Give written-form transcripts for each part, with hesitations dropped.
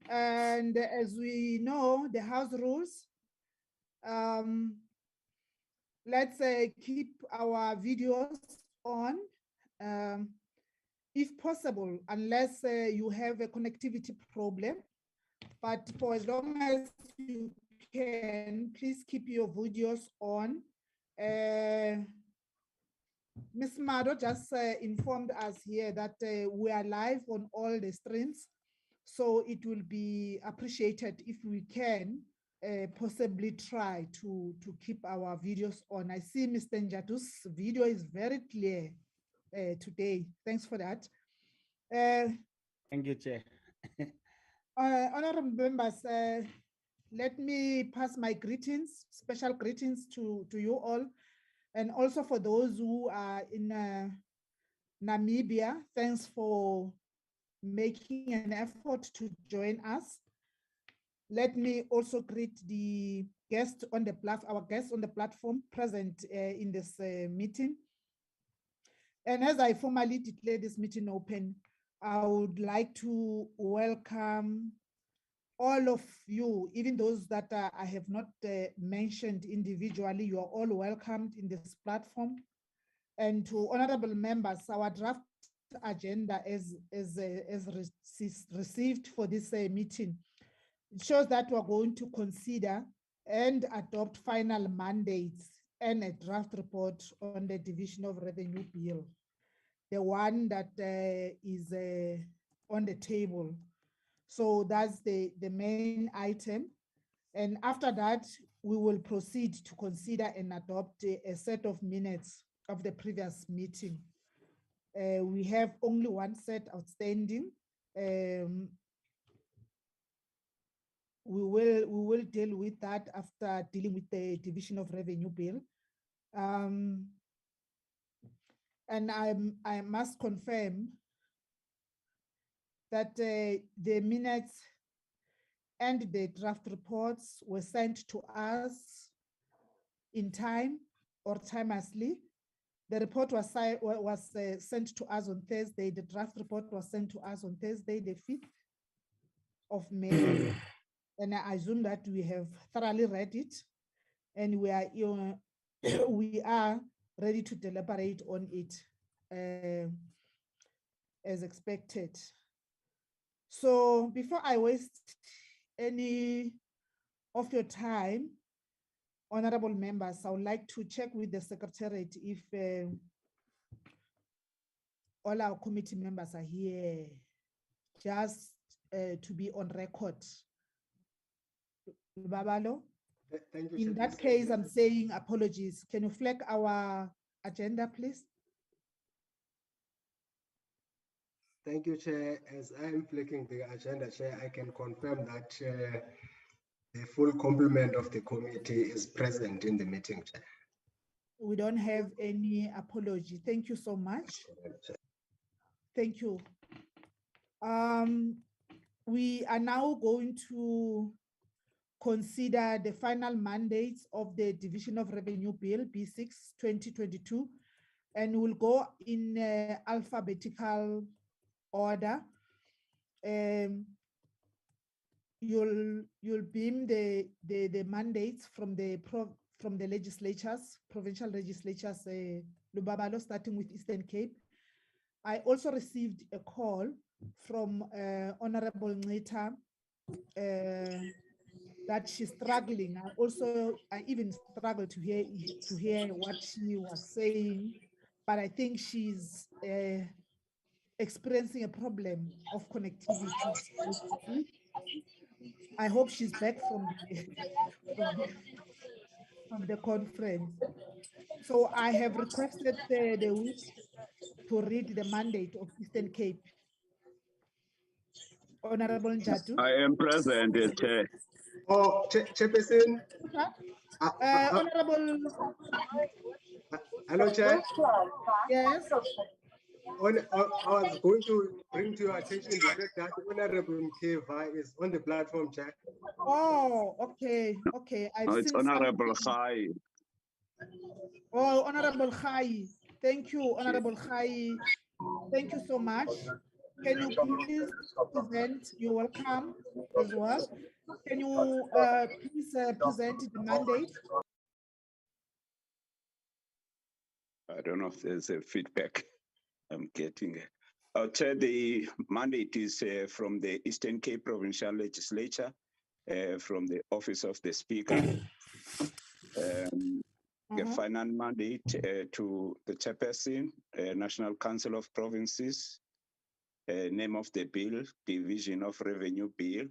And as we know, the house rules, let's keep our videos on, if possible, unless you have a connectivity problem. But for as long as you can, please keep your videos on. Ms. Mado just informed us here that we are live on all the streams. So it will be appreciated if we can possibly try to keep our videos on. I see Mr. Njatu's video is very clear today. Thanks for that. Thank you, Chair. Honorable members, let me pass my greetings, special greetings to you all, and also for those who are in Namibia. Thanks for making an effort to join us. Let me also greet the guests on the platform, our guests on the platform present in this meeting. And as I formally declare this meeting open, I would like to welcome all of you, even those that I have not mentioned individually. You are all welcomed in this platform. And to honorable members, our draft agenda is received for this meeting. It shows that we're going to consider and adopt final mandates and a draft report on the Division of Revenue Bill, the one that is on the table. So that's the main item. And after that, we will proceed to consider and adopt a set of minutes of the previous meeting. We have only one set outstanding. We will deal with that after dealing with the Division of Revenue Bill. And I must confirm that the minutes and the draft reports were sent to us in time or timelessly. The report was sent to us on Thursday. The draft report was sent to us on Thursday, the 5th of May. And I assume that we have thoroughly read it, and we are ready to deliberate on it as expected. So before I waste any of your time, honorable members, I would like to check with the Secretariat if all our committee members are here, just to be on record. Babalo? Thank you. In that case, I'm saying apologies. Can you flag our agenda, please? Thank you, Chair. As I'm flicking the agenda, Chair, I can confirm that the full complement of the committee is present in the meeting, Chair. We don't have any apology. Thank you so much. Thank you. We are now going to consider the final mandates of the Division of Revenue Bill B6 2022, and we'll go in alphabetical order. You'll beam the mandates from the legislatures, provincial legislatures, Lubabalo, starting with Eastern Cape. I also received a call from Honorable Nita that she's struggling. I even struggled to hear what she was saying, but I think she's experiencing a problem of connectivity. I hope she's back from the conference. So I have requested the whip to read the mandate of Eastern Cape. Honorable Njatu. I am present, Chair. Oh, Chairperson. Honorable. Hello, Chair. Yes. I was going to bring to your attention the fact that Honorable Mkeva is on the platform, Chair. Oh, okay, okay. It's Honorable Khai. Oh, Honorable Khai. Thank you, Honorable Khai. Thank you so much. Can you please present? You're welcome as well. Can you please present the mandate? I don't know if there's a feedback I'm getting. Chair, the mandate is from the Eastern Cape Provincial Legislature, from the Office of the Speaker. The final mandate to the chairperson, National Council of Provinces, name of the bill, Division of Revenue Bill,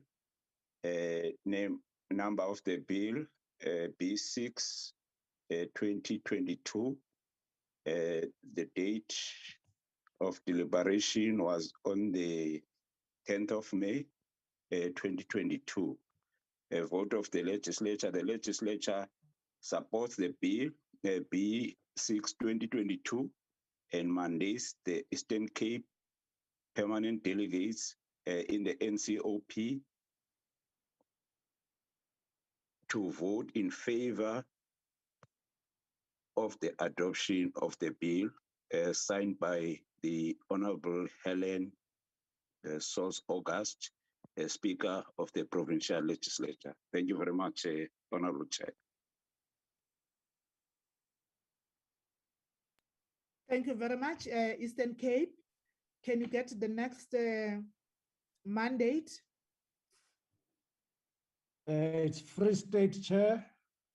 number of the bill, B6, 2022. The date of deliberation was on the 10th of May, 2022. A vote of the legislature. The legislature supports the bill, B6 2022, and mandates the Eastern Cape permanent delegates in the NCOP to vote in favor of the adoption of the bill signed by the Honorable Helen Sauce August, Speaker of the Provincial Legislature. Thank you very much, Honorable Chair. Thank you very much, Eastern Cape. Can you get the next mandate? It's Free State Chair.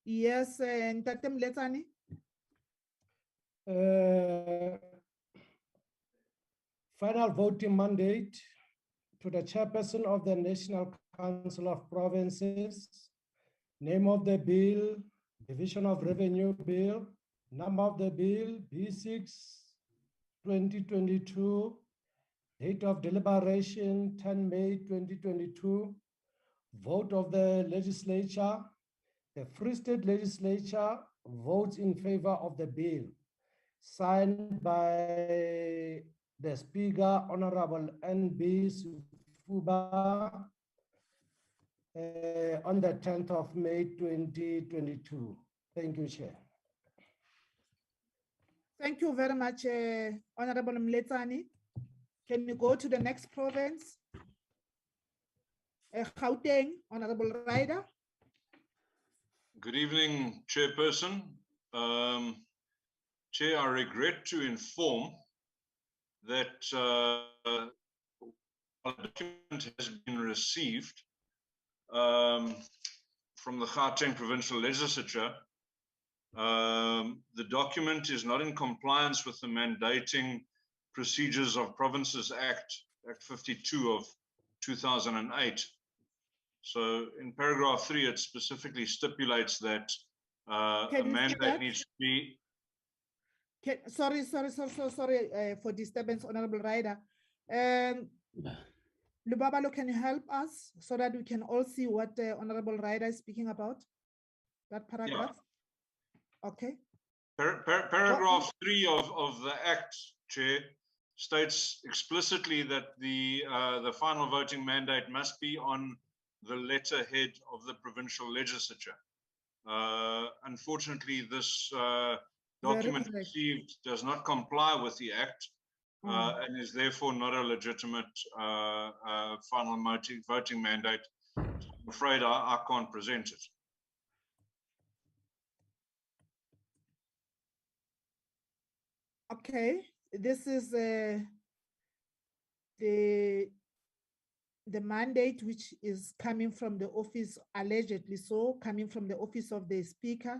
Yes, Ntate Mletsane. Final voting mandate to the chairperson of the National Council of Provinces. Name of the bill, Division of Revenue Bill, number of the bill, B6 2022, date of deliberation 10 May 2022, vote of the legislature. The Free State Legislature votes in favor of the bill, signed by the Speaker, Honorable N.B. Sufuba, on the 10th of May 2022. Thank you, Chair. Thank you very much, Honorable Mletsane. Can you go to the next province? Gauteng, Honorable Ryder. Good evening, Chairperson. Chair, I regret to inform that a document has been received from the Gauteng Provincial Legislature. The document is not in compliance with the mandating procedures of Provinces Act 52 of 2008. So in paragraph 3, it specifically stipulates that a mandate needs to be. Sorry for disturbance, Honorable Ryder. Lubabalo, can you help us so that we can all see what Honorable Ryder is speaking about? That paragraph? Yeah. Okay. Paragraph 3 of the Act, Chair, states explicitly that the final voting mandate must be on the letterhead of the provincial legislature. Unfortunately, this document received does not comply with the Act and is therefore not a legitimate final voting mandate. So I'm afraid I can't present it. Okay, this is the mandate which is coming from the office, allegedly so, coming from the office of the Speaker.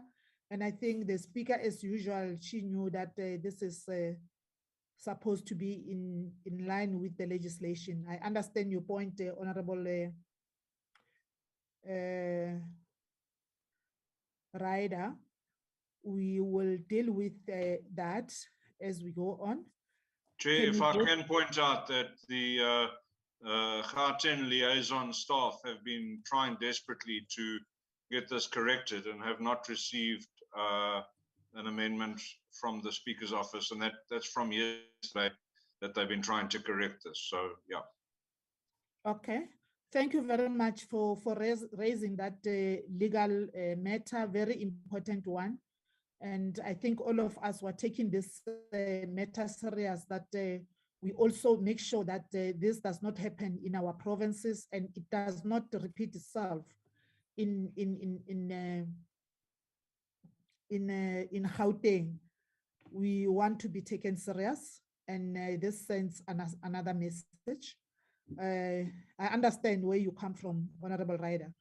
And I think the Speaker, as usual, she knew that this is supposed to be in line with the legislation. I understand your point, Honorable Ryder. We will deal with that as we go on. Chair, if I can point out that the Gauteng liaison staff have been trying desperately to get this corrected and have not received an amendment from the Speaker's office, and that's from yesterday that they've been trying to correct this. So, yeah. Okay. Thank you very much for raising that legal matter, very important one. And I think all of us were taking this matter serious, that we also make sure that this does not happen in our provinces and it does not repeat itself in Gauteng. We want to be taken serious, and this sends another message. I understand where you come from, Honorable Ryder.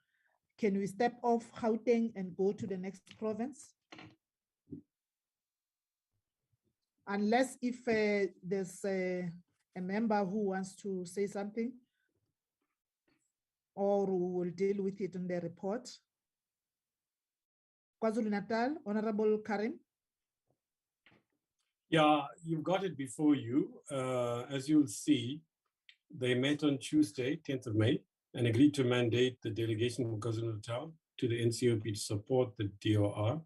Can we step off Gauteng and go to the next province? Unless if there's a member who wants to say something, or we will deal with it in the report. KwaZulu-Natal, Honorable Karim. Yeah, you've got it before you. As you'll see, they met on Tuesday, 10th of May, and agreed to mandate the delegation from KwaZulu-Natal to the NCOP to support the DOR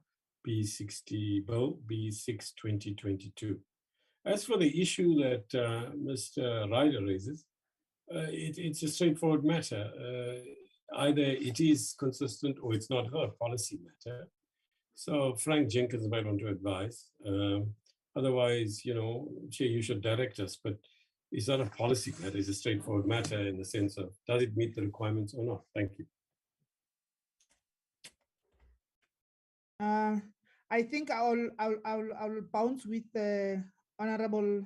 B60 Bill B6 2022. As for the issue that Mr. Ryder raises, it's a straightforward matter. Either it is consistent or it's not a policy matter. So Frank Jenkins might want to advise. Otherwise, Chair, you should direct us, but it's not a policy matter, it's a straightforward matter in the sense of, does it meet the requirements or not? Thank you. I think I'll bounce with the Honorable,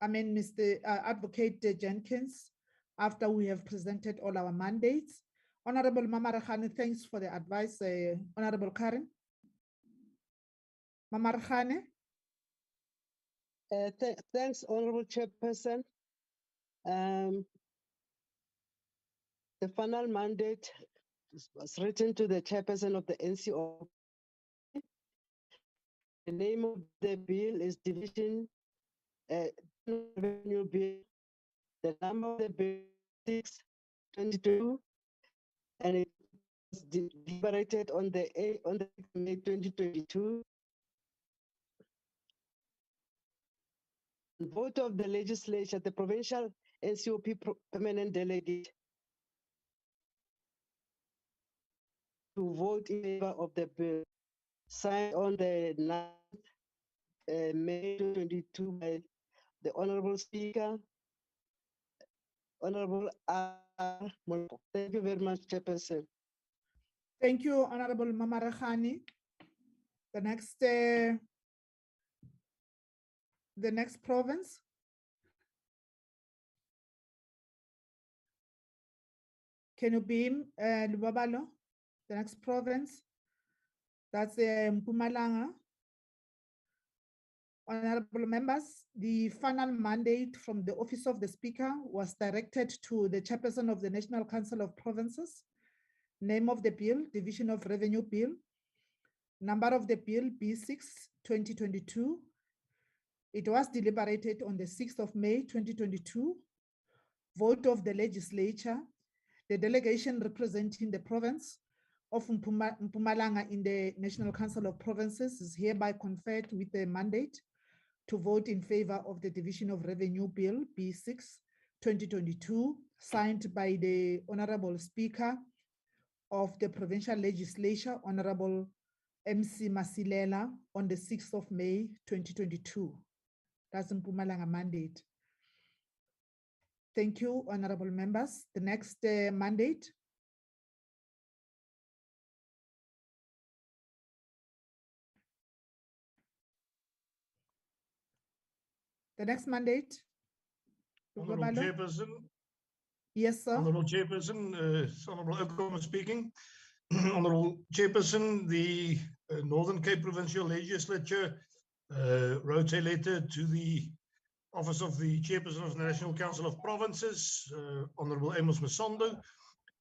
Mr. Advocate Jenkins, after we have presented all our mandates. Honorable Mamarakhane, thanks for the advice. Honorable Karim. Mamarakhane. Thanks, Honorable Chairperson. The final mandate was written to the Chairperson of the NCO. The name of the bill is Division Revenue Bill. The number of the bill is 6/22, and it was deliberated on the May 2022. Vote of the legislature, the provincial NCOP permanent delegate to vote in favor of the bill, signed on the 9th May 2022 by the Honorable Speaker, Honorable R. Moloko. Thank you very much, Chairperson. Thank you, Honorable Mamarakhane. The next province. Can you beam Lubabalo? The next province. That's Mpumalanga. Honorable members, the final mandate from the Office of the Speaker was directed to the Chairperson of the National Council of Provinces. Name of the bill, Division of Revenue Bill. Number of the bill, B6 2022. It was deliberated on the 6th of May 2022. Vote of the legislature. The delegation representing the province of Mpumalanga in the National Council of Provinces is hereby conferred with a mandate to vote in favor of the Division of Revenue Bill B6 2022, signed by the Honorable Speaker of the Provincial Legislature, Honorable MC Masilela, on the 6th of May 2022. That's Mpumalanga mandate. Thank you, honorable members. The next mandate. The next mandate. Honorable Chairperson. Yes, sir. Honorable Chairperson, Honorable Okoma speaking. Honorable Chairperson, the Northern Cape Provincial Legislature wrote a letter to the Office of the Chairperson of the National Council of Provinces, Honorable Amos Masondo.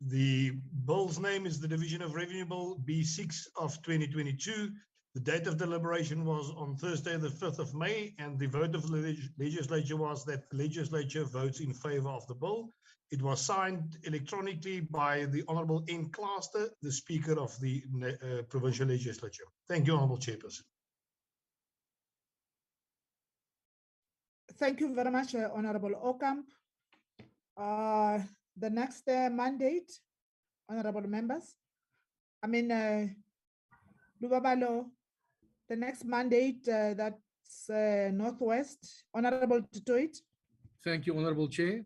The bill's name is the Division of Revenue Bill B6 of 2022. The date of deliberation was on Thursday, the 5th of May, and the vote of the legislature was that the legislature votes in favor of the bill. It was signed electronically by the Honorable N. Claster, the Speaker of the Provincial Legislature. Thank you, Honorable Chairperson. Thank you very much, Honorable Okamp. The next mandate, honorable members. Lubabalo, the next mandate that Northwest, Honorable Tutoit. Thank you, Honorable Chair.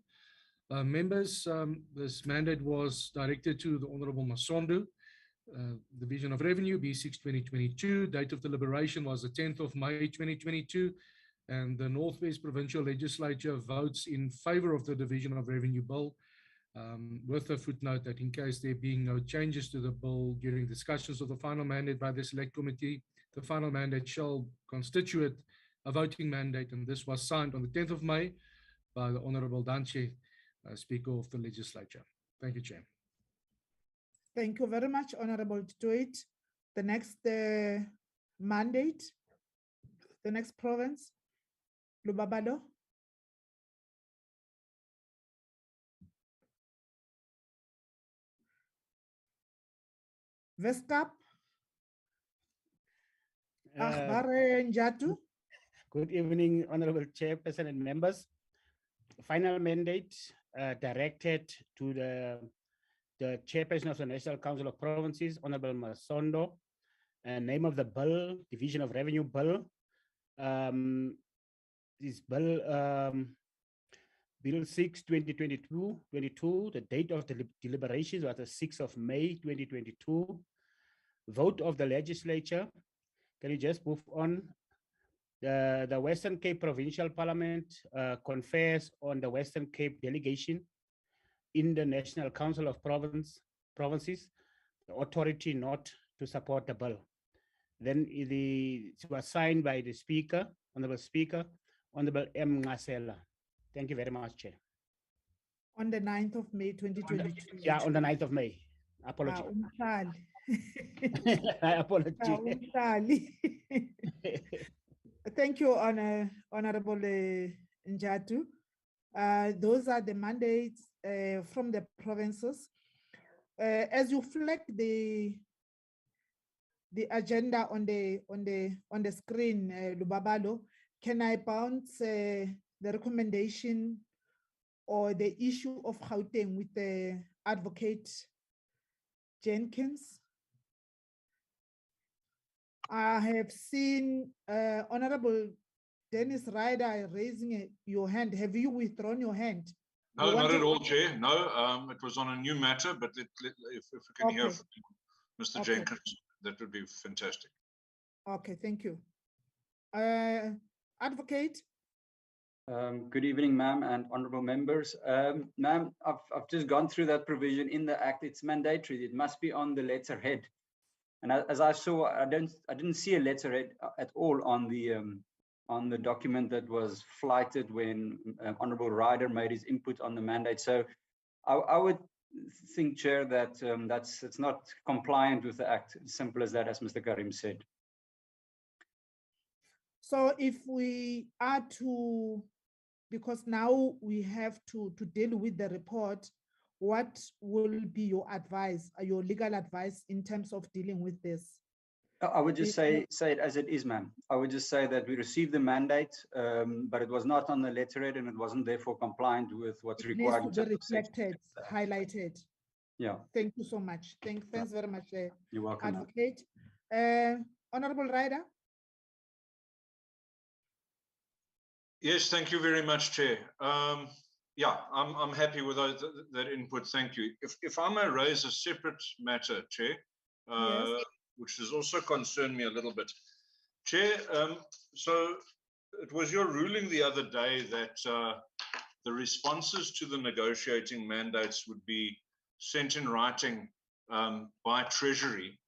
Members, this mandate was directed to the Honorable Masondo, Division of Revenue, B6 2022. Date of deliberation was the 10th of May 2022, and the Northwest Provincial Legislature votes in favor of the Division of Revenue Bill, with a footnote that in case there being no changes to the bill during discussions of the final mandate by the Select Committee, the final mandate shall constitute a voting mandate, and this was signed on the 10th of May by the Honorable Danche, Speaker of the Legislature. Thank you, Chair. Thank you very much, Honorable Tutoit. The next mandate, the next province, Lubabalo. Veskap. Akhbare Njatu. Good evening, Honorable Chairperson and members. Final mandate directed to the Chairperson of the National Council of Provinces, Honorable Masondo, and name of the bill, Division of Revenue Bill. This bill, Bill 6, 2022, the date of the deliberations was the 6th of May, 2022. Vote of the legislature. Can you just move on? The Western Cape Provincial Parliament confers on the Western Cape delegation in the National Council of Provinces, the authority not to support the bill. Then it was signed by the Speaker, Honorable M. Ngasela. Thank you very much, Chair. On the 9th of May, 2022. Yeah, on the 9th of May. Apology. I apologize. Thank you, Honorable Njatu. Those are the mandates from the provinces. As you flag the agenda on the screen, Lubabalo, can I bounce the recommendation or the issue of Gauteng with the Advocate Jenkins? I have seen Honorable Dennis Ryder raising your hand. Have you withdrawn your hand? No, not at all, Chair. No, it was on a new matter, but if we can hear from Mr. Jenkins, that would be fantastic. Okay, thank you. Advocate. Good evening, ma'am, and honorable members. Ma'am, I've just gone through that provision in the Act. It's mandatory. It must be on the letterhead. And as I saw, I didn't see a letterhead at all on the document that was flighted when Honorable Ryder made his input on the mandate. So I would think, Chair, that it's not compliant with the Act. Simple as that, as Mr. Karim said. So if we are to, because now we have to deal with the report, what will be your advice, your legal advice in terms of dealing with this? I would just say it as it is, ma'am. I would just say that we received the mandate, but it was not on the letterhead and it wasn't therefore compliant with what's required. Needs to be reflected, highlighted. Yeah. Thanks so much. Thanks very much, You're welcome, Advocate. Honorable Ryder. Yes, thank you very much, Chair. Yeah, I'm happy with that input. Thank you. If I may raise a separate matter, Chair, which has also concerned me a little bit. Chair, so it was your ruling the other day that the responses to the negotiating mandates would be sent in writing by Treasury,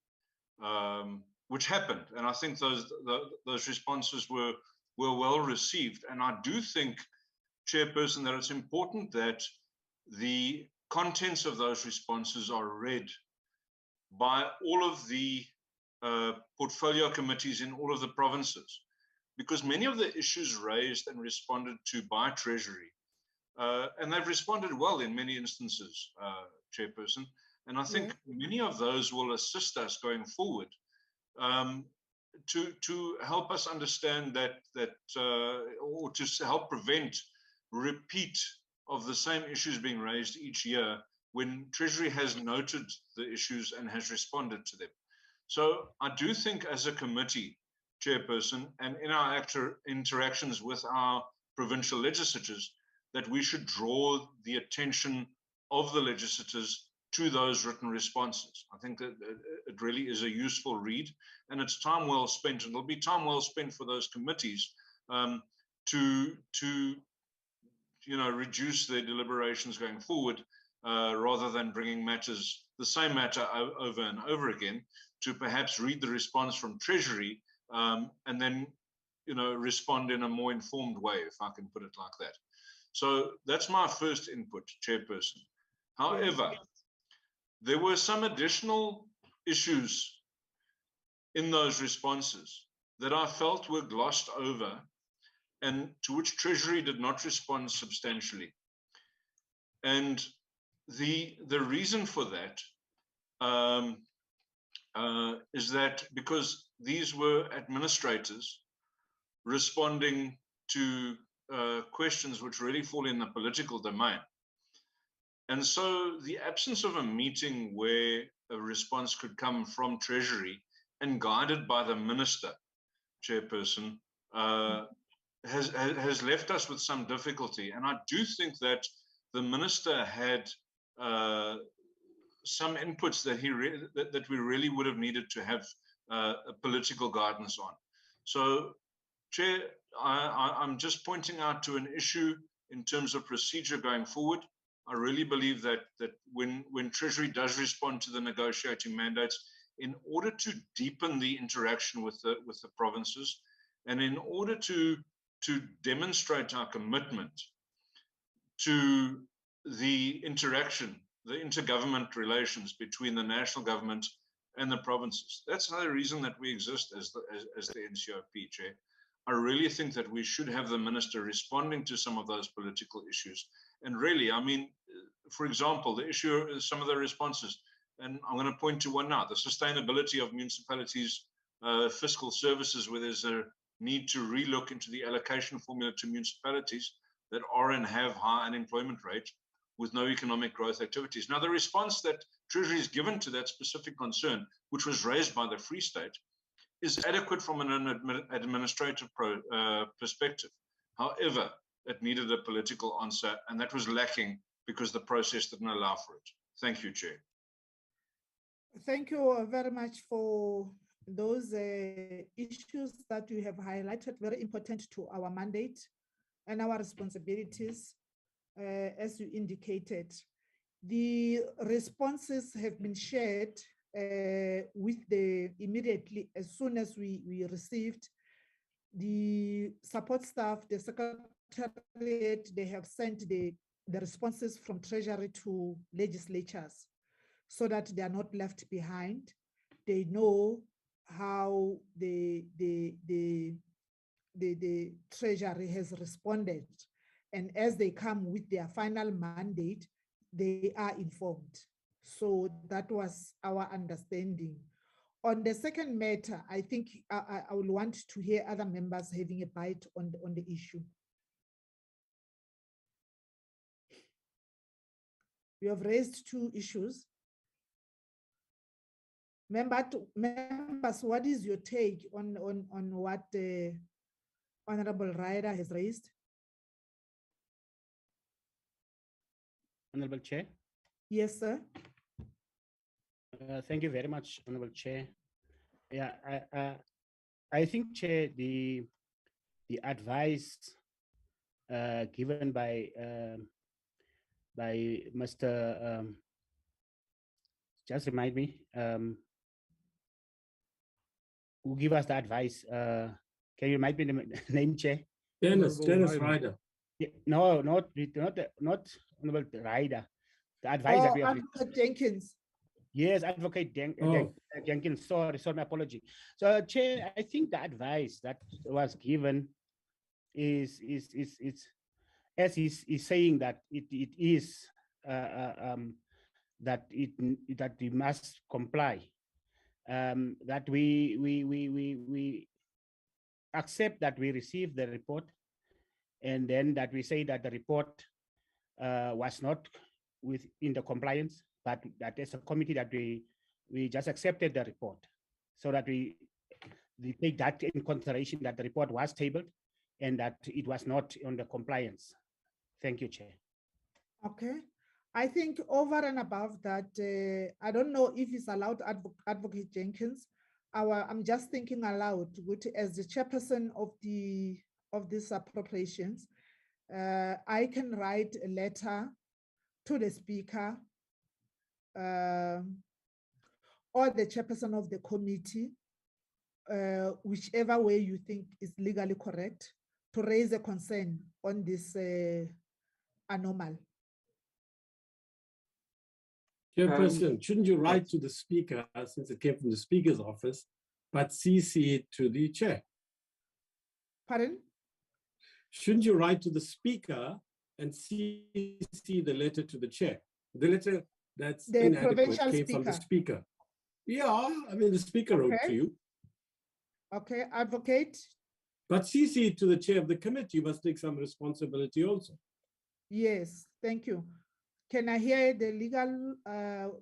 which happened. And I think those responses were well received. And I do think, Chairperson, that it's important that the contents of those responses are read by all of the portfolio committees in all of the provinces, because many of the issues raised and responded to by Treasury, and they've responded well in many instances, Chairperson, and I think many of those will assist us going forward to help us understand or to help prevent repeat of the same issues being raised each year when Treasury has noted the issues and has responded to them. So I do think as a committee, Chairperson, and in our interactions with our provincial legislatures, that we should draw the attention of the legislators to those written responses. I think that it really is a useful read, and it's time well spent, and it'll be time well spent for those committees to reduce their deliberations going forward, rather than bringing the same matter over and over again, to perhaps read the response from Treasury and then respond in a more informed way, if I can put it like that. So that's my first input, Chairperson. However, there were some additional issues in those responses that I felt were glossed over and to which Treasury did not respond substantially. And the reason for that is that because these were administrators responding to questions which really fall in the political domain. And so the absence of a meeting where a response could come from Treasury and guided by the Minister, Chairperson, has left us with some difficulty. And I do think that the Minister had some inputs that that we really would have needed to have a political guidance on. So, Chair, I'm just pointing out to an issue in terms of procedure going forward. I really believe that when Treasury does respond to the negotiating mandates, in order to deepen the interaction with the provinces, and in order to demonstrate our commitment to the interaction, the intergovernment relations between the national government and the provinces. That's another reason that we exist as the NCOP, Chair. I really think that we should have the Minister responding to some of those political issues. And really, I mean, for example, the issue, some of the responses, and I'm going to point to one now, the sustainability of municipalities' fiscal services, where there's a need to relook into the allocation formula to municipalities that are and have high unemployment rate with no economic growth activities. Now, the response that Treasury has given to that specific concern, which was raised by the Free State, is adequate from an administrative perspective. However, it needed a political answer, and that was lacking because the process didn't allow for it. Thank you, Chair. Thank you very much for those issues that you have highlighted, very important to our mandate and our responsibilities, as you indicated. The responses have been shared immediately as soon as we received the support staff, the secretariat, they have sent the responses from Treasury to legislatures so that they are not left behind. They know how the Treasury has responded. And as they come with their final mandate, they are informed. So that was our understanding. On the second matter, I think I will want to hear other members having a bite on the issue. You have raised two issues. Members, what is your take on what the Honorable Ryder has raised? Honorable Chair. Yes, sir. Thank you very much, Honorable Chair. Yeah, I think, Chair, the advice given by Mr. Just remind me, who give us the advice? Can you remind me the name, Chair? Dennis Ryder. Yeah, no, not Honorable Ryder. The advice that we have. Advocate Jenkins. Yes, Advocate Jenkins. Sorry, my apology. So, Chair, I think the advice that was given is as he's saying that it is that we must comply. That we accept that we received the report, and then that we say that the report was not within the compliance, but that as a committee that we just accepted the report, so that they take that in consideration that the report was tabled and that it was not on the compliance. Thank you, Chair. Okay. I think over and above that, I don't know if it's allowed, Advocate Jenkins. I'm just thinking aloud, which as the chairperson of these appropriations, I can write a letter to the speaker or the chairperson of the committee, whichever way you think is legally correct, to raise a concern on this anomaly. Chairperson, shouldn't you write to the speaker, since it came from the speaker's office, but CC it to the chair? Pardon? Shouldn't you write to the speaker and CC the letter to the chair? The letter that's The inadequate provincial came from the speaker. speaker. Yeah, I mean, the speaker wrote to Okay. you. Okay, Advocate. But CC it to the chair of the committee. You must take some responsibility also. Yes, thank you. Can I hear the legal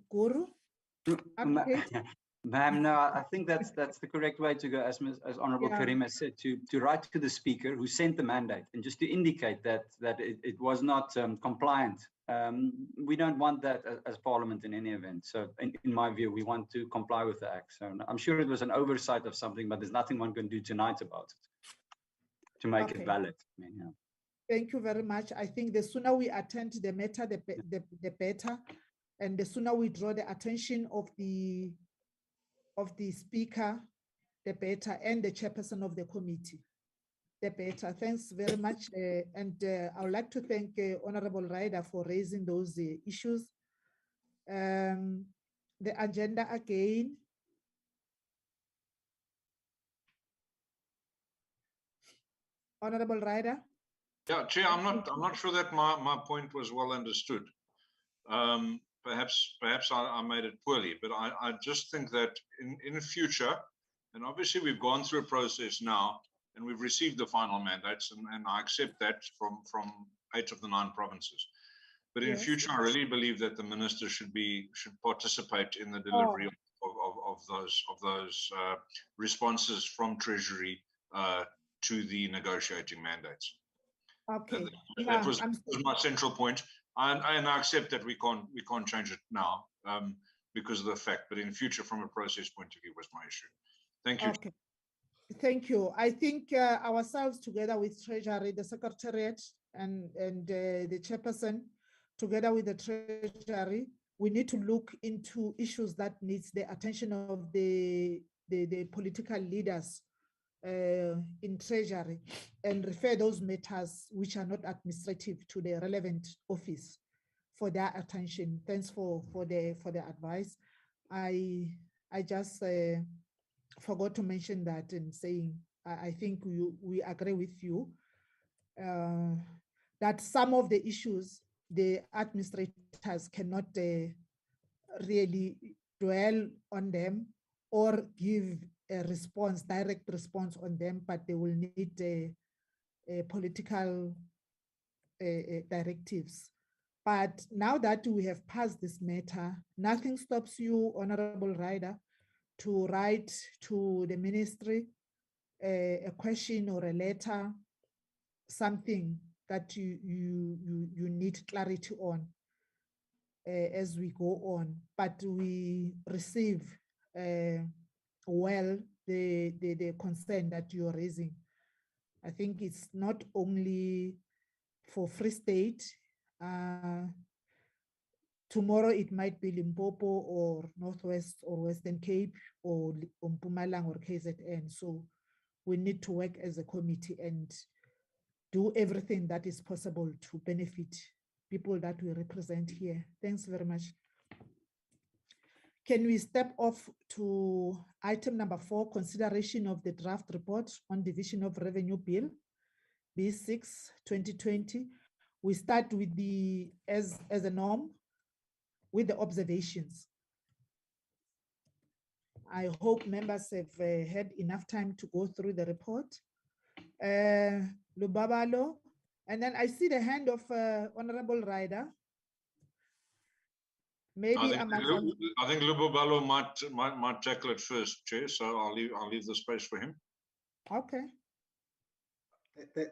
guru? Advocate? Ma'am, no, I think that's the correct way to go, as Honorable Yeah. Karim has said, to write to the speaker who sent the mandate and just to indicate that it was not compliant. We don't want that as Parliament in any event. So in my view, we want to comply with the Act. So I'm sure it was an oversight of something, but there's nothing one can do tonight about it to make Okay. it valid. I mean, yeah. Thank you very much. I think the sooner we attend the matter, the better. And the sooner we draw the attention of the speaker, the better, and the chairperson of the committee, the better. Thanks very much. And I would like to thank Honorable Ryder for raising those issues. The agenda again. Honorable Ryder. Yeah, Chair, I'm not sure that my point was well understood. Perhaps I made it poorly, but I just think that in the future, and obviously we've gone through a process now, and we've received the final mandates, and I accept that from 8 of the 9 provinces. But in Yes. future, I really believe that the minister should participate in the delivery of those responses from Treasury to the negotiating mandates. Okay. That was my central point, and I accept that we can't change it now because of the fact. But in future, from a process point of view, was my issue. Thank you. Okay. Thank you. I think ourselves together with Treasury, the Secretariat, and the chairperson, together with the Treasury, we need to look into issues that needs the attention of the political leaders in Treasury and refer those matters which are not administrative to the relevant office for their attention. Thanks for the advice. I just forgot to mention that in saying I think we agree with you that some of the issues the administrators cannot really dwell on them or give a response, direct response on them, but they will need a political directives. But now that we have passed this matter, nothing stops you, Honorable Ryder, to write to the ministry a question or a letter, something that you need clarity on as we go on. But we receive well the concern that you're raising. I think it's not only for Free State. Tomorrow it might be Limpopo or Northwest or Western Cape or Mpumalanga or KZN. So we need to work as a committee and do everything that is possible to benefit people that we represent here. Thanks very much. Can we step off to item number 4, consideration of the draft report on Division of Revenue Bill, B6, 2020. We start with the, as a norm, with the observations. I hope members have had enough time to go through the report. Lubabalo, and then I see the hand of Honorable Ryder. Maybe I must. I think Lubabalo might tackle it first, Chair. So I'll leave the space for him. Okay.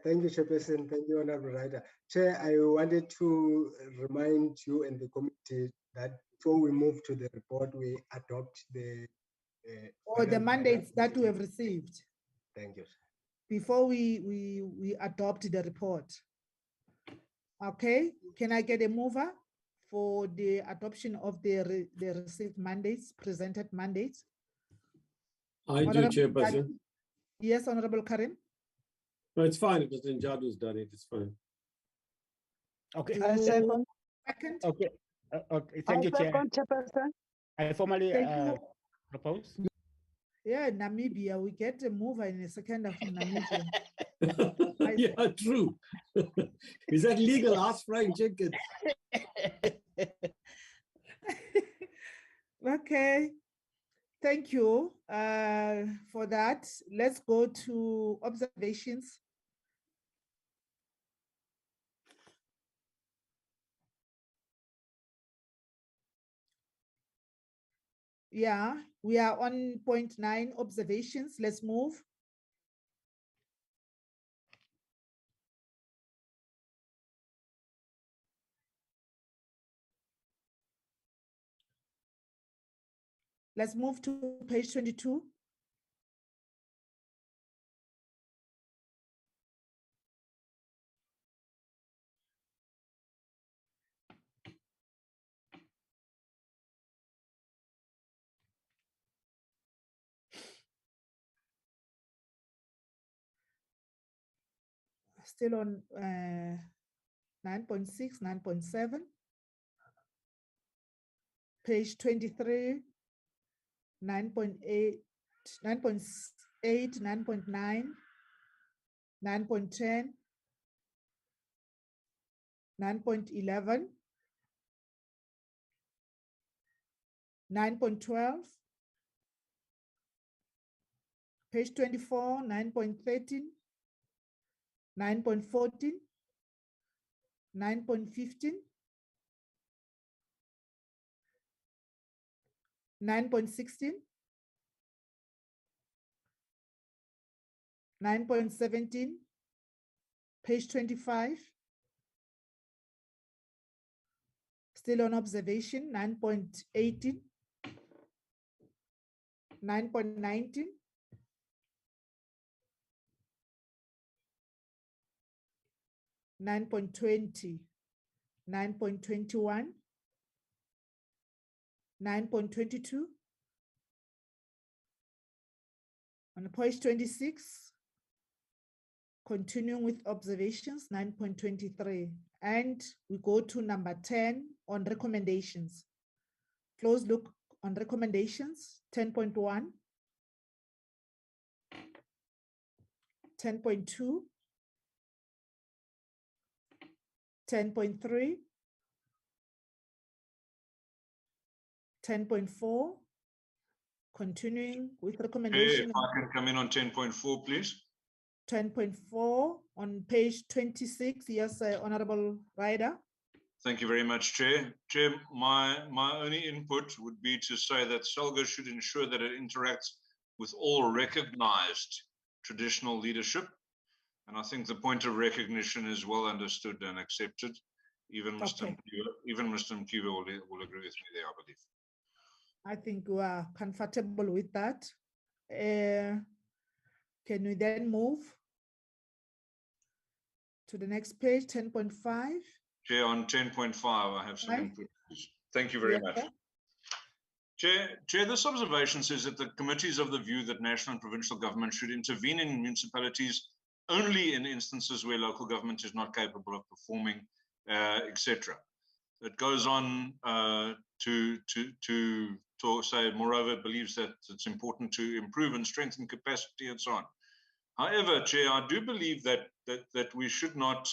Thank you, Chairperson. Thank you, Honorable Rider. Chair, I wanted to remind you and the committee that before we move to the report, we adopt the Or the mandates that we have received. Thank you. Before we adopt the report. Okay, can I get a mover for the adoption of the received mandates, presented mandates? I do, Chairperson. Yes, Honorable Karim. No, it's fine. It was Njadu's done it. It's fine. Okay. I second. Second. Okay. Okay. Thank you, Chair. Chairperson. I formally Thank you. propose. Yeah, Namibia, we get a mover in a second of Namibia. Yeah, true. Is that legal? Ask Frank Jenkins. Okay. Thank you for that. Let's go to observations. Yeah, we are on point 9 observations. Let's move. Let's move to page 22. Still on 9.6, 9.7. Page 23, 9.8, 9.8, 9.9, 9.10, 9.11, 9.12, page 24, 9.13, 9.14, 9.15, 9.16, 9.17, page 25, still on observation, 9.18, 9.19, 9.20, 9.21, 9.22, on page 26, continuing with observations, 9.23, and we go to number 10 on recommendations. Close look on recommendations, 10.1, 10.2, 10.3, 10.4, continuing with recommendation. If I can come in on 10.4, please. 10.4 on page 26. Yes, Honorable Rider. Thank you very much, Chair. Chair, my only input would be to say that SALGA should ensure that it interacts with all recognized traditional leadership. And I think the point of recognition is well understood and accepted. Even Mr. Mkiva will agree with me there, I believe. I think we are comfortable with that. Can we then move to the next page, 10.5? Chair, on 10.5, I have some input. Thank you very much. Chair, this observation says that the committee is of the view that national and provincial government should intervene in municipalities only in instances where local government is not capable of performing, etc. It goes on to say, moreover, it believes that it's important to improve and strengthen capacity and so on. However, Chair, I do believe that we should not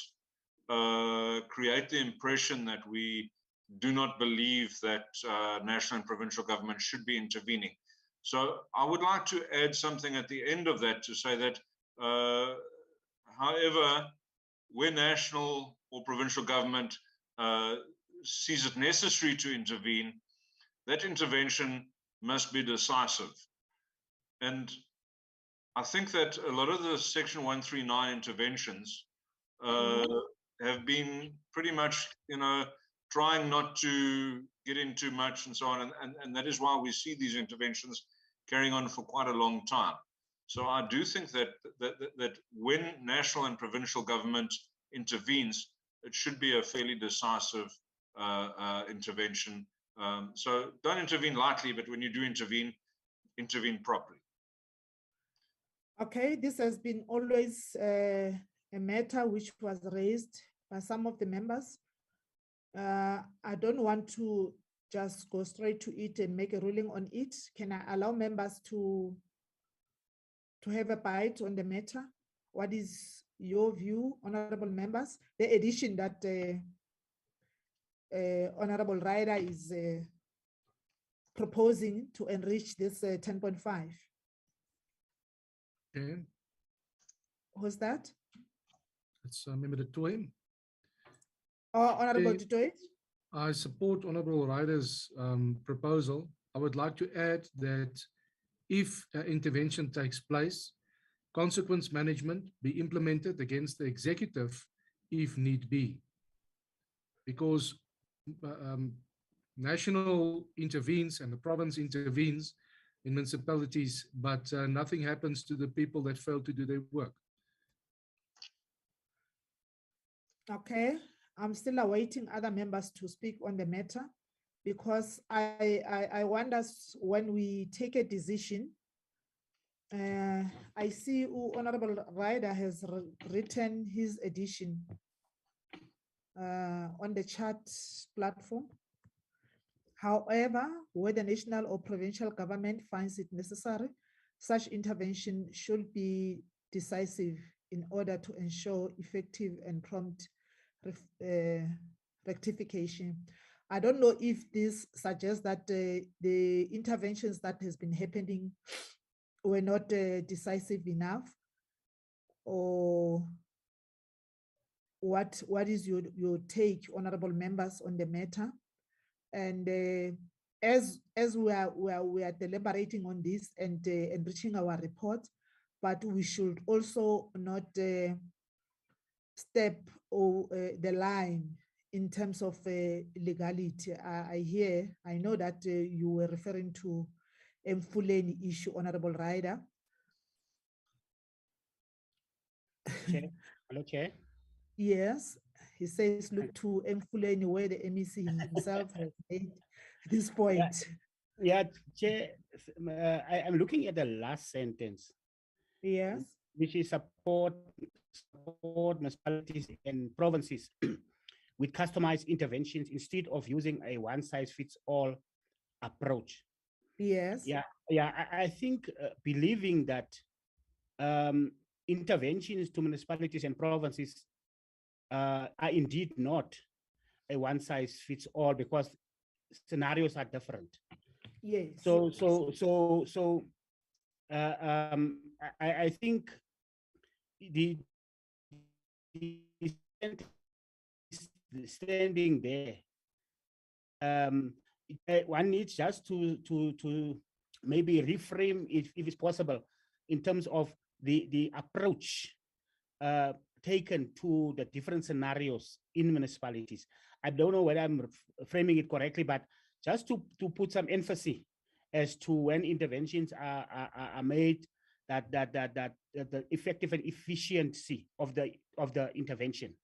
create the impression that we do not believe that national and provincial government should be intervening. So I would like to add something at the end of that to say that, however, where national or provincial government sees it necessary to intervene, that intervention must be decisive. And I think that a lot of the Section 139 interventions have been pretty much, trying not to get in too much and so on. And that is why we see these interventions carrying on for quite a long time. So I do think that when national and provincial government intervenes, it should be a fairly decisive intervention. So don't intervene lightly, but when you do intervene, intervene properly. Okay, this has been always a matter which was raised by some of the members. I don't want to just go straight to it and make a ruling on it. Can I allow members to have a bite on the matter? What is your view, honorable members? The addition that Honorable Ryder is proposing to enrich this 10.5. Okay, Who's that? it's Member Toy. Honorable Okay. Tutoy? I support Honorable Ryder's proposal. I would like to add that if an intervention takes place, consequence management be implemented against the executive if need be. Because national intervenes and the province intervenes in municipalities, but nothing happens to the people that fail to do their work. Okay, I'm still awaiting other members to speak on the matter because I want us, when we take a decision, I see Honorable Ryder has written his addition on the chat platform. However, where the national or provincial government finds it necessary, such intervention should be decisive in order to ensure effective and prompt rectification. I don't know if this suggests that the interventions that has been happening were not decisive enough, or what is your take, honorable members, on the matter? And as we are deliberating on this and enriching our report, but we should also not step the line in terms of legality. I know that you were referring to Mfuleni issue, Honorable Ryder. Chair. Hello, Chair. Yes, he says, look to Mfuleni where the MEC himself has made this point. Yeah, Chair, I'm looking at the last sentence. Yes. Which is support municipalities and provinces with customized interventions instead of using a one-size-fits-all approach. Yes. I think believing that interventions to municipalities and provinces are indeed not a one-size-fits-all because scenarios are different. Yes. I think the standing there, one needs just to maybe reframe it if it's possible in terms of the approach taken to the different scenarios in municipalities. I don't know whether I'm framing it correctly, but just to put some emphasis as to when interventions are made, that the effective and efficiency of the intervention.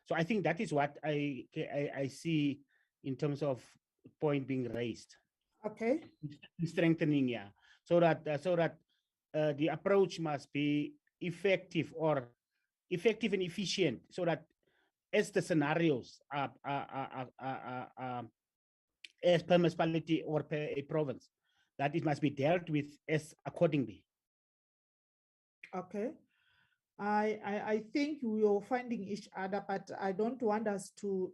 So I think that is what I see in terms of point being raised. Okay. Strengthening, yeah. So that the approach must be effective and efficient, so that as the scenarios are as per municipality or per a province, that it must be dealt with as accordingly. Okay. I think we are finding each other, but I don't want us to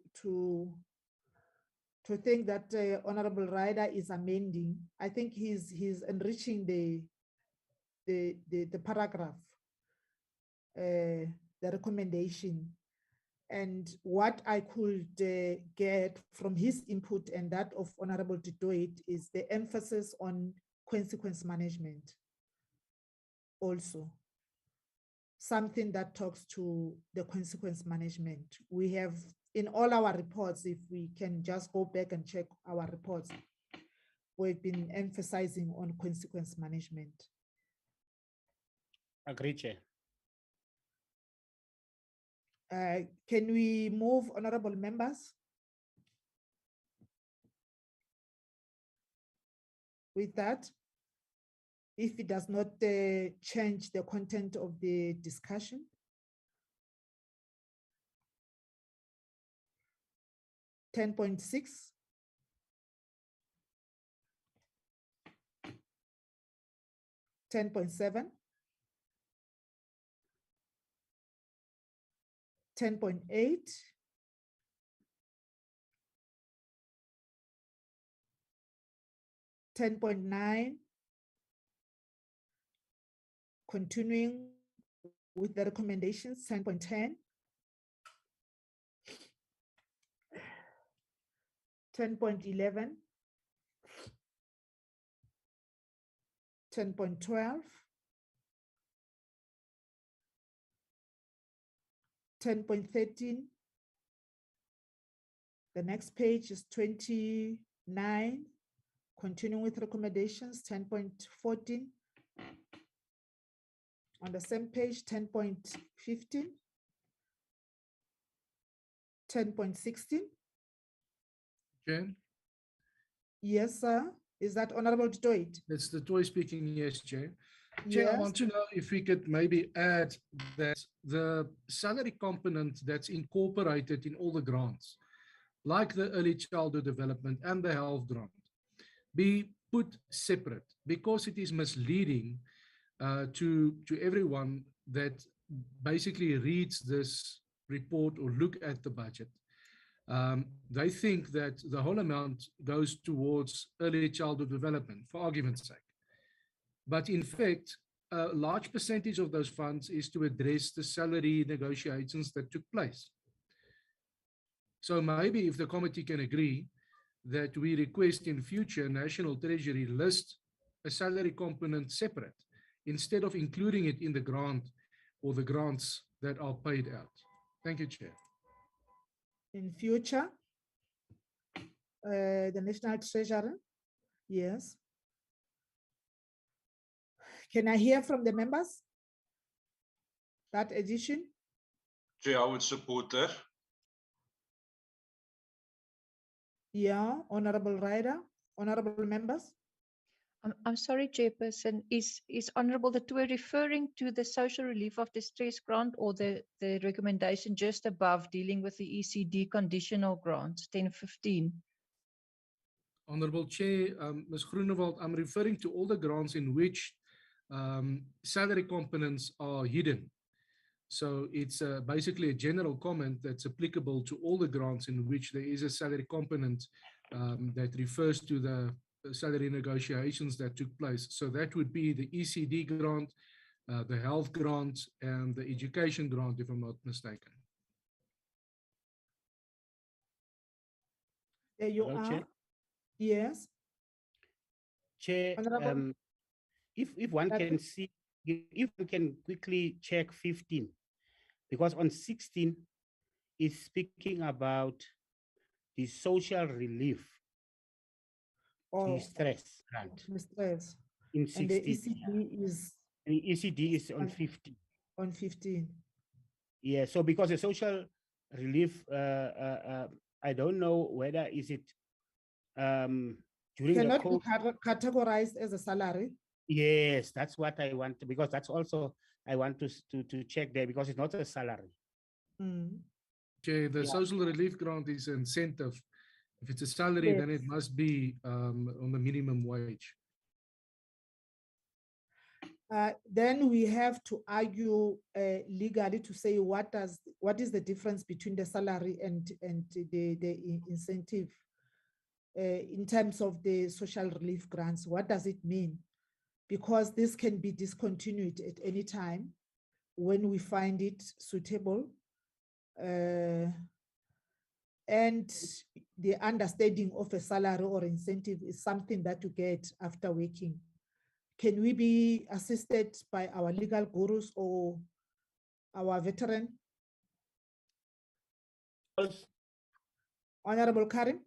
think that Honorable Ryder is amending. I think he's enriching the paragraph, the recommendation, And what I could get from his input and that of Honorable Dutoit is the emphasis on consequence management also. Something that talks to the consequence management. We have in all our reports, if we can just go back and check our reports, we've been emphasizing on consequence management. Agree, Chair. Can we move, honorable members? With that, if it does not change the content of the discussion. Ten 10.6. Ten 10.7. 10.8. 10.9. Continuing with the recommendations, 10.10. 10.11. 10.12. 10.13. The next page is 29. Continuing with recommendations, 10.14. On the same page, 10.15. 10.16. Jen? Yes, sir. Is that Honorable Dutoit? It's the toy speaking, yes, Chair. Chair, I Yes. want to know if we could maybe add that the salary component that's incorporated in all the grants, like the early childhood development and the health grant, be put separate, because it is misleading to everyone that basically reads this report or look at the budget. They think that the whole amount goes towards early childhood development, for argument's sake. But in fact, a large percentage of those funds is to address the salary negotiations that took place. So maybe if the committee can agree that we request in future National Treasury list a salary component separate, instead of including it in the grant or the grants that are paid out. Thank you, Chair. In future, the National Treasurer, yes. Can I hear from the members? That addition? Chair, I would support that. Yeah, Honorable Ryder, honorable members. I'm sorry, Chairperson. Is Honorable Dutoit referring to the social relief of distress grant or the recommendation just above dealing with the ECD conditional grant, 1015? Honorable Chair, Ms. Groenewald, I'm referring to all the grants in which salary components are hidden. So it's basically a general comment that's applicable to all the grants in which there is a salary component that refers to the salary negotiations that took place. So that would be the ECD grant, the health grant, and the education grant, if I'm not mistaken. There you Hello, are. Chair. Yes. Chair, Honorable. if one can see, if we can quickly check 15, because on 16 is speaking about the social relief, distress grant. Distress. In And the 16. ECD is And the ECD is on 15. on 15. Yeah, so because the social relief, I don't know whether is it during the Cannot be COVID. categorized as a salary. Yes, that's what I want, because that's also I want to check there, because it's not a salary. Okay, the Yeah. social relief grant is an incentive. If it's a salary, then it Yes. must be on the minimum wage. Then we have to argue legally to say what is the difference between the salary and the incentive in terms of the social relief grants. What does it mean? Because this can be discontinued at any time when we find it suitable. and the understanding of a salary or incentive is something that you get after working. Can we be assisted by our legal gurus or our veteran? Honorable Karim?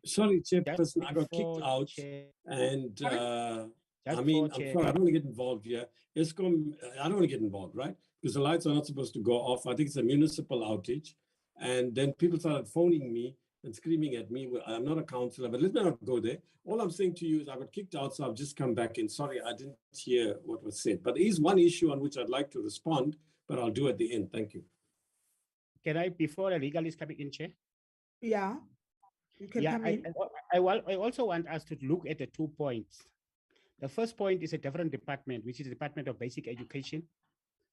Sorry, Chairperson, I got kicked before out, Chair. and Just I mean, before I'm Chair. sorry, I don't want to get involved here. ESCOM, I don't want to get involved, right? Because the lights are not supposed to go off. I think it's a municipal outage. And then people started phoning me and screaming at me. Well, I'm not a councillor, but let me not go there. All I'm saying to you is I got kicked out, so I've just come back in. Sorry, I didn't hear what was said. But there is one issue on which I'd like to respond, but I'll do at the end. Thank you. Can I, before the legal is coming in, Chair? Yeah, you can come in. I also want us to look at the 2 points. The first point is a different department, which is the Department of Basic Education,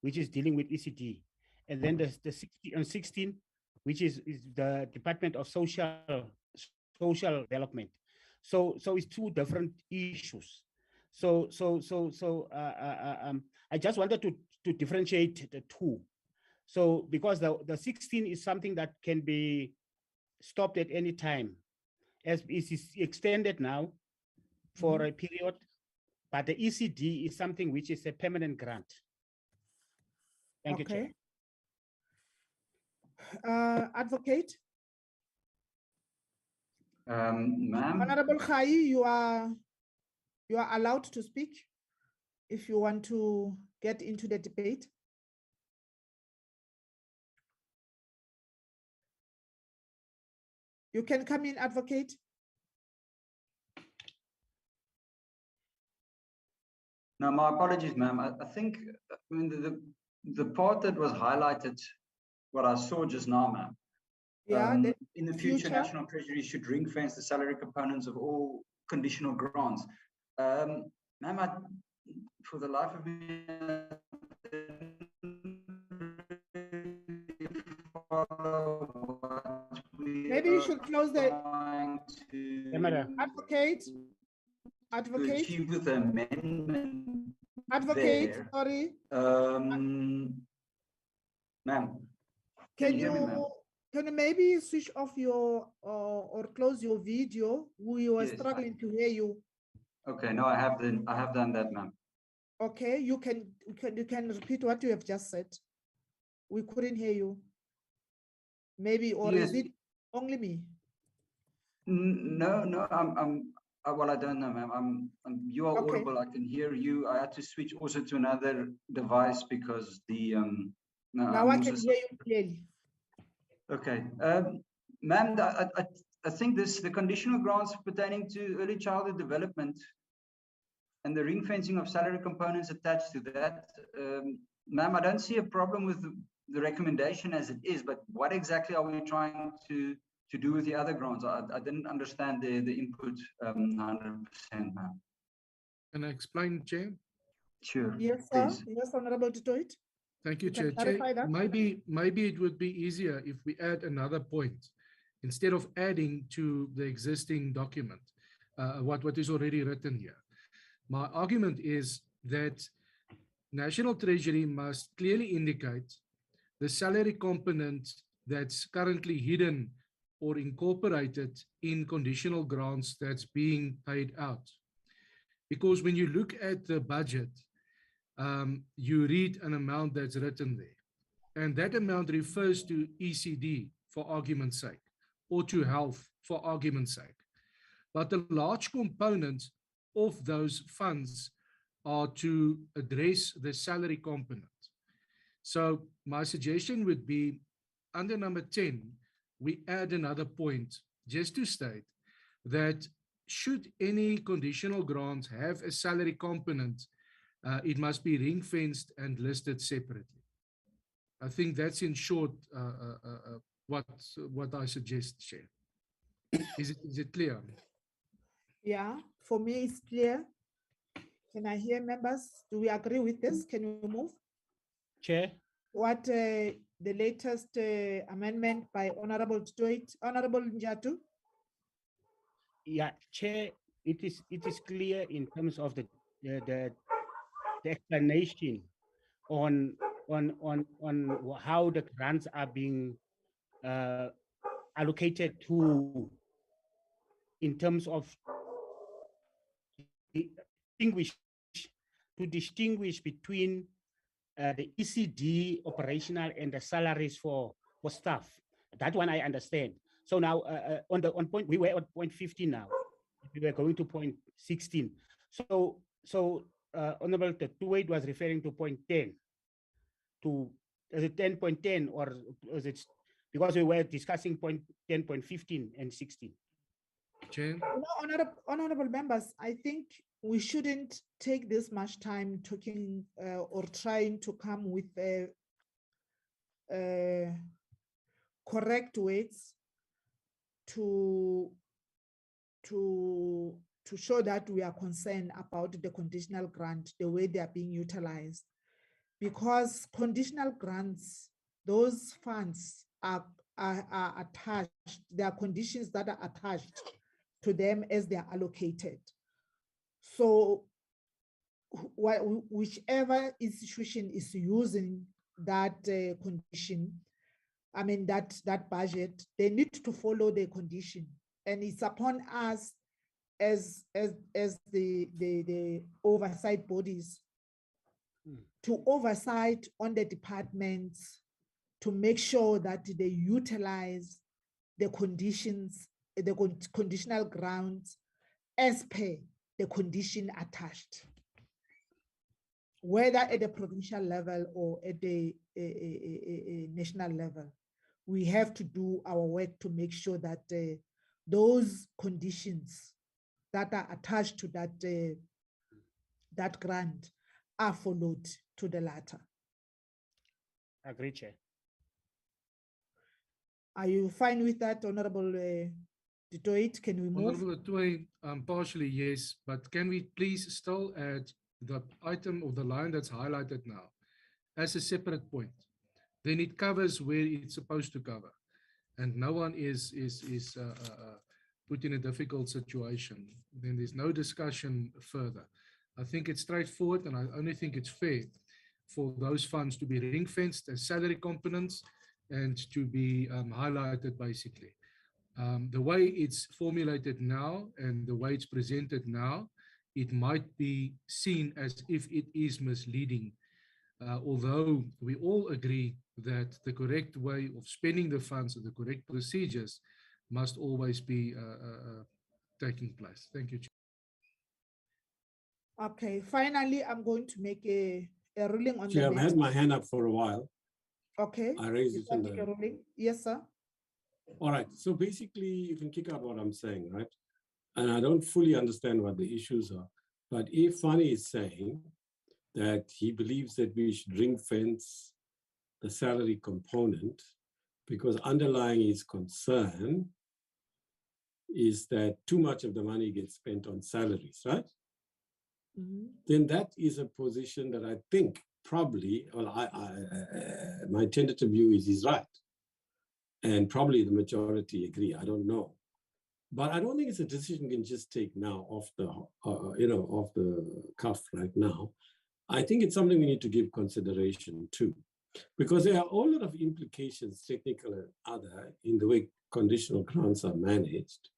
which is dealing with ECD. And then the 16, which is the Department of Social Development. So it's 2 different issues. I just wanted to differentiate the 2. So because the 16 is something that can be stopped at any time, as it is extended now for a period, but the ECD is something which is a permanent grant. Thank you, Chair. Advocate? Ma'am? Honorable Khai, you are allowed to speak if you want to get into the debate. You can come in, Advocate. No, my apologies, ma'am. I think, I mean, the part that was highlighted, what I saw just now, ma'am. Yeah. In the future, National Treasury should ring fence the salary components of all conditional grants. Ma'am, for the life of me, maybe you should close the Advocate. Advocate. Achieve with the amendment. Advocate, there. sorry. Ma'am. Can hear me, you ma'am? can you maybe switch off your or close your video? We were Yes, struggling to hear you. Okay, no, I have done that, ma'am. Okay, you can repeat what you have just said. We couldn't hear you. Maybe, or Yes. is it only me? No, well, I don't know, ma'am. You are Okay. audible. I can hear you. I had to switch also to another device because the Now I can hear you clearly. Okay, ma'am, I think the conditional grants pertaining to early childhood development and the ring fencing of salary components attached to that, ma'am, I don't see a problem with the recommendation as it is, but what exactly are we trying to do with the other grants? I didn't understand the input 100%, ma'am. Can I explain, Chair? Sure. Yes, sir. Please. Yes, Honorable Tutoit. Thank you, You can Chair. clarify that? Maybe it would be easier if we add another point instead of adding to the existing document, what is already written here. My argument is that National Treasury must clearly indicate the salary component that's currently hidden or incorporated in conditional grants that's being paid out. Because when you look at the budget, you read an amount that's written there. And that amount refers to ECD for argument's sake, or to health for argument's sake. But a large component of those funds are to address the salary component. So my suggestion would be under number 10, we add another point just to state that should any conditional grant have a salary component, it must be ring-fenced and listed separately. I think that's in short what I suggest, Chair. Is it clear? Yeah, for me it's clear. Can I hear members? Do we agree with this? Can we move? Chair. What the latest amendment by Honorable Tutoit, Honorable Njatu? Yeah, Chair, it is clear in terms of the explanation on how the grants are being allocated to, in terms of distinguish between the ECD operational and the salaries for staff. That one I understand. So now on point, we were at point 15 now. We were going to point 16. So Honorable Tuwait was referring to point 10. Is it 10.10 or is it, because we were discussing point 10.15 and 16? Chair. No, honorable members, I think we shouldn't take this much time talking or trying to come with correct weights to show that we are concerned about the conditional grant, the way they are being utilized. Because conditional grants, those funds are attached, there are conditions that are attached to them as they are allocated. So whichever institution is using that condition, I mean that budget, they need to follow the condition, and it's upon us as the oversight bodies to oversight on the departments to make sure that they utilize the conditions, the conditional grounds as per the condition attached, whether at the provincial level or at the national level. We have to do our work to make sure that those conditions that are attached to that grant are followed to the latter. Agree, Chair. Are you fine with that, Honorable Ditoit? Can we move? Honorable Ditoit, partially yes, but can we please still add the item or the line that's highlighted now as a separate point? Then it covers where it's supposed to cover, and no one is put in a difficult situation. Then there's no discussion further. I think it's straightforward, and I only think it's fair for those funds to be ring-fenced as salary components and to be highlighted basically. The way it's formulated now and the way it's presented now, it might be seen as if it is misleading, although we all agree that the correct way of spending the funds and the correct procedures must always be taking place. Thank you, Chair. Okay, finally, I'm going to make a ruling on Chair, the I've had my hand up for a while. Okay. I raised it in the ruling. Yes, sir. All right. So basically, you can kick out what I'm saying, right? And I don't fully understand what the issues are. But if Fani is saying that he believes that we should ring fence the salary component, because underlying his concern is that too much of the money gets spent on salaries, right? Then that is a position that I think probably, well, my tentative view is he's right. And probably the majority agree, I don't know. But I don't think it's a decision you can just take now off the, off the cuff right now. I think it's something we need to give consideration to, because there are a whole lot of implications, technical and other, in the way conditional grants are managed,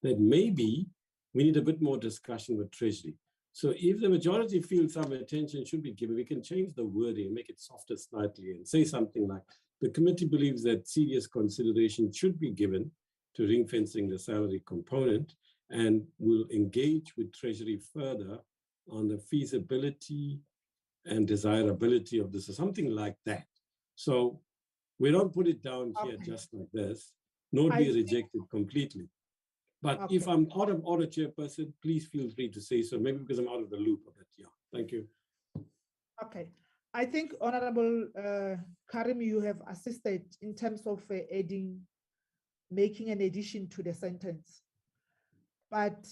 that maybe we need a bit more discussion with Treasury. So if the majority feels some attention should be given, we can change the wording, make it softer slightly, and say something like, the committee believes that serious consideration should be given to ring fencing the salary component, and will engage with Treasury further on the feasibility and desirability of this, or something like that. So we don't put it down here just like this, nor be rejected completely. But if I'm out of order, Chairperson, please feel free to say so, maybe because I'm out of the loop of it. Yeah, thank you. Okay. I think, Honorable Karim, you have assisted in terms of making an addition to the sentence. But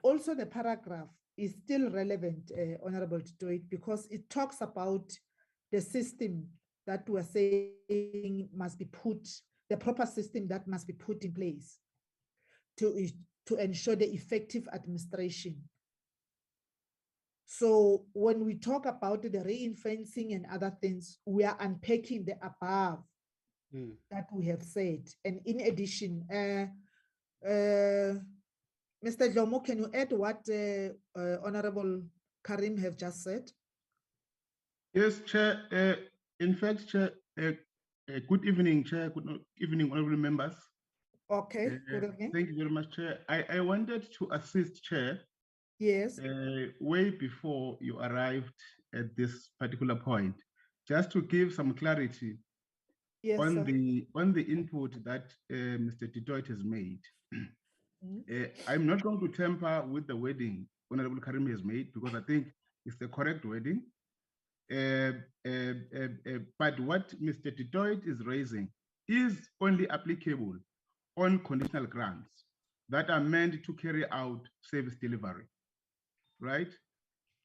also the paragraph is still relevant, Honorable Ditoit, because it talks about the system that we're saying must be put, the proper system that must be put in place to ensure the effective administration. So when we talk about the ring-fencing and other things, we are unpacking the above that we have said. And in addition, Mr. Jomo, can you add what Honorable Karim have just said? Yes, Chair. In fact, Chair, good evening, Chair. Good evening, honorable members. Okay, good evening. Thank you very much, Chair. I wanted to assist, Chair. Yes. Way before you arrived at this particular point, just to give some clarity on the input that Mr. Detroit has made. I'm not going to tamper with the wording Honorable Karim has made because I think it's the correct wording. But what Mr. Detroit is raising is only applicable on conditional grants that are meant to carry out service delivery, right?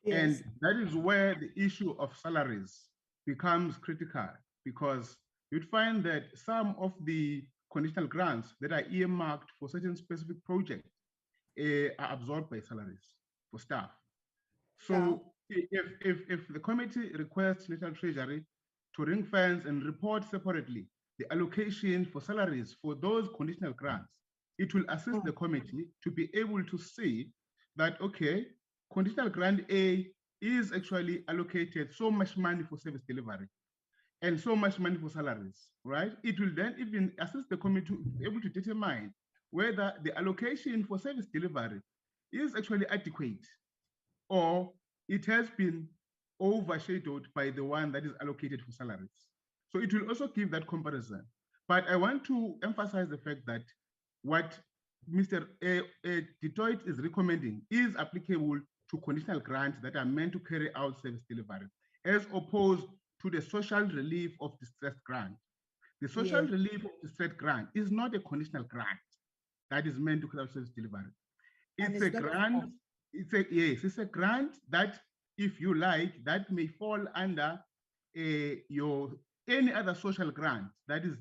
Yes. And that is where the issue of salaries becomes critical, because you'd find that some of the conditional grants that are earmarked for certain specific projects are absorbed by salaries for staff. So if the committee requests National Treasury to ring fence and report separately the allocation for salaries for those conditional grants, it will assist the committee to be able to see that, okay, conditional grant A is actually allocated so much money for service delivery and so much money for salaries, right? It will then even assist the committee to be able to determine whether the allocation for service delivery is actually adequate or it has been overshadowed by the one that is allocated for salaries. So it will also give that comparison. But I want to emphasize the fact that what Mr. Detroit is recommending is applicable to conditional grants that are meant to carry out service delivery, as opposed to the social relief of distress grant. The social relief of distress grant is not a conditional grant that is meant to carry out service delivery. It's a grant. It's a grant that, if you like, that may fall under any other social grant that is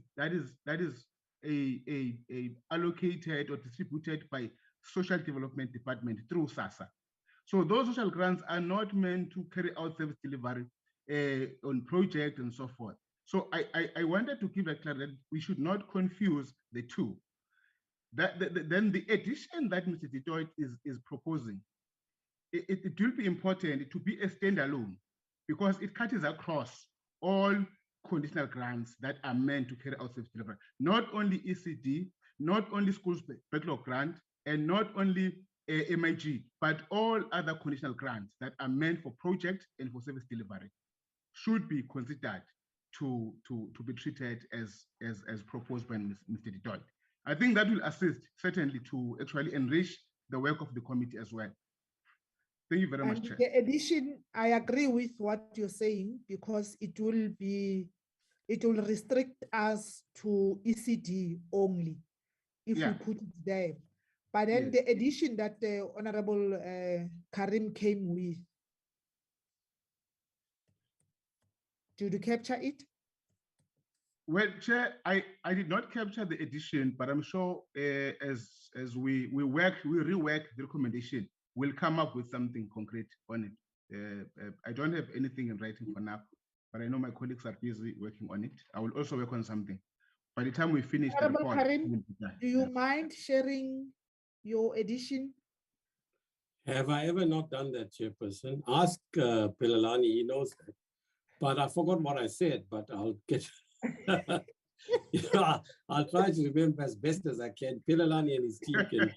allocated or distributed by Social Development Department through SASSA. So those social grants are not meant to carry out service delivery on projects and so forth. So I wanted to give a clarity that we should not confuse the two. Then the addition that Mr. Detroit is proposing, it will be important to be a standalone because it cuts across all conditional grants that are meant to carry out service delivery. Not only ECD, not only schools backlog grant, and not only MIG, but all other conditional grants that are meant for project and for service delivery should be considered to be treated as proposed by Mr. Detroit. I think that will assist certainly to actually enrich the work of the committee as well. Thank you very much, Chair. The addition, I agree with what you're saying because it will restrict us to ECD only if we put it there. But then the addition that the Honorable Karim came with, did you capture it? Well, Chair, I did not capture the addition, but I'm sure as we rework the recommendation, we'll come up with something concrete on it. I don't have anything in writing for now, but I know my colleagues are busy working on it. I will also work on something. By the time we finish the report, Karim, do you mind sharing your addition? Have I ever not done that, Chairperson? Ask Pilalani, he knows that. But I forgot what I said, but I'll get... Yeah, I'll try to remember as best as I can. Pilalani and his team can...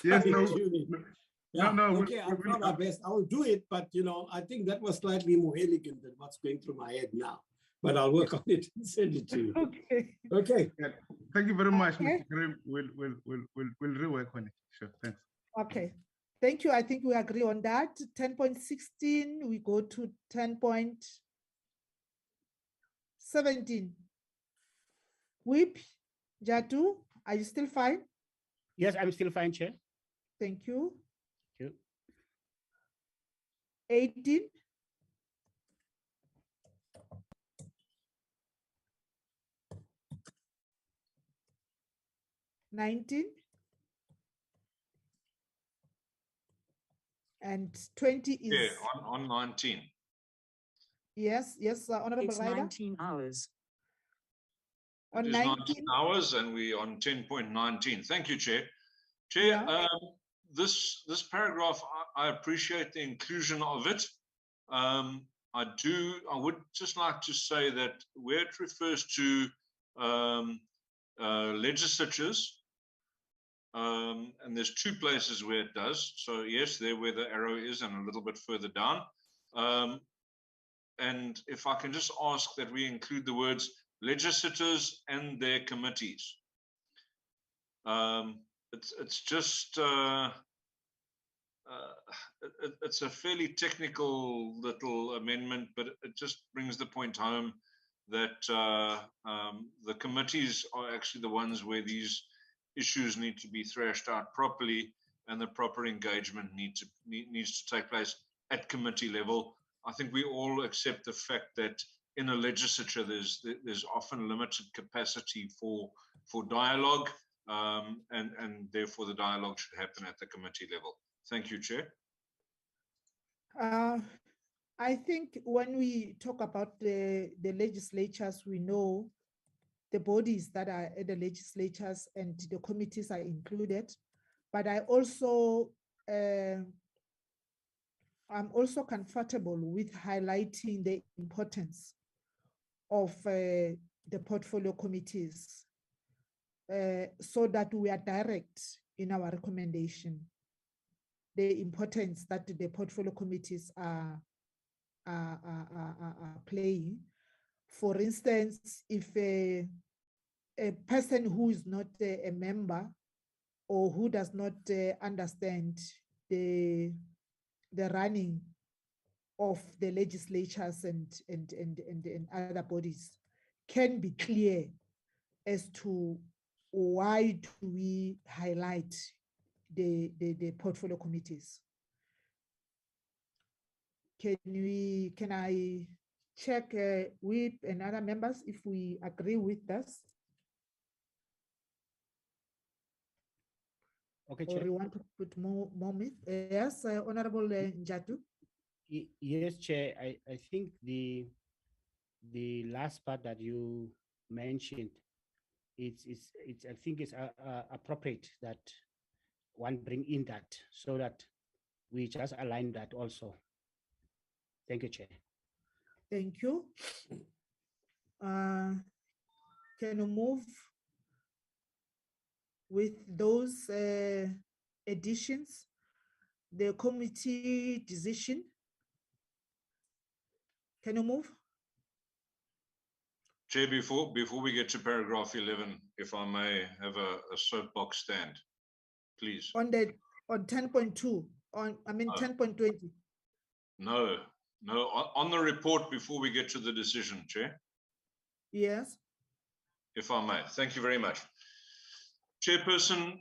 Yes, okay, I'll try my best. I will do it, but I think that was slightly more elegant than what's going through my head now. But I'll work on it and send it to you. Okay. Yeah, thank you very much, Mr. Karim. We'll rework on it. Sure, thanks. Okay, thank you. I think we agree on that. 10.16, we go to 10.17. Whip, Jatu, are you still fine? Yes, I'm still fine, Chair. Thank you. Thank you. 18. 19. And 20 is, Yeah, on 19. Yes, Honorable It's Rider. 19 hours. On It is 19. 19 hours and we on 10.19. Thank you, Chair. Chair, Yeah. this paragraph, I appreciate the inclusion of it. I would just like to say that where it refers to legislatures, and there's two places where it does. So yes, there where the arrow is and a little bit further down. And if I can just ask that we include the words legislators and their committees. It's just it's a fairly technical little amendment, but it just brings the point home that the committees are actually the ones where these issues need to be thrashed out properly, and the proper engagement needs to take place at committee level. I think we all accept the fact that in a legislature there's often limited capacity for dialogue, and therefore the dialogue should happen at the committee level. Thank you, Chair. I think when we talk about the legislatures, we know the bodies that are at the legislatures and the committees are included. But I'm also comfortable with highlighting the importance of the portfolio committees so that we are direct in our recommendation. The importance that the portfolio committees are playing. For instance, if a person who is not a member or who does not understand the running of the legislatures and other bodies can be clear as to why do we highlight the portfolio committees. Can I check with and other members if we agree with this? Okay, Or Chair. you want to put more myth? Yes, Honorable Njatu. Yes, Chair. I think the last part that you mentioned, it's I think it's appropriate that one bring in that so that we just align that also. Thank you, Chair. Thank you. Can you move with those additions? The committee decision. Can you move? Chair, before we get to paragraph 11, if I may have a soapbox stand, please. On 10.2, I mean 10.20. No, on the report before we get to the decision, Chair. Yes. If I may, thank you very much. Chairperson,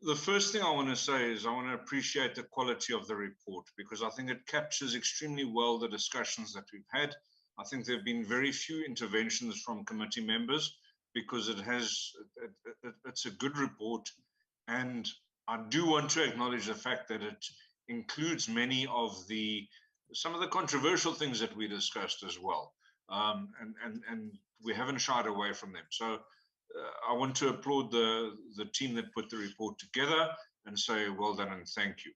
the first thing I want to say is I want to appreciate the quality of the report, because I think it captures extremely well the discussions that we've had. I think there have been very few interventions from committee members because it's a good report, and I do want to acknowledge the fact that it includes many of some of the controversial things that we discussed as well, and we haven't shied away from them. So I want to applaud the team that put the report together and say well done and thank you.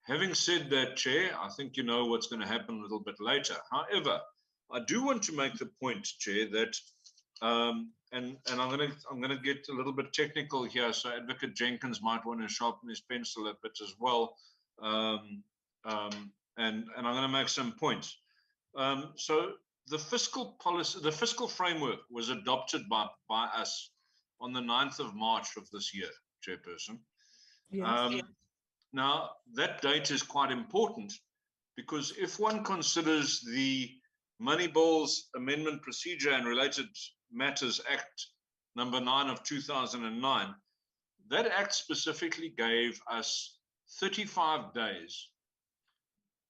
Having said that, Chair, I think you know what's going to happen a little bit later. However, I do want to make the point, Chair, that and I'm going to get a little bit technical here, so Advocate Jenkins might want to sharpen his pencil a bit as well, and I'm going to make some points. So the fiscal policy, the fiscal framework was adopted by us on the 9th of March of this year, Chairperson. Yes. Now, that date is quite important because if one considers the Money Bills Amendment Procedure and Related Matters Act number 9 of 2009, that act specifically gave us 35 days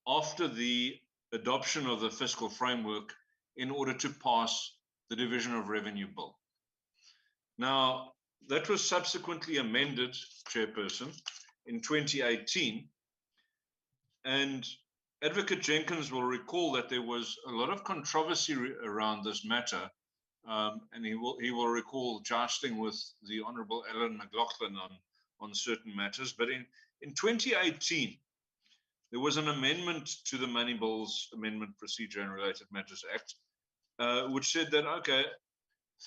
after the adoption of the fiscal framework in order to pass the Division of Revenue Bill. Now, that was subsequently amended, Chairperson, in 2018, And Advocate Jenkins will recall that there was a lot of controversy around this matter, and he will recall jousting with the Honourable Alan McLaughlin on certain matters. But in 2018, there was an amendment to the Money Bills Amendment Procedure and Related Matters Act, which said that, okay,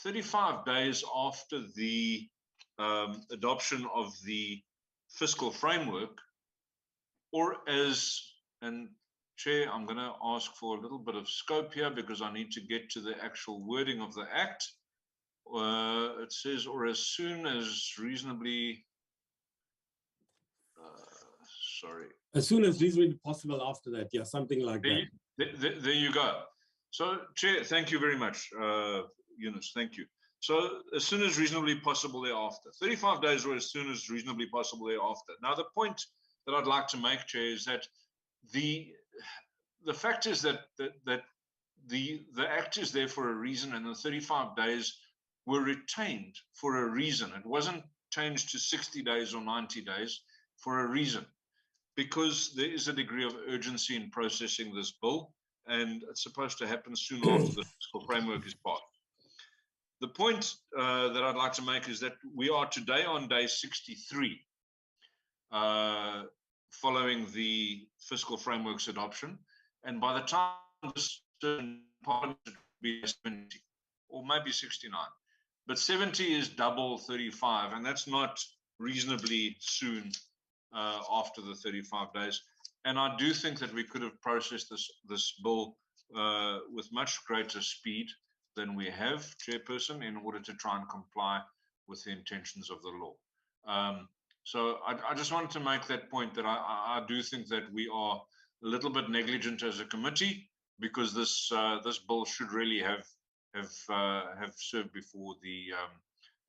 35 days after the adoption of the fiscal framework, or as, and Chair, I'm going to ask for a little bit of scope here because I need to get to the actual wording of the Act. It says, or as soon as reasonably, sorry. As soon as reasonably possible after that, yeah, something like that. There you go. So, Chair, thank you very much, Eunice, thank you. So, as soon as reasonably possible thereafter. 35 days or as soon as reasonably possible thereafter. Now, the point that I'd like to make, Chair, is that the fact is that the Act is there for a reason, and the 35 days were retained for a reason. It wasn't changed to 60 days or 90 days for a reason, because there is a degree of urgency in processing this bill, and it's supposed to happen soon after the fiscal framework is passed. The point that I'd like to make is that we are today on day 63 following the fiscal framework's adoption, and by the time this Parliament will be 70 or maybe 69, but 70 is double 35, and that's not reasonably soon after the 35 days. And I do think that we could have processed this bill with much greater speed than we have, Chairperson, in order to try and comply with the intentions of the law. So I just wanted to make that point, that I do think that we are a little bit negligent as a committee, because this bill should really have served before the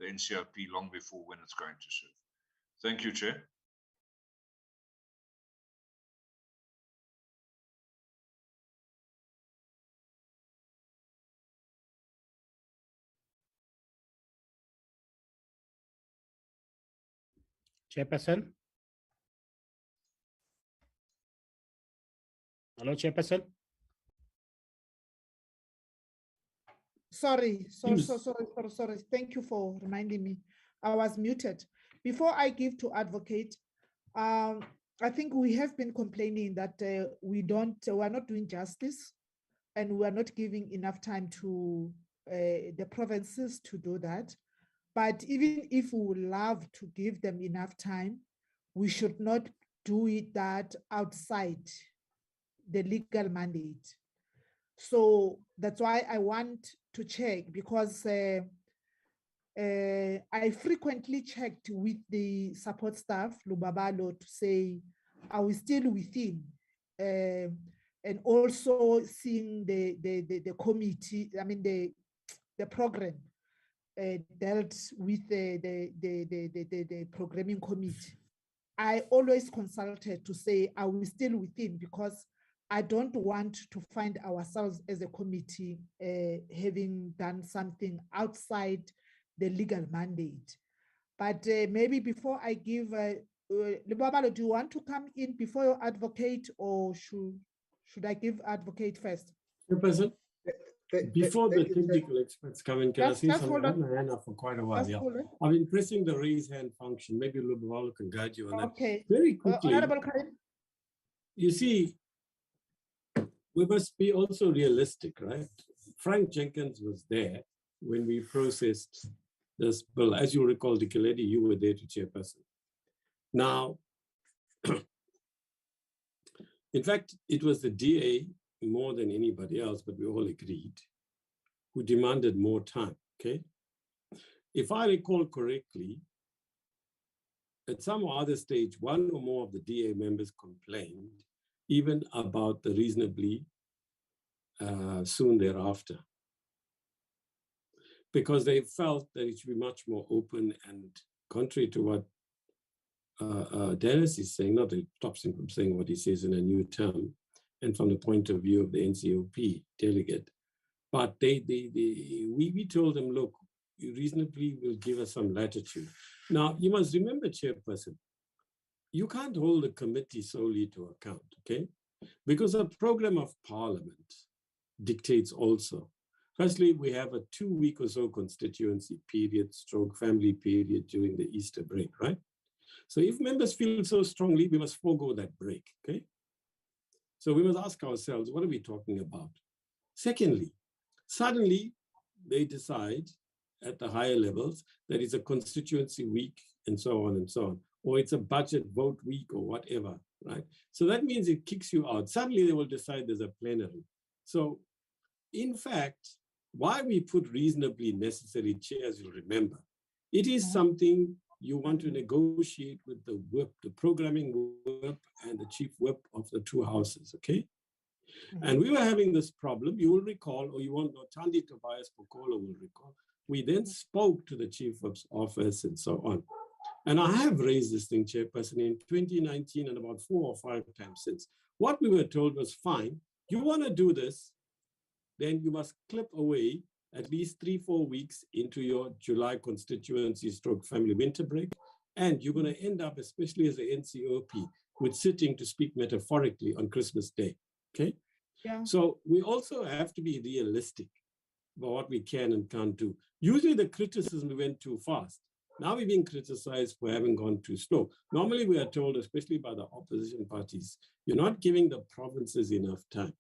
NCOP long before when it's going to serve. Thank you, Chair. Chairperson. Hello, Chairperson. Sorry. Thank you for reminding me. I was muted. Before I give to Advocate, I think we have been complaining that we are not doing justice, and we are not giving enough time to the provinces to do that. But even if we would love to give them enough time, we should not do it that outside the legal mandate. So that's why I want to check, because I frequently checked with the support staff, Lubabalo, to say, are we still within? And also seeing the committee, I mean the program dealt with the programming committee. I always consulted to say, are we still within? Because I don't want to find ourselves as a committee having done something outside the legal mandate. But maybe before I give, Lubabalo, do you want to come in before your Advocate, or should I give Advocate first? Chairperson, before the technical experts come in, can I see something? I've had my hand up for quite a while. Yeah. I've been pressing the raise hand function. Maybe Lubabalo can guide you on that. Okay. Very quickly. Honorable Karim. You see, we must be also realistic, right? Frank Jenkins was there when we processed this bill. As you recall, Dikeledi, you were there to chairperson. Now, in fact, it was the DA more than anybody else, but we all agreed, who demanded more time, okay? If I recall correctly, at some other stage, one or more of the DA members complained even about the reasonably soon thereafter, because they felt that it should be much more open, and contrary to what Dennis is saying, not that it stops him from saying what he says in a new term, and from the point of view of the NCOP delegate, but we told them, look, you reasonably will give us some latitude. Now, you must remember, Chairperson, you can't hold a committee solely to account, okay? Because the program of Parliament dictates also. Firstly, we have a 2-week or so constituency period, stroke family period during the Easter break, right? So if members feel so strongly, we must forego that break, okay? So we must ask ourselves, what are we talking about? Secondly, suddenly they decide at the higher levels that it's a constituency week and so on and so on, or it's a budget vote week or whatever, right? So that means it kicks you out. Suddenly they will decide there's a plenary. So in fact, why we put reasonably necessary chairs, you'll remember, it is something you want to negotiate with the whip, the programming whip and the chief whip of the two houses, okay? And we were having this problem, you will recall, or you won't know, Tandi Tobias Pokolo will recall. We then spoke to the chief whip's office and so on. And I have raised this thing, Chairperson, in 2019 and about 4 or 5 times since. What we were told was, fine, you want to do this, then you must clip away at least 3-4 weeks into your July constituency stroke family winter break. And you're going to end up, especially as the NCOP, with sitting, to speak metaphorically, on Christmas Day, okay? Yeah. So we also have to be realistic about what we can and can't do. Usually the criticism, we went too fast. Now we're being criticized for having gone too slow. Normally we are told, especially by the opposition parties, you're not giving the provinces enough time.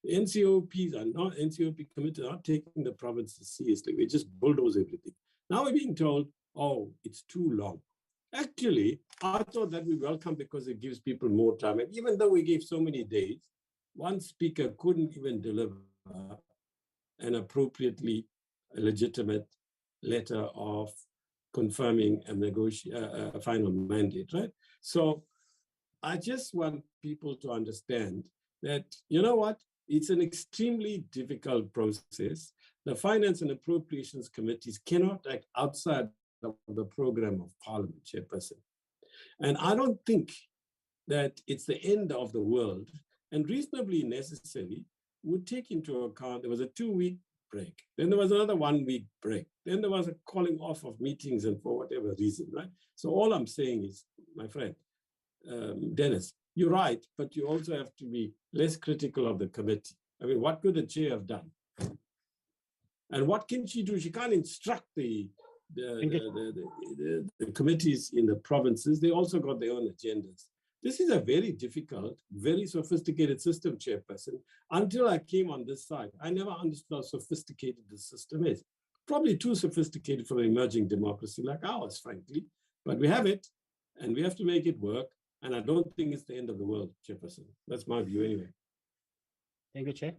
The NCOPs are not, NCOP committee are not taking the provinces seriously. We just bulldoze everything. Now we're being told, oh, it's too long. Actually, I thought that we welcome because it gives people more time. And even though we gave so many days, one speaker couldn't even deliver an appropriately legitimate letter of confirming a final mandate, right? So I just want people to understand that, you know what, it's an extremely difficult process. The Finance and Appropriations Committees cannot act outside of the program of Parliament, Chairperson. And I don't think that it's the end of the world, and reasonably necessary would take into account there was a 2-week break, then there was another 1-week break, then there was a calling off of meetings and for whatever reason, right? So all I'm saying is, my friend, Dennis, you're right, but you also have to be less critical of the committee. I mean, what could the chair have done? And what can she do? She can't instruct the committees in the provinces. They also got their own agendas. This is a very difficult, very sophisticated system, Chairperson. Until I came on this side, I never understood how sophisticated the system is. Probably too sophisticated for an emerging democracy like ours, frankly. But we have it, and we have to make it work. And I don't think it's the end of the world, Chairperson. That's my view anyway. Thank you, Chair.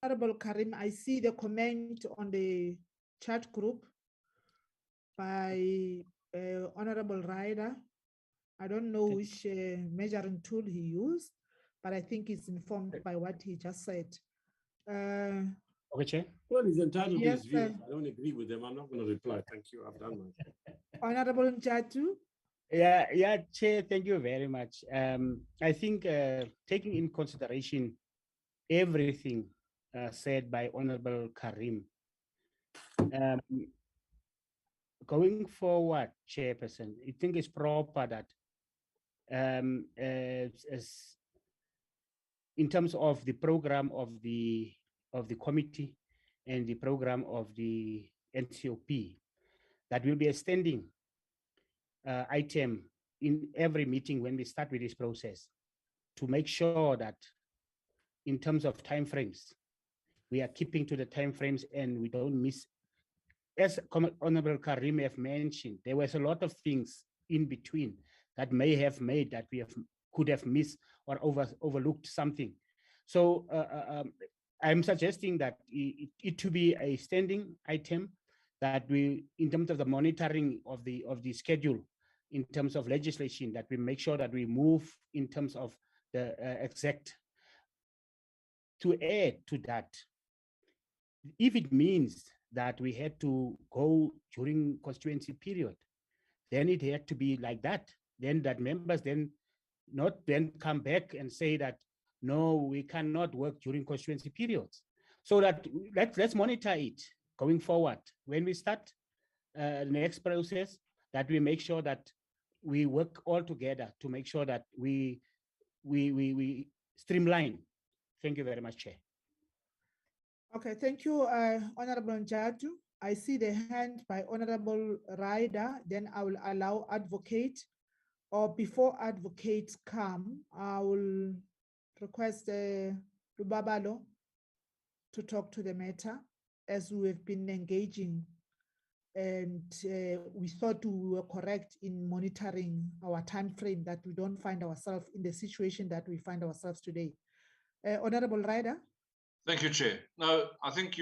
Honorable Karim, I see the comment on the chat group by Honorable Ryder. I don't know which measuring tool he used, but I think it's informed by what he just said. Okay, Chair. Well, he's entitled to his Yes, views. I don't agree with them. I'm not going to reply. Thank you. I've done my Honorable Njatu. Yeah, Chair, thank you very much. I think taking in consideration everything said by Honorable Karim, going forward, Chairperson, I think it's proper that as in terms of the program of the committee and the program of the NCOP, that will be a standing item in every meeting when we start with this process, to make sure that in terms of timeframes, we are keeping to the timeframes and we don't miss. As Honorable Karim have mentioned, there was a lot of things in between that may have made that we could have missed or overlooked something. So I'm suggesting that it to be a standing item, that we, in terms of the monitoring of the schedule, in terms of legislation, that we make sure that we move in terms of the exact. To add to that, if it means that we had to go during constituency period, then it had to be like that. Then that members then not then come back and say that, no, we cannot work during constituency periods. So that let's monitor it going forward. When we start next process, that we make sure that we work all together to make sure that we streamline. Thank you very much, Chair. Okay, thank you, Honorable Njadu. I see the hand by Honorable Ryder, then I will allow advocate, or before advocates come, I will request Lubabalo to talk to the matter as we have been engaging, and we thought we were correct in monitoring our time frame, that we don't find ourselves in the situation that we find ourselves today. Honorable Ryder. Thank you, Chair. No, I think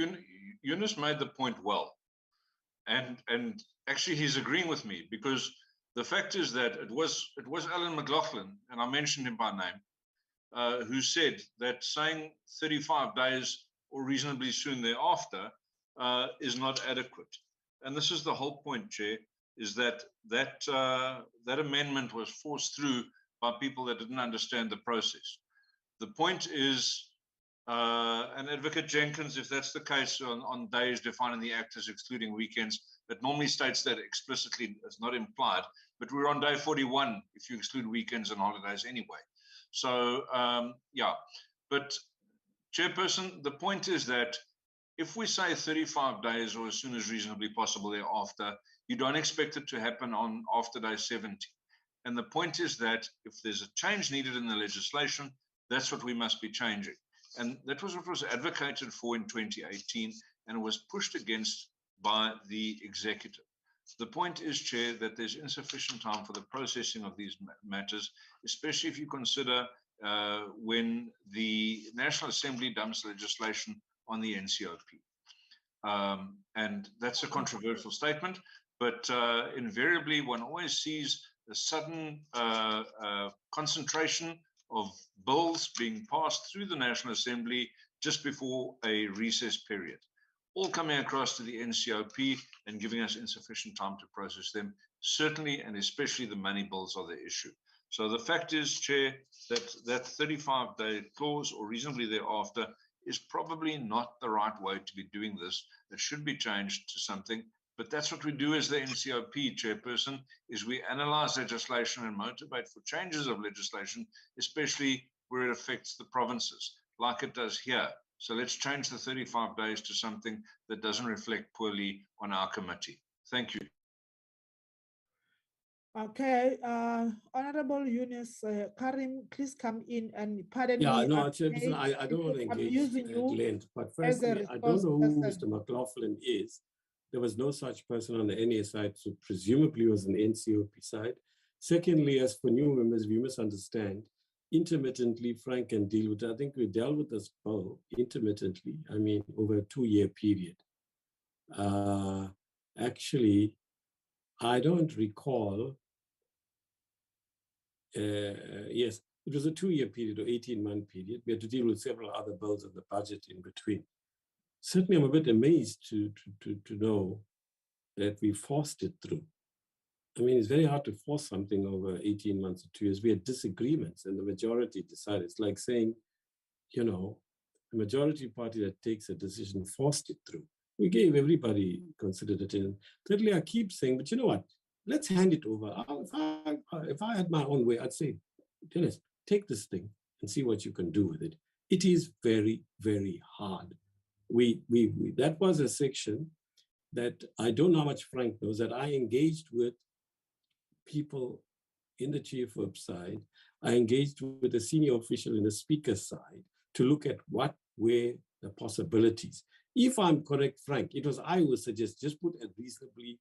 Eunice made the point well. And actually he's agreeing with me, because the fact is that it was Alan McLaughlin, and I mentioned him by name, who said that saying 35 days or reasonably soon thereafter is not adequate. And this is the whole point, Chair, is that amendment was forced through by people that didn't understand the process. The point is, and Advocate Jenkins, if that's the case on days defined in the Act as excluding weekends, it normally states that explicitly, it's not implied, but we're on day 41 if you exclude weekends and holidays anyway. So, yeah, but Chairperson, the point is that if we say 35 days or as soon as reasonably possible thereafter, you don't expect it to happen on after day 70. And the point is that if there's a change needed in the legislation, that's what we must be changing. And that was what was advocated for in 2018 and was pushed against by the executive. The point is, Chair, that there's insufficient time for the processing of these matters, especially if you consider when the National Assembly dumps legislation on the NCOP. And that's a controversial statement, but invariably one always sees a sudden concentration of bills being passed through the National Assembly just before a recess period, all coming across to the NCOP and giving us insufficient time to process them. Certainly, and especially the money bills are the issue. So the fact is, Chair, that 35-day clause or reasonably thereafter is probably not the right way to be doing this. It should be changed to something. But that's what we do as the NCOP, Chairperson, is we analyze legislation and motivate for changes of legislation, especially where it affects the provinces, like it does here. So let's change the 35 days to something that doesn't reflect poorly on our committee. Thank you. Okay, Honorable Eunice Karim, please come in and pardon me. No, Chairperson, I don't want to engage at length, but firstly, I don't know who Mr. McLaughlin is. There was no such person on the NA side, so presumably it was an NCOP side. Secondly, as for new members, we must understand, intermittently, Frank can deal with it. I think we dealt with this bill intermittently, I mean, over a 2-year period. Actually, I don't recall, yes, it was a 2-year period or 18-month period. We had to deal with several other bills and the budget in between. Certainly, I'm a bit amazed to know that we forced it through. I mean, it's very hard to force something over 18 months or 2 years. We had disagreements and the majority decided. It's like saying, you know, the majority party that takes a decision forced it through. We gave everybody considered it. And thirdly, I keep saying, but you know what? Let's hand it over. If I had my own way, I'd say, Dennis, take this thing and see what you can do with it. It is very, very hard. That was a section that I don't know how much Frank knows, that I engaged with people in the chief whip side. I engaged with a senior official in the speaker's side to look at what were the possibilities. If I'm correct, Frank, it was I who suggest just put a reasonably,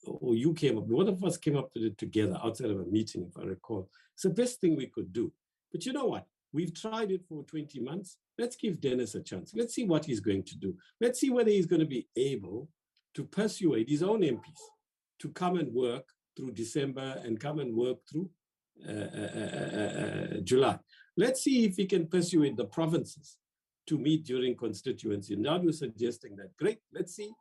or you came up, one of us came up with it together outside of a meeting, if I recall. It's the best thing we could do. But you know what? We've tried it for 20 months. Let's give Dennis a chance. Let's see what he's going to do. Let's see whether he's going to be able to persuade his own MPs to come and work through December and come and work through July. Let's see if he can persuade the provinces to meet during constituency. Now we're suggesting that. Great, let's see.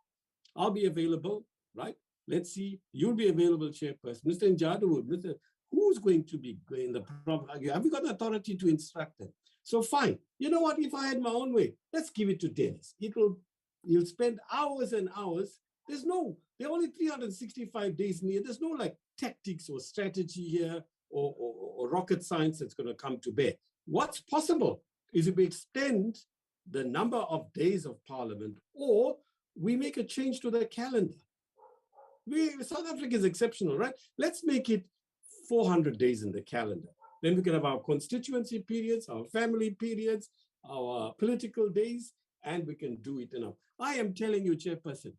I'll be available, right? Let's see. You'll be available, Chairperson. Mr. Njadu, who's going to be in the province? Have you got authority to instruct them? So fine. You know what? If I had my own way, let's give it to Dennis. He'll spend hours and hours there are only 365 days in the year. There's no like tactics or strategy here or rocket science that's going to come to bear. What's possible is if we extend the number of days of parliament, or we make a change to the calendar. South Africa is exceptional, right? Let's make it 400 days in the calendar. Then we can have our constituency periods, our family periods, our political days, and we can do it enough. I am telling you, Chairperson,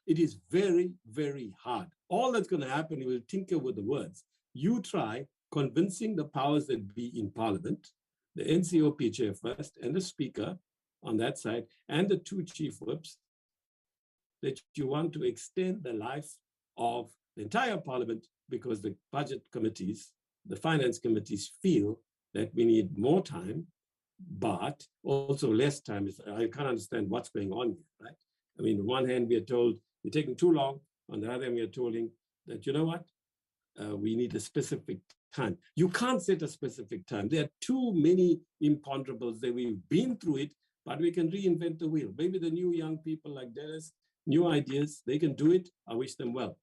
it is very, very hard. All that's going to happen, you will tinker with the words. You try convincing the powers that be in Parliament, the NCOP chair first, and the Speaker on that side, and the two chief whips, that you want to extend the life of the entire Parliament because the budget committees, the finance committees feel that we need more time, but also less time. I can't understand what's going on here, right? I mean, on one hand, we are told you're taking too long. On the other hand, we are told that, you know what? We need a specific time. You can't set a specific time. There are too many imponderables that we've been through it, but we can reinvent the wheel. Maybe the new young people like Dennis, new ideas, they can do it. I wish them well.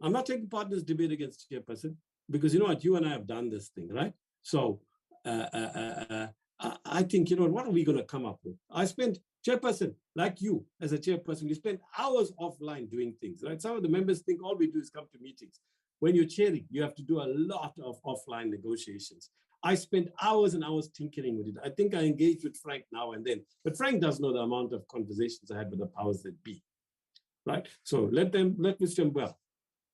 I'm not taking part in this debate against Chairperson, because you know what, you and I have done this thing, right? So I think, you know, what are we going to come up with? I spent, Chairperson, like you as a chairperson, you spend hours offline doing things, right? Some of the members think all we do is come to meetings. When you're chairing, you have to do a lot of offline negotiations. I spent hours and hours tinkering with it. I think I engaged with Frank now and then, but Frank does know the amount of conversations I had with the powers that be, right? So let wish them well.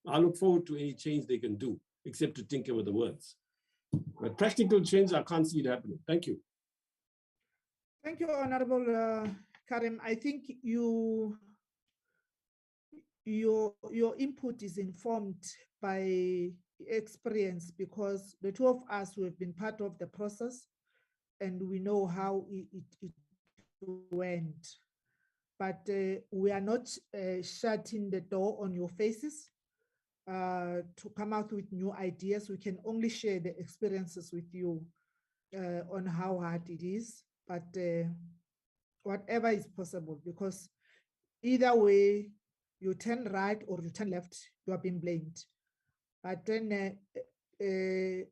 I look forward to any change they can do, except to tinker with the words. But practical change, I can't see it happening. Thank you. Thank you, Honorable Karim. I think your input is informed by experience, because the two of us who have been part of the process and we know how it went. But we are not shutting the door on your faces to come out with new ideas. We can only share the experiences with you on how hard it is, but whatever is possible, because either way, you turn right or you turn left, you are being blamed. But then,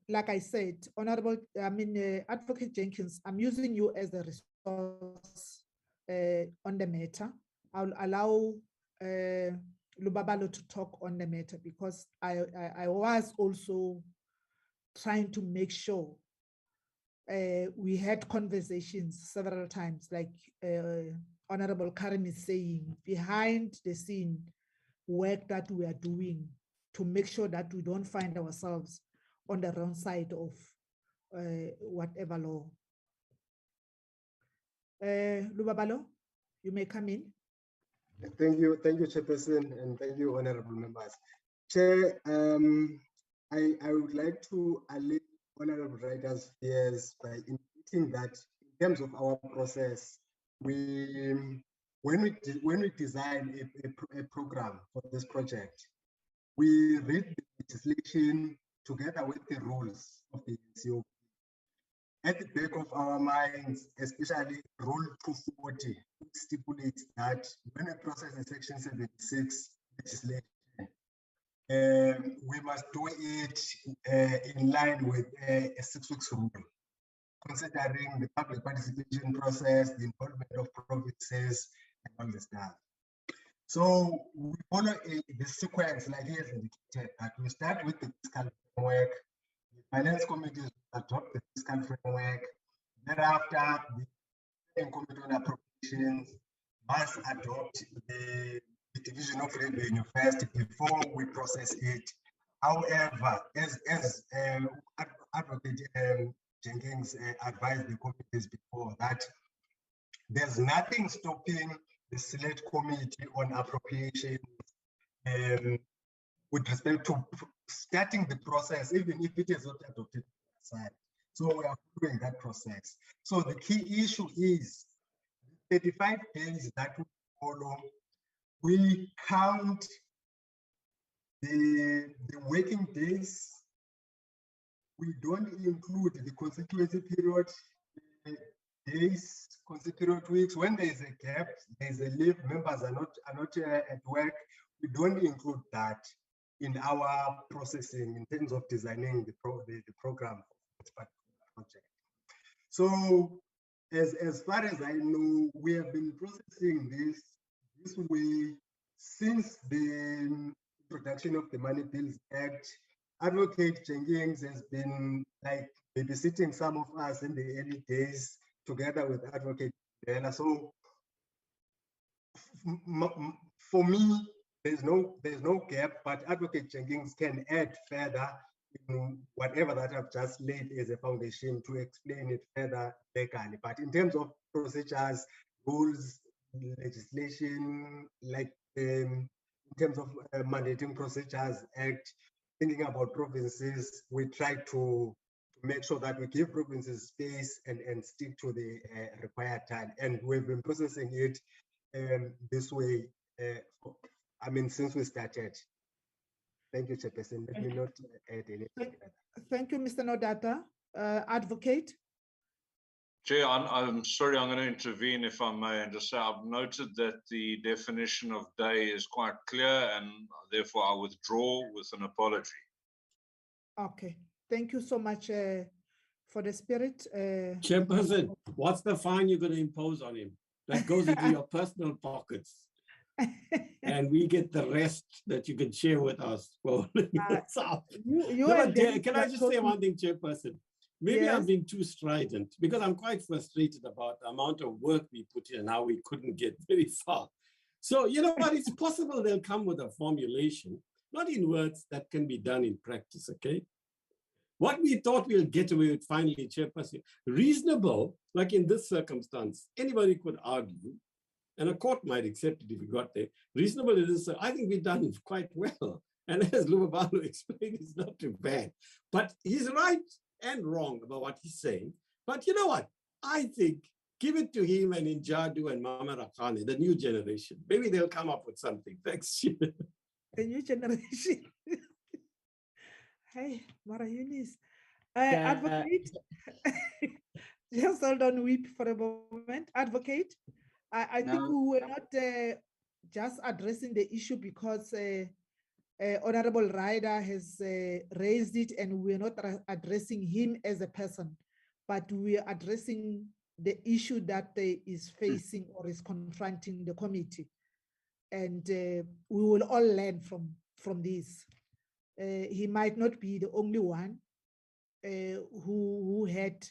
like I said, Advocate Jenkins, I'm using you as a resource on the matter. I'll allow Lubabalo to talk on the matter, because I was also trying to make sure we had conversations several times, like Honorable Karim is saying, behind the scene work that we are doing to make sure that we don't find ourselves on the wrong side of whatever law. Lubabalo, you may come in. Thank you, Chairperson, and thank you, honorable members. Chair, I would like to allay honorable writers' fears by indicating that in terms of our process, when we design a program for this project, we read the legislation together with the rules of the NCOP. At the back of our minds, especially Rule 240, which stipulates that when a process is Section 76 legislation, we must do it in line with a 6 weeks rule, considering the public participation process, the involvement of provinces, and all the stuff. So we follow the sequence like he has indicated, that we start with the fiscal framework. The finance committees adopt the fiscal framework. Thereafter, the committee on appropriations must adopt the division of revenue first before we process it. However, as Advocate Jenkins advised the committees before, that there's nothing stopping the select committee on appropriation with respect to starting the process, even if it is not adopted side. So we are following that process. So the key issue is 35 days that we follow. We count the working days. We don't include the constituency period, days, consecutive weeks. When there is a gap, there is a leave, members are not at work, we don't include that in our processing in terms of designing the program for this particular project. So as far as I know, we have been processing this way since the introduction of the Money Bills Act. Advocate Jenkins has been like babysitting some of us in the early days together with Advocate Della. So for me, there's no gap, but Advocate Jenkins can add further in whatever that I've just laid as a foundation to explain it further legally. But in terms of procedures, rules, legislation, like in terms of mandating procedures act, thinking about provinces, we try to make sure that we give provinces space and stick to the required time. And we've been processing it this way, I mean, since we started. Thank you, Chairperson. Let me not add anything. Thank you, Mr. Nodata. Advocate. Chair, I'm sorry, I'm going to intervene if I may, and just say I've noted that the definition of day is quite clear, and therefore I withdraw with an apology. Okay, thank you so much for the spirit. Chairperson, what's the fine you're going to impose on him? That goes into your personal pockets. And we get the rest that you can share with us. Well, can I just say one thing, Chairperson? Maybe Yes. I'm being too strident because I'm quite frustrated about the amount of work we put in and how we couldn't get very far. So, you know what? It's possible they'll come with a formulation, not in words, that can be done in practice, okay? What we thought we'll get away with finally, Chairperson, reasonable, like in this circumstance, anybody could argue, and a court might accept it if we got there. Reasonable it is, I think we've done it quite well. And as Lubabalo explained, it's not too bad. But he's right and wrong about what he's saying. But you know what? I think give it to him and Injadu and Mama Rakhane, the new generation. Maybe they'll come up with something. Thanks. The new generation. Hey, Mara Eunice. Yeah. Advocate. Just hold on, weep for a moment. Advocate. I think No. we were not just addressing the issue because Honorable Ryder has raised it, and we're not addressing him as a person, but we're addressing the issue that is facing or is confronting the committee. And we will all learn from this. He might not be the only one who had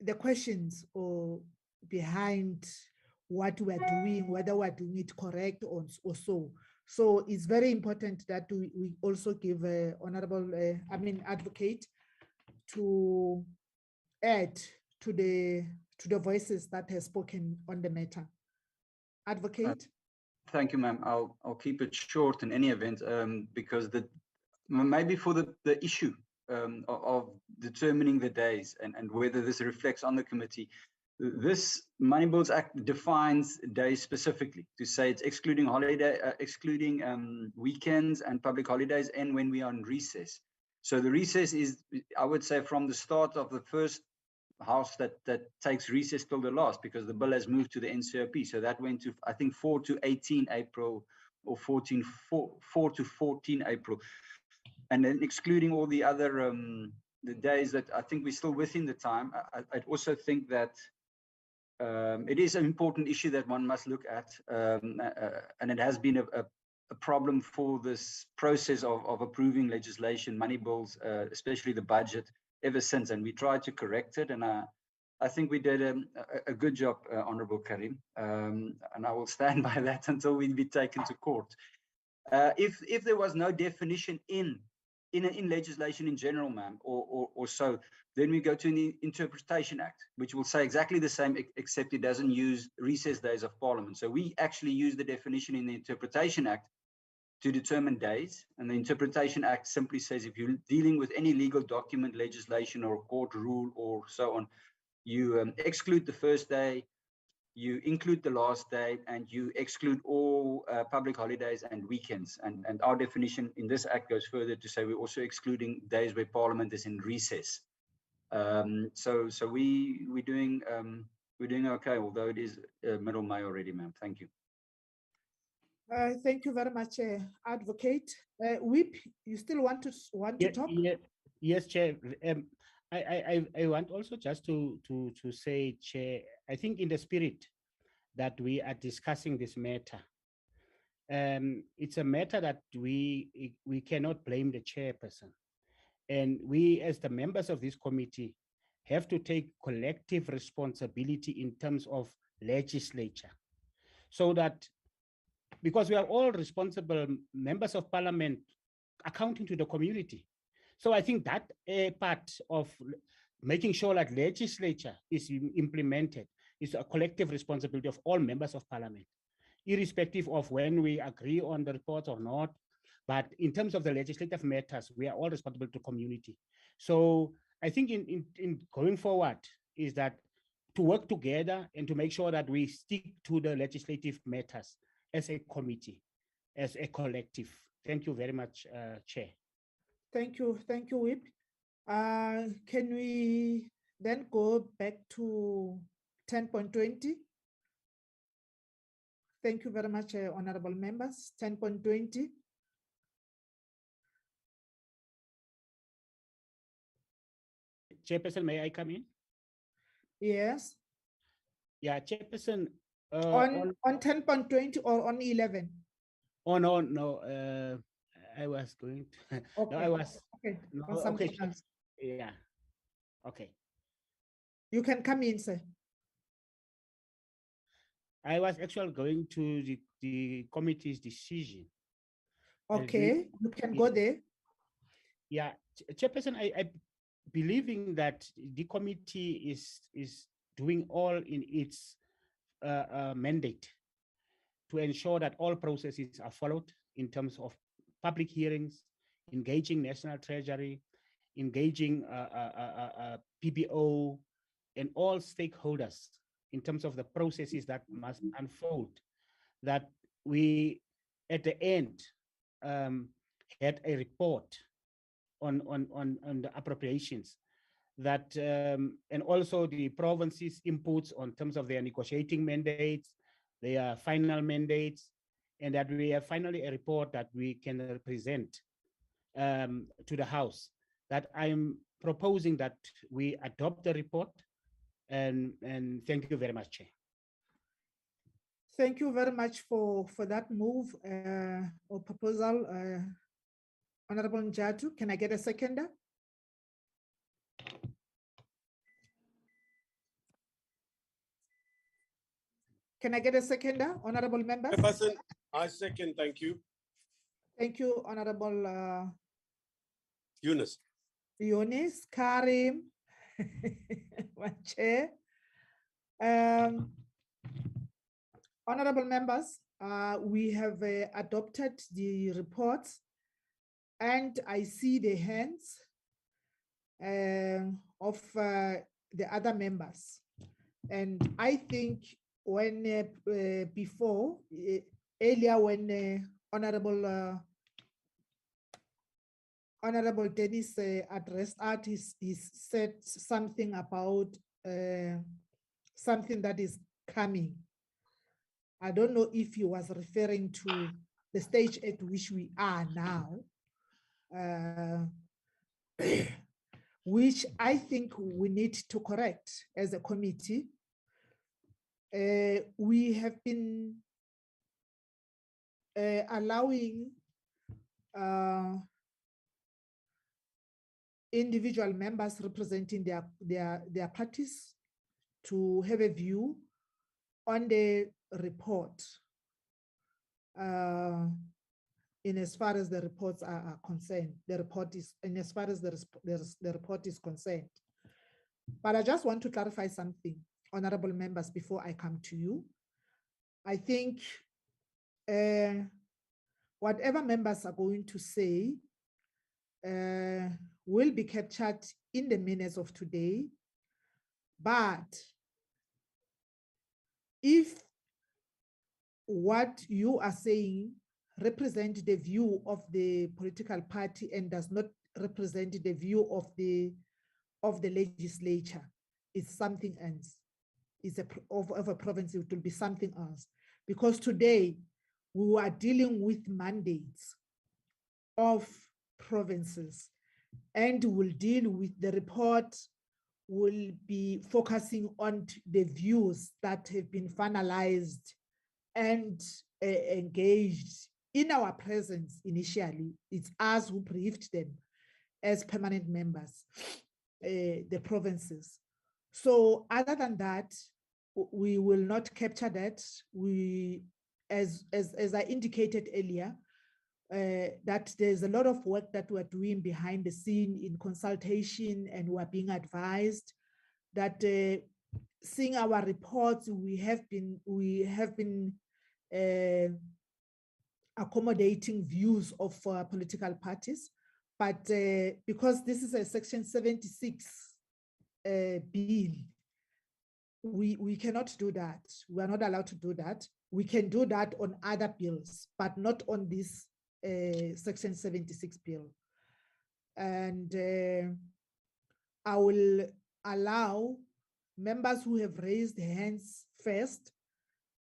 the questions or behind what we're doing, whether we're doing it correct or so. So it's very important that we also give honorable, advocate to add to the voices that have spoken on the matter. Advocate. Thank you, ma'am. I'll keep it short in any event, because maybe for the issue of determining the days and whether this reflects on the committee, this Money Bills Act defines days specifically to say it's excluding weekends and public holidays and when we are in recess. So the recess is, I would say, from the start of the first house that takes recess till the last, because the bill has moved to the NCOP. So that went to, I think, 4 to 18 April or 4 to 14 April. And then excluding all the other the days that I think we're still within the time. I'd also think that it is an important issue that one must look at, and it has been a problem for this process of approving legislation, money bills, especially the budget, ever since. And we tried to correct it, and I think we did a good job, Honorable Karim, and I will stand by that until we be taken to court. If there was no definition in legislation in general, ma'am, or so, then we go to the Interpretation Act, which will say exactly the same, except it doesn't use recess days of Parliament. So we actually use the definition in the Interpretation Act to determine days. And the Interpretation Act simply says if you're dealing with any legal document, legislation, or court rule, or so on, you exclude the first day, you include the last day, and you exclude all public holidays and weekends. And our definition in this act goes further to say we're also excluding days where Parliament is in recess. So we're doing okay, although it is middle May already, ma'am. Thank you. Thank you very much, Advocate. Whip, you still want to talk? Yes, Chair. I want also just to say, Chair, I think in the spirit that we are discussing this matter, it's a matter that we cannot blame the chairperson. And we, as the members of this committee, have to take collective responsibility in terms of legislature. So that, because we are all responsible members of parliament accounting to the community. So I think that part of making sure that legislature is implemented is a collective responsibility of all members of parliament, irrespective of when we agree on the report or not. But in terms of the legislative matters, we are all responsible to community. So I think in going forward is that to work together and to make sure that we stick to the legislative matters as a committee, as a collective. Thank you very much, Chair. Thank you, Whip. Can we then go back to 10.20? Thank you very much, honorable members. 10.20. Chairperson, may I come in? Yes. Yeah, Chairperson. On 10.20 or on 11? Oh, no. I was going to. Okay. No, I was. Okay. No, On something okay. else. Yeah. Okay. You can come in, sir. I was actually going to the committee's decision. Okay, you can go there. Yeah, Chairperson, I believing that the committee is doing all in its mandate to ensure that all processes are followed in terms of public hearings, engaging National Treasury, engaging PBO, and all stakeholders in terms of the processes that must unfold, that we, at the end, had a report on the appropriations, that and also the provinces' inputs on terms of their negotiating mandates, their final mandates, and that we have finally a report that we can present to the House. That I'm proposing that we adopt the report, and thank you very much, Chair. Thank you very much for that move or proposal, Honorable Njatu. Can I get a seconder? Can I get a seconder, honorable members? I second, thank you. Thank you, Honorable Eunice. Karim, one chair. Honorable members, we have adopted the report, and I see the hands of the other members. And I think when before, earlier when Honorable Dennis addressed artists, he said something about something that is coming. I don't know if he was referring to the stage at which we are now, which I think we need to correct as a committee. We have been allowing individual members representing their parties to have a view on the report in as far as the reports are concerned. The report is, in as far as the report is concerned. But I just want to clarify something, honorable members, before I come to you. I think whatever members are going to say will be captured in the minutes of today. But if what you are saying represent the view of the political party and does not represent the view of the of the legislature is something else. It's of a province, it will be something else. Because today we are dealing with mandates of provinces, and will deal with the report, will be focusing on the views that have been finalized and engaged in our presence initially. It's us who briefed them as permanent members, the provinces. So other than that, we will not capture that. We, as I indicated earlier, that there's a lot of work that we're doing behind the scene in consultation, and we're being advised that seeing our reports, we have been accommodating views of political parties, but because this is a Section 76 bill, we cannot do that. We are not allowed to do that. We can do that on other bills, but not on this Section 76 bill. And I will allow members who have raised hands first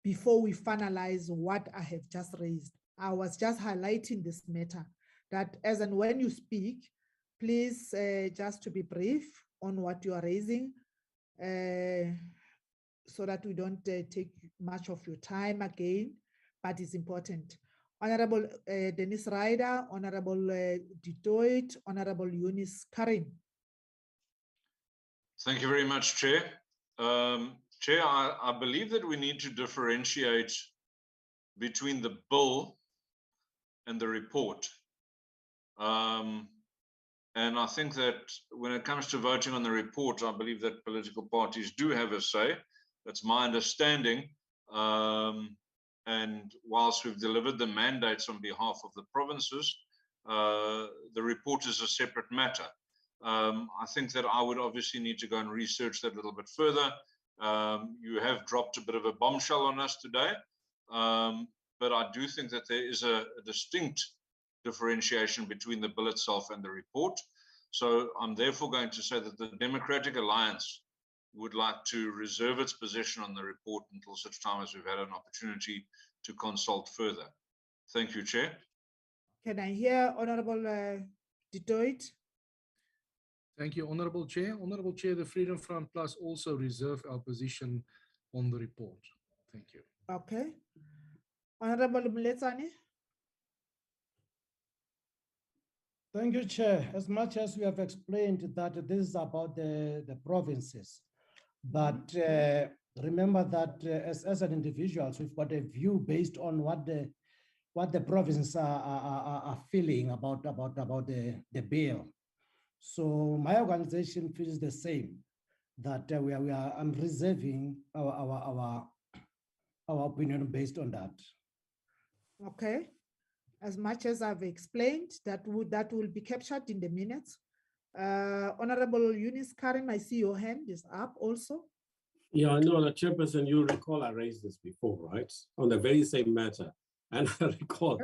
before we finalize what I have just raised. I was just highlighting this matter, that as and when you speak, please just to be brief on what you are raising, so that we don't take much of your time again, but it's important. Honorable Dennis Ryder, Honorable Detroit, Honorable Eunice Karim. Thank you very much, Chair. Chair, I believe that we need to differentiate between the bill and the report. And I think that when it comes to voting on the report, I believe that political parties do have a say. That's my understanding. And whilst we've delivered the mandates on behalf of the provinces, the report is a separate matter. I think that I would obviously need to go and research that a little bit further. You have dropped a bit of a bombshell on us today, but I do think that there is a distinct differentiation between the bill itself and the report. So I'm therefore going to say that the Democratic Alliance would like to reserve its position on the report until such time as we've had an opportunity to consult further. Thank you, Chair. Can I hear Honorable Detroit? Thank you, Honorable Chair. Honorable Chair, the Freedom Front Plus also reserve our position on the report. Thank you. Okay. Honorable Mletsani? Thank you, Chair. As much as we have explained that this is about the provinces, but remember that as an individuals, we've got a view based on what the provinces are feeling about the bill. So my organization feels the same, that I'm reserving our opinion based on that. Okay. As much as I've explained, that will be captured in the minutes. Honorable Eunice Karim, I see your hand is up also. Yeah, I know, the Chairperson, you recall I raised this before, right? On the very same matter. And I recall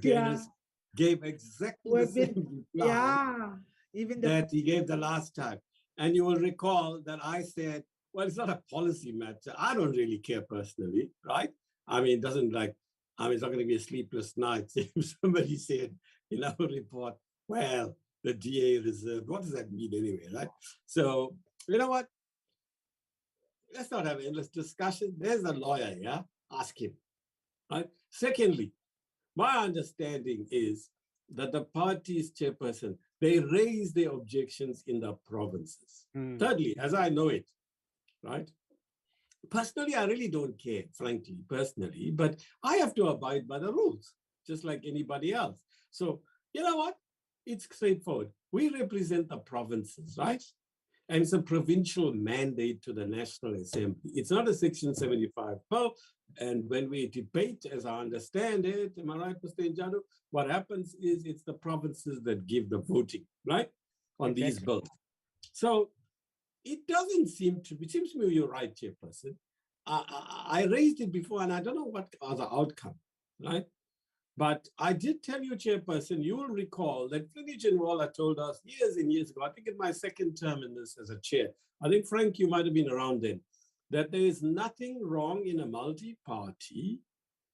Dennis gave exactly the same reply that he gave the last time. And you will recall that I said, well, it's not a policy matter. I don't really care personally, right? I mean, it's not going to be a sleepless night if somebody said in our report, well, the DA reserved. What does that mean anyway, right? So, you know what? Let's not have endless discussion. There's a lawyer here. Ask him, right? Secondly, my understanding is that the party's chairperson, they raise their objections in the provinces. Thirdly, as I know it, right? Personally, I really don't care, frankly, personally, but I have to abide by the rules, just like anybody else. So, you know what? It's straightforward. We represent the provinces, right? And it's a provincial mandate to the National Assembly. It's not a Section 75 bill. And when we debate, as I understand it, am I right, Mr. Njadu? What happens is it's the provinces that give the voting, right? On these bills. So it doesn't seem to be, it seems to me you're right, Chairperson. I raised it before and I don't know what are the outcome, right? But I did tell you, Chairperson, you will recall that Flindie Ginwala told us years and years ago, I think in my second term in this as a chair, I think, Frank, you might have been around then, that there is nothing wrong in a multi-party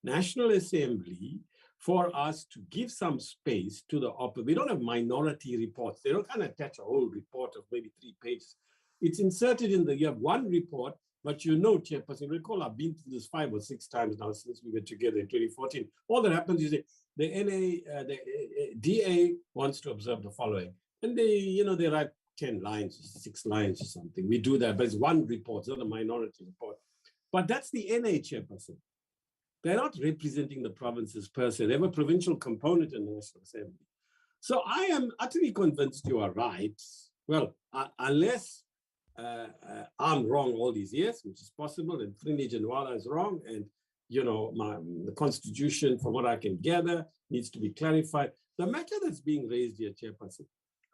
National Assembly for us to give some space to the opposition. We don't have minority reports. They don't kind of attach a whole report of maybe 3 pages. It's inserted in you have one report, but you know, Chairperson, recall I've been through this 5 or 6 times now since we were together in 2014. All that happens is the DA wants to observe the following. And they write 10 lines, 6 lines or something. We do that, but it's one report, it's not a minority report. But that's the NA, Chairperson. They're not representing the provinces per se. They have a provincial component in the National Assembly. So I am utterly convinced you are right. Well, unless I'm wrong all these years, which is possible, and Flindie Ginwala is wrong, and the Constitution, from what I can gather, needs to be clarified. The matter that's being raised here, Chairperson,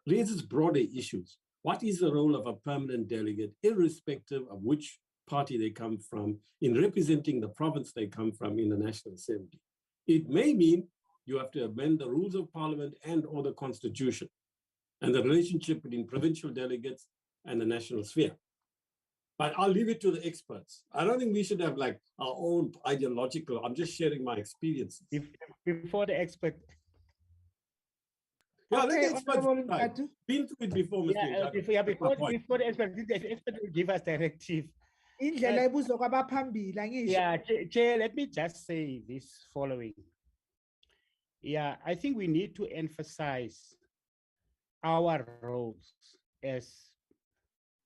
raises broader issues. What is the role of a permanent delegate, irrespective of which party they come from, in representing the province they come from in the National Assembly? It may mean you have to amend the rules of parliament and or the Constitution and the relationship between provincial delegates and the national sphere. But I'll leave it to the experts. I don't think we should have like our own ideological, I'm just sharing my experiences. Before the expert. Yeah, let the experts been through it before, Mr. Before the expert will give us directive. Yeah, Chair, let me just say this following. Yeah, I think we need to emphasize our roles as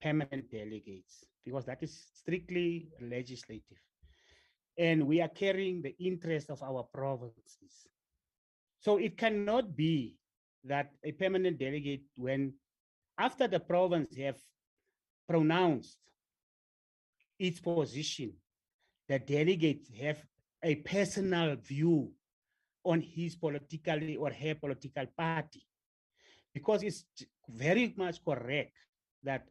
permanent delegates, because that is strictly legislative. And we are carrying the interest of our provinces. So it cannot be that a permanent delegate, when after the province have pronounced its position, the delegates have a personal view on his political or her political party. Because it's very much correct that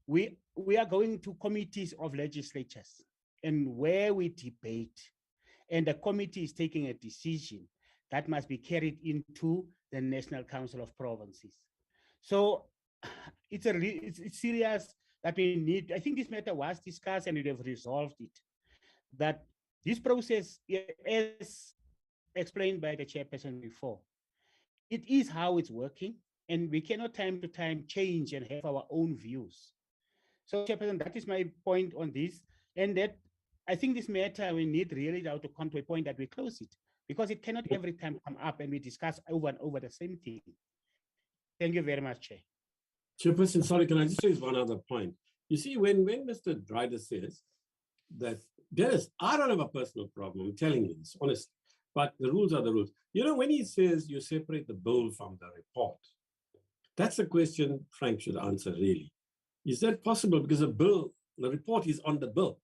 we are going to committees of legislatures and where we debate, and the committee is taking a decision that must be carried into the National Council of Provinces. So it's serious that we need. I think this matter was discussed and we have resolved it, that this process, as explained by the chairperson before, it is how it's working, and we cannot time to time change and have our own views. So, Chairperson, that is my point on this, and that I think this matter, we need really now to come to a point that we close it, because it cannot every time come up and we discuss over and over the same thing. Thank you very much, Chair. Chairperson, sorry, can I just raise one other point? You see, when Mr. Dryder says that I don't have a personal problem, I'm telling you this, honestly, but the rules are the rules. You know, when he says you separate the bill from the report, that's a question Frank should answer, really. Is that possible? Because the report is on the bill.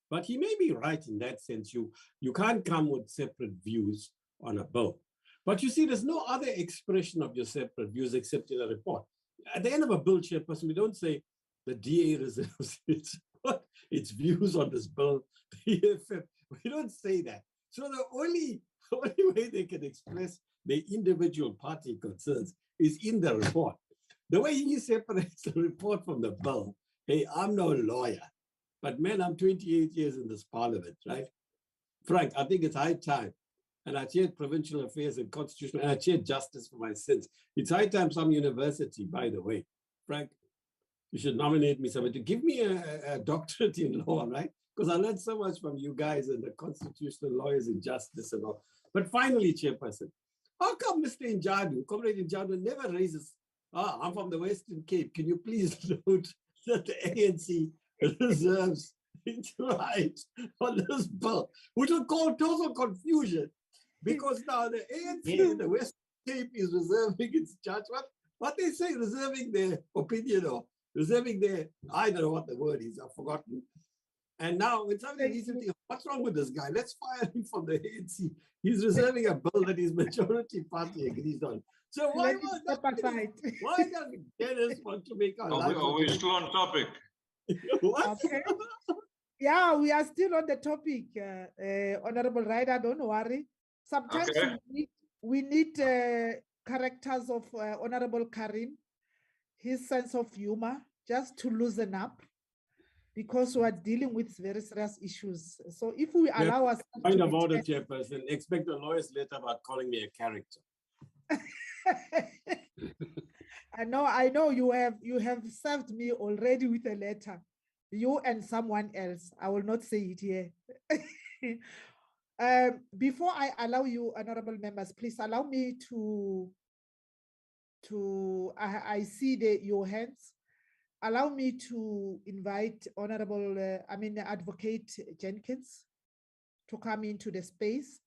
But he may be right in that sense. You can't come with separate views on a bill. But you see, there's no other expression of your separate views except in a report. At the end of a bill, Chairperson, we don't say the DA reserves its views on this bill. The EFF, we don't say that. So the only way they can express their individual party concerns is in the report. The way he separates the report from the bill, hey, I'm no lawyer, but man, I'm 28 years in this parliament, right? Frank, I think it's high time. And I chaired provincial affairs and constitutional, and I chaired justice for my sins. It's high time some university, by the way. Frank, you should nominate me somebody to give me a doctorate in law, right? Because I learned so much from you guys and the constitutional lawyers in justice and all. But finally, Chairperson, how come Mr. Njadu, Comrade Njadu, never raises, I'm from the Western Cape. Can you please note that the ANC reserves its right on this bill, which will cause total confusion, because now the ANC in the Western Cape is reserving its judgment. What they say, reserving their opinion or reserving their, I don't know what the word is, I've forgotten. And now when somebody needs to think, what's wrong with this guy? Let's fire him from the ANC. He's reserving a bill that his majority party agrees on. So why does Dennis want to make our life? Are we still on topic? What? Okay. Yeah, we are still on the topic, Honorable Ryder, don't worry. Sometimes Okay. we need characters of Honorable Karim, his sense of humor, just to loosen up, because we are dealing with very serious issues. So if we allow us Point of order, Chairperson, expect a lawyer's letter about calling me a character. I know you have served me already with a letter, you and someone else. I will not say it here. Before I allow you, honorable members, please allow me to I see your hands. Allow me to invite Honorable, Advocate Jenkins to come into the space.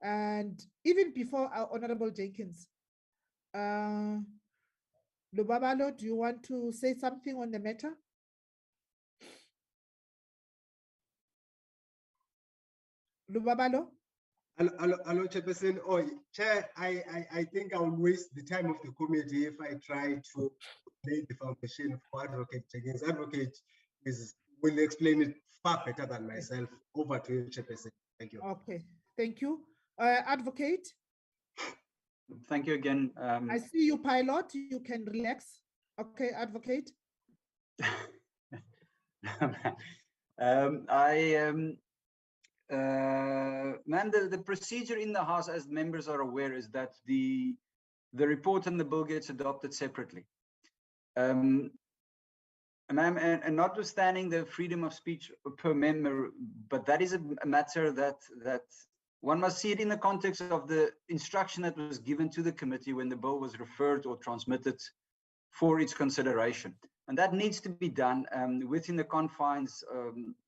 And even before Honorable Jenkins, Lubabalo, do you want to say something on the matter? Lubabalo? Hello, Chairperson. Oh, Chair, I think I will waste the time of the committee if I try to lay the foundation for Advocate Jenkins. Advocate will explain it far better than myself. Over to you, Chairperson. Thank you. Okay, thank you. Advocate? Thank you again. I see you, Pilot. You can relax. Okay, Advocate. Ma'am, the procedure in the House, as members are aware, is that the report and the bill gets adopted separately. Ma'am, and notwithstanding the freedom of speech per member, but that is a matter that one must see it in the context of the instruction that was given to the committee when the bill was referred or transmitted for its consideration. And that needs to be done within the confines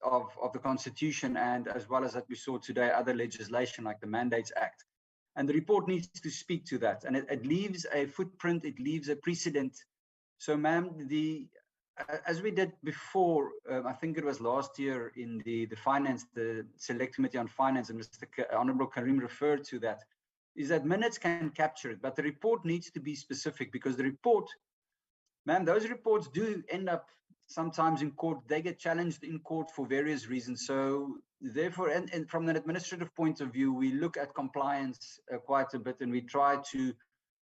of the Constitution, and as well as that we saw today, other legislation like the Mandates Act. And the report needs to speak to that. And it leaves a footprint, it leaves a precedent. So ma'am, as we did before, I think it was last year in the Select Committee on Finance, and Mr. Honorable Karim referred to that, is that minutes can capture it, but the report needs to be specific, because the report, ma'am, those reports do end up sometimes in court. They get challenged in court for various reasons. So therefore, and from an administrative point of view, we look at compliance quite a bit, and we try to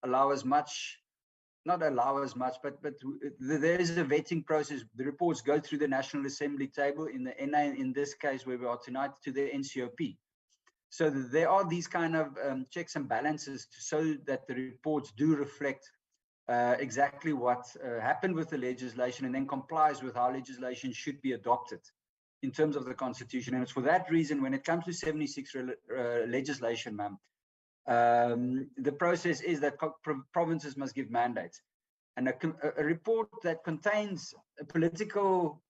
allow as much, not allow as much, but there is a vetting process. The reports go through the National Assembly table, in the NA, in this case where we are tonight, to the NCOP. So there are these kind of checks and balances so that the reports do reflect exactly what happened with the legislation, and then complies with how legislation should be adopted in terms of the Constitution. And it's for that reason, when it comes to 76 legislation, ma'am, the process is that provinces must give mandates, and a report that contains a political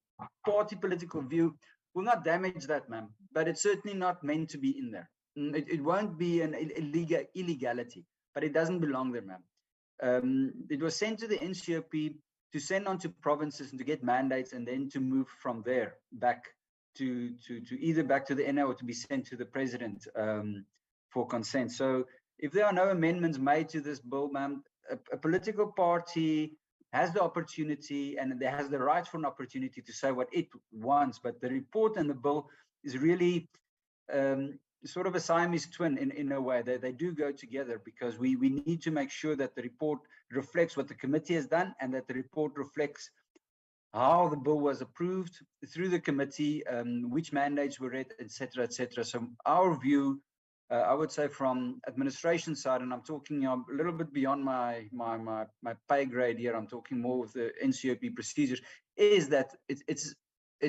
view will not damage that, ma'am, but it's certainly not meant to be in there. It won't be an illegality, but it doesn't belong there, ma'am. It was sent to the NCOP to send on to provinces and to get mandates, and then to move from there back to either back to the NA or to be sent to the president for consent. So if there are no amendments made to this bill, ma'am, a political party has the opportunity, and there has the right for an opportunity to say what it wants. But the report and the bill is really sort of a Siamese twin in a way. They do go together, because we need to make sure that the report reflects what the committee has done, and that the report reflects how the bill was approved through the committee, which mandates were read, etc., etc. So our view, I would say from administration side, and I'm talking a little bit beyond my pay grade here, I'm talking more with the NCOP procedures, is that it's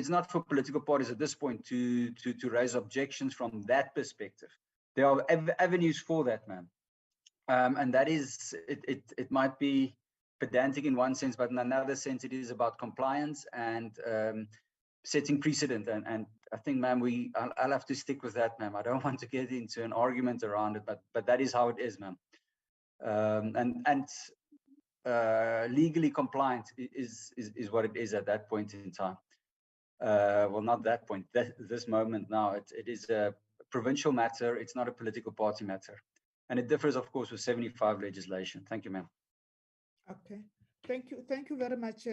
not for political parties at this point to raise objections from that perspective. There are avenues for that, ma'am. And that is, it might be pedantic in one sense, but in another sense, it is about compliance and setting precedent. And I think, ma'am, I'll have to stick with that, ma'am. I don't want to get into an argument around it, but that is how it is, ma'am. Legally compliant is what it is at that point in time. Well, not that point, this moment now. It is a provincial matter. It's not a political party matter. And it differs, of course, with 75 legislation. Thank you, ma'am. Okay, thank you very much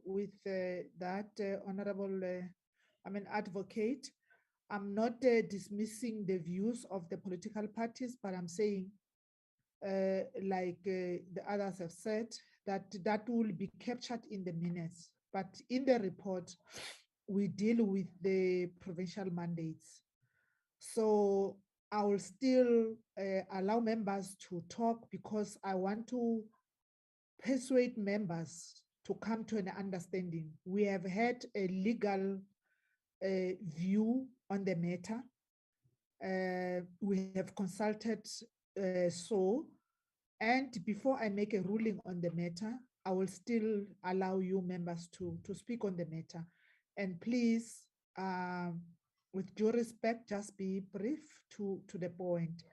with that, Honorable, Advocate. I'm not dismissing the views of the political parties, but I'm saying, like the others have said, that will be captured in the minutes. But in the report, we deal with the provincial mandates. So I will still allow members to talk because I want to persuade members to come to an understanding. We have had a legal view on the matter. We have consulted so, and before I make a ruling on the matter, I will still allow you members to speak on the matter. And please, with due respect, just be brief to the point.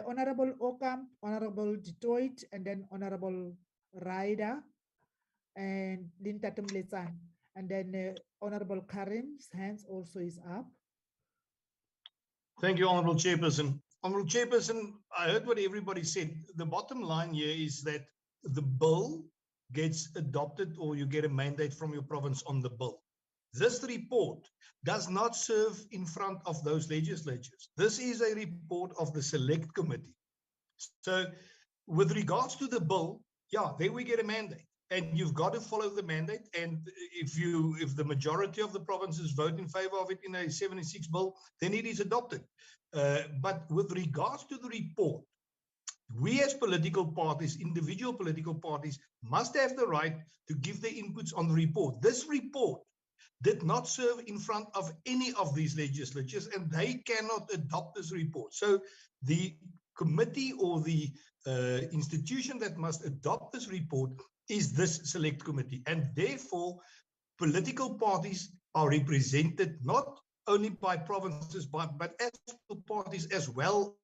Honorable Ocamp, Honorable Detroit, and then Honorable Ryder, and Linda Tumlesan. And then Honorable Karim's hands also is up. Thank you, Honorable Chairperson. Honorable Chairperson, I heard what everybody said. The bottom line here is that the bill gets adopted or you get a mandate from your province on the bill. This report does not serve in front of those legislatures. This is a report of the select committee. So with regards to the bill, yeah, there we get a mandate. And you've got to follow the mandate. And if the majority of the provinces vote in favor of it in a 76 bill, then it is adopted. But with regards to the report, we as political parties, individual political parties, must have the right to give their inputs on the report. This report did not serve in front of any of these legislatures, and they cannot adopt this report. So the committee or the institution that must adopt this report is this select committee. And therefore, political parties are represented not only by provinces, but as parties as well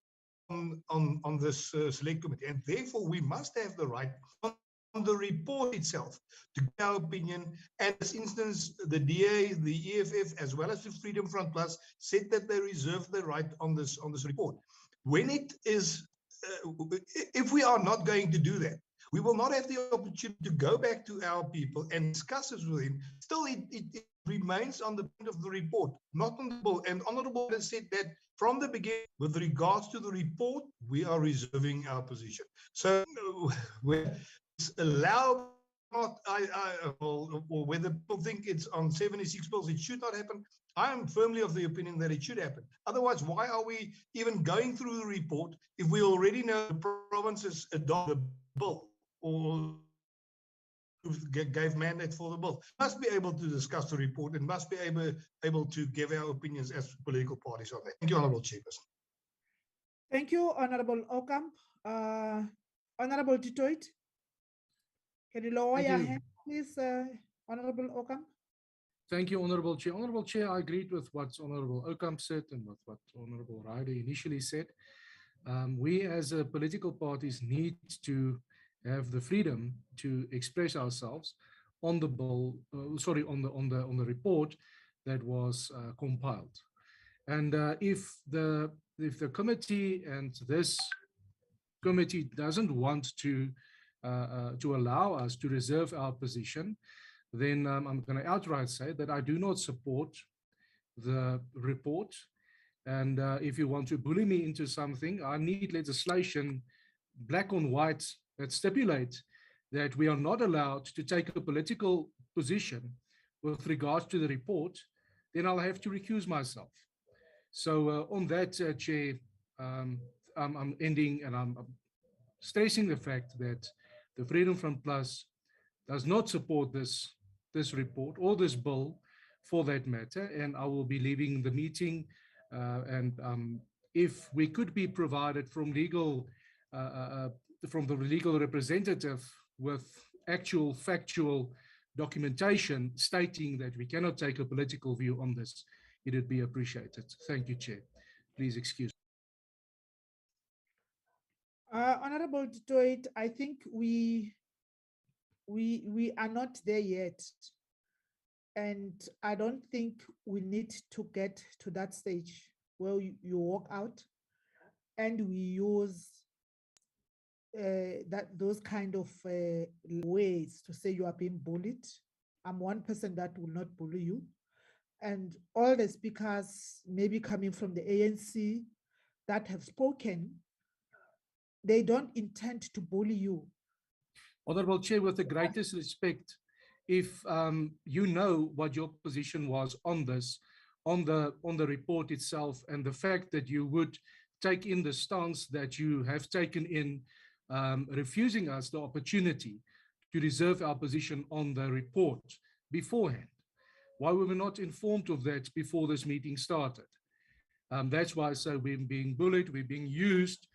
on this select committee. And therefore, we must have the right on the report itself to give our opinion. And in this instance, the DA, the EFF, as well as the Freedom Front Plus said that they reserve the right on this report. When it is, if we are not going to do that, we will not have the opportunity to go back to our people and discuss this with them. Still, it remains on the point of the report, not on the bill. And Honorable has said that from the beginning, with regards to the report, we are reserving our position. So allow not, or whether people think it's on 76 bills, it should not happen. I am firmly of the opinion that it should happen. Otherwise, why are we even going through the report if we already know the provinces adopt the bill or gave mandate for the bill? Must be able to discuss the report and must be able to give our opinions as political parties on that. Thank you, Honorable Chairperson. Thank you, Honorable Ocamp. Honorable Detroit, can you lower your hand, please, Honorable Ocamp? Thank you, Honorable Chair. Honorable Chair, I agreed with what Honorable Ocamp said and with what Honorable Ryder initially said. We as political parties need to have the freedom to express ourselves on the bill, on the report that was compiled. And if the committee and this committee doesn't want to allow us to reserve our position, then I'm going to outright say that I do not support the report. And if you want to bully me into something, I need legislation, black on white, that stipulates that we are not allowed to take a political position with regards to the report. Then I'll have to recuse myself. So on that, Chair, I'm ending and I'm stressing the fact that the Freedom Front Plus does not support this report or this bill for that matter, and I will be leaving the meeting. And if we could be provided from the legal representative with actual factual documentation stating that we cannot take a political view on this, it would be appreciated. Thank you, Chair. Please excuse. Honorable Detroit, I think we are not there yet. And I don't think we need to get to that stage where you walk out and we use those kind of ways to say you are being bullied. I'm one person that will not bully you. and all the speakers, maybe coming from the ANC that have spoken, they don't intend to bully you. Honorable Chair, with the greatest respect, if you know what your position was on this, on the report itself, and the fact that you would take in the stance that you have taken in refusing us the opportunity to reserve our position on the report beforehand. Why were we not informed of that before this meeting started? That's why I say we're being bullied, we're being used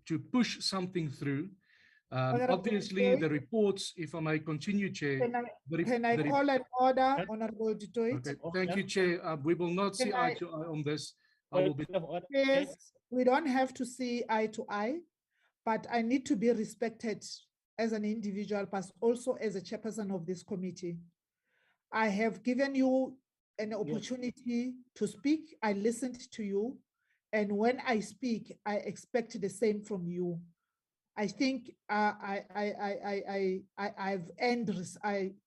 to push something through. Obviously, the reports, if I may continue, Chair. Can I call an order, Honorable Dutoit? Okay, thank you, Chair. We will not see eye to eye on this. I will be. Yes, we don't have to see eye to eye, but I need to be respected as an individual, but also as a chairperson of this committee. I have given you an opportunity to speak. I listened to you. And when I speak, I expect the same from you. I think I've earned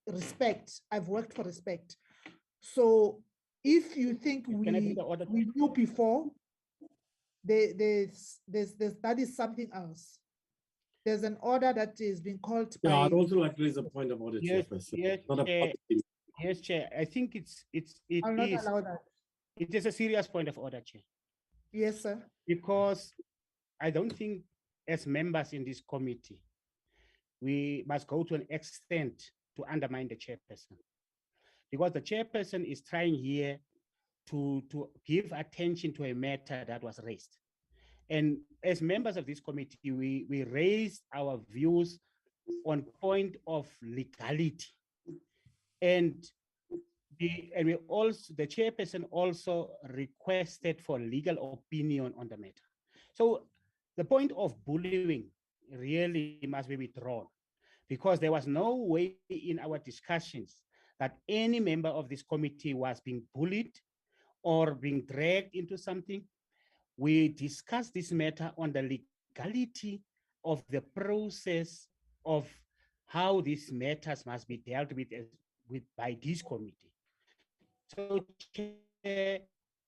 respect. I've worked for respect. So if you think we knew before, that is something else. There's an order that is being called. Yeah, by, I'd also like to raise a point of order, Chairperson. Yes, Not a Chair. policy. Yes, Chair. I think it I'll not is. allow that. It is a serious point of order, Chair. Yes, sir. Because I don't think as members in this committee, we must go to an extent to undermine the chairperson. Because the chairperson is trying here to give attention to a matter that was raised. And as members of this committee, we raised our views on point of legality. And the chairperson also requested for legal opinion on the matter. So the point of bullying really must be withdrawn, because there was no way in our discussions that any member of this committee was being bullied or being dragged into something. We discussed this matter on the legality of the process of how these matters must be dealt with by this committee. So, Chair,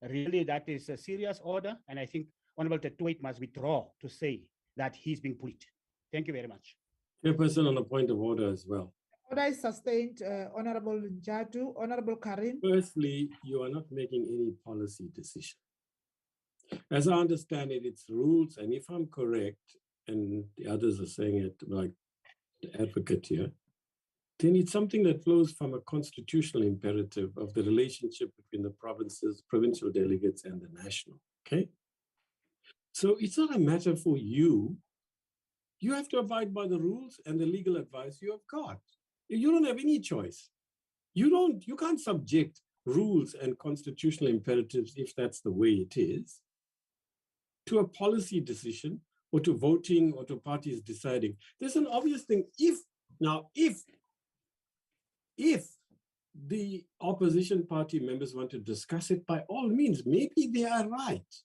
really that is a serious order, and I think Honorable Dutoit must withdraw to say that he's being bullied. Thank you very much. Chairperson, on a point of order as well. Order is sustained, Honorable Njatu, Honorable Karim. Firstly, you are not making any policy decision. As I understand it, it's rules, and if I'm correct, and the others are saying it like the advocate here, then it's something that flows from a constitutional imperative of the relationship between the provinces, provincial delegates, and the national, okay? So it's not a matter for you. You have to abide by the rules and the legal advice you have got. You don't have any choice. You can't subject rules and constitutional imperatives, if that's the way it is, to a policy decision or to voting or to parties deciding. There's an obvious thing. If the opposition party members want to discuss it, by all means, maybe they are right.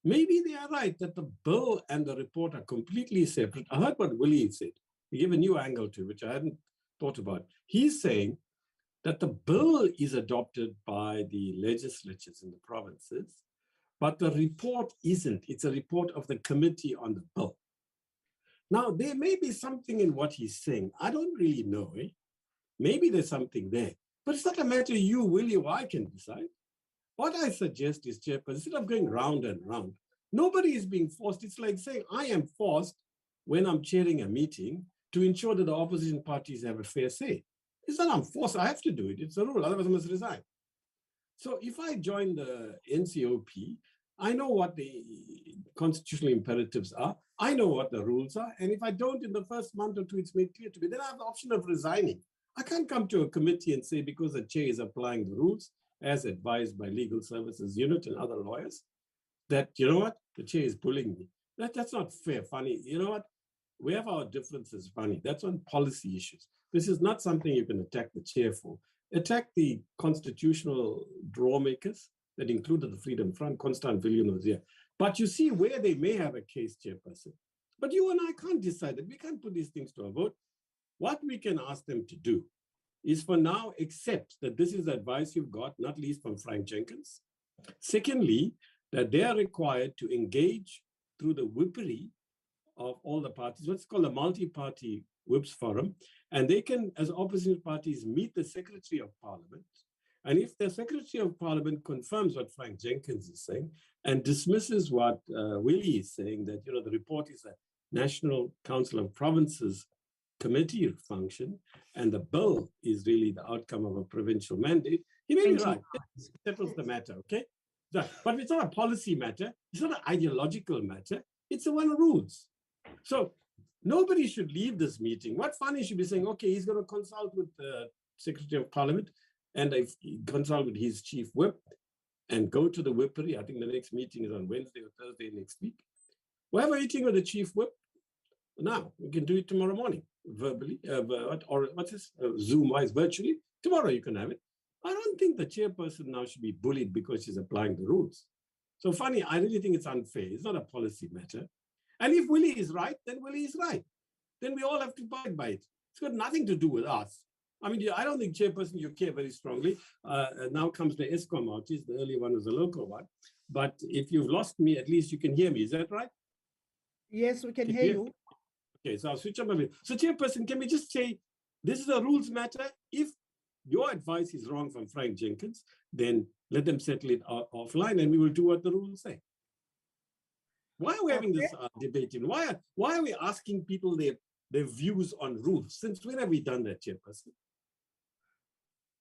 Maybe they are right that the bill and the report are completely separate. I heard what Willie said. He gave a new angle to it, which I hadn't thought about. He's saying that the bill is adopted by the legislatures in the provinces, but the report isn't. It's a report of the committee on the bill. Now, there may be something in what he's saying. I don't really know. Maybe there's something there, but it's not a matter you, Willie, or I can decide. What I suggest is, Chairperson, instead of going round and round, nobody is being forced. It's like saying I am forced when I'm chairing a meeting to ensure that the opposition parties have a fair say. It's not I'm forced, I have to do it. It's a rule, otherwise I must resign. So if I join the NCOP, I know what the constitutional imperatives are. I know what the rules are. And if I don't in the first month or two, it's made clear to me, then I have the option of resigning. I can't come to a committee and say, because the chair is applying the rules as advised by Legal Services Unit and other lawyers, that, you know what, the chair is bullying me. That's not fair, funny. You know what? We have our differences, funny. That's on policy issues. This is not something you can attack the chair for. Attack the constitutional lawmakers that included the Freedom Front. Constant Villian was here. But you see where they may have a case, Chairperson. But you and I can't decide that. We can't put these things to a vote. What we can ask them to do is for now accept that this is the advice you've got, not least from Frank Jenkins. Secondly, that they are required to engage through the whippery of all the parties, what's called a multi-party whips forum, and they can, as opposition parties, meet the Secretary of Parliament. And if the Secretary of Parliament confirms what Frank Jenkins is saying and dismisses what Willie is saying, that the report is a National Council of Provinces committee function, and the bill is really the outcome of a provincial mandate, he may be right. It settles the matter, okay? But it's not a policy matter. It's not an ideological matter. It's one of rules. So nobody should leave this meeting. What fun he should be saying, okay, he's going to consult with the Secretary of Parliament and consult with his chief whip and go to the whippery. I think the next meeting is on Wednesday or Thursday next week. We'll have a meeting with the chief whip. Now, we can do it tomorrow morning, verbally, or what's this, Zoom-wise, virtually. Tomorrow you can have it. I don't think the chairperson now should be bullied because she's applying the rules. So funny, I really think it's unfair. It's not a policy matter. And if Willie is right, then Willie is right. Then we all have to abide by it. It's got nothing to do with us. I mean, I don't think, chairperson, you care very strongly. Now comes the ESCOM outage. The earlier one was a local one. But if you've lost me, at least you can hear me. Is that right? Yes, we can hear you. Okay, so I'll switch up a bit. So, chairperson, can we just say this is a rules matter? If your advice is wrong from Frank Jenkins, then let them settle it offline and we will do what the rules say. Why are we having this debate? Why are we asking people their views on rules? Since when have we done that, chairperson?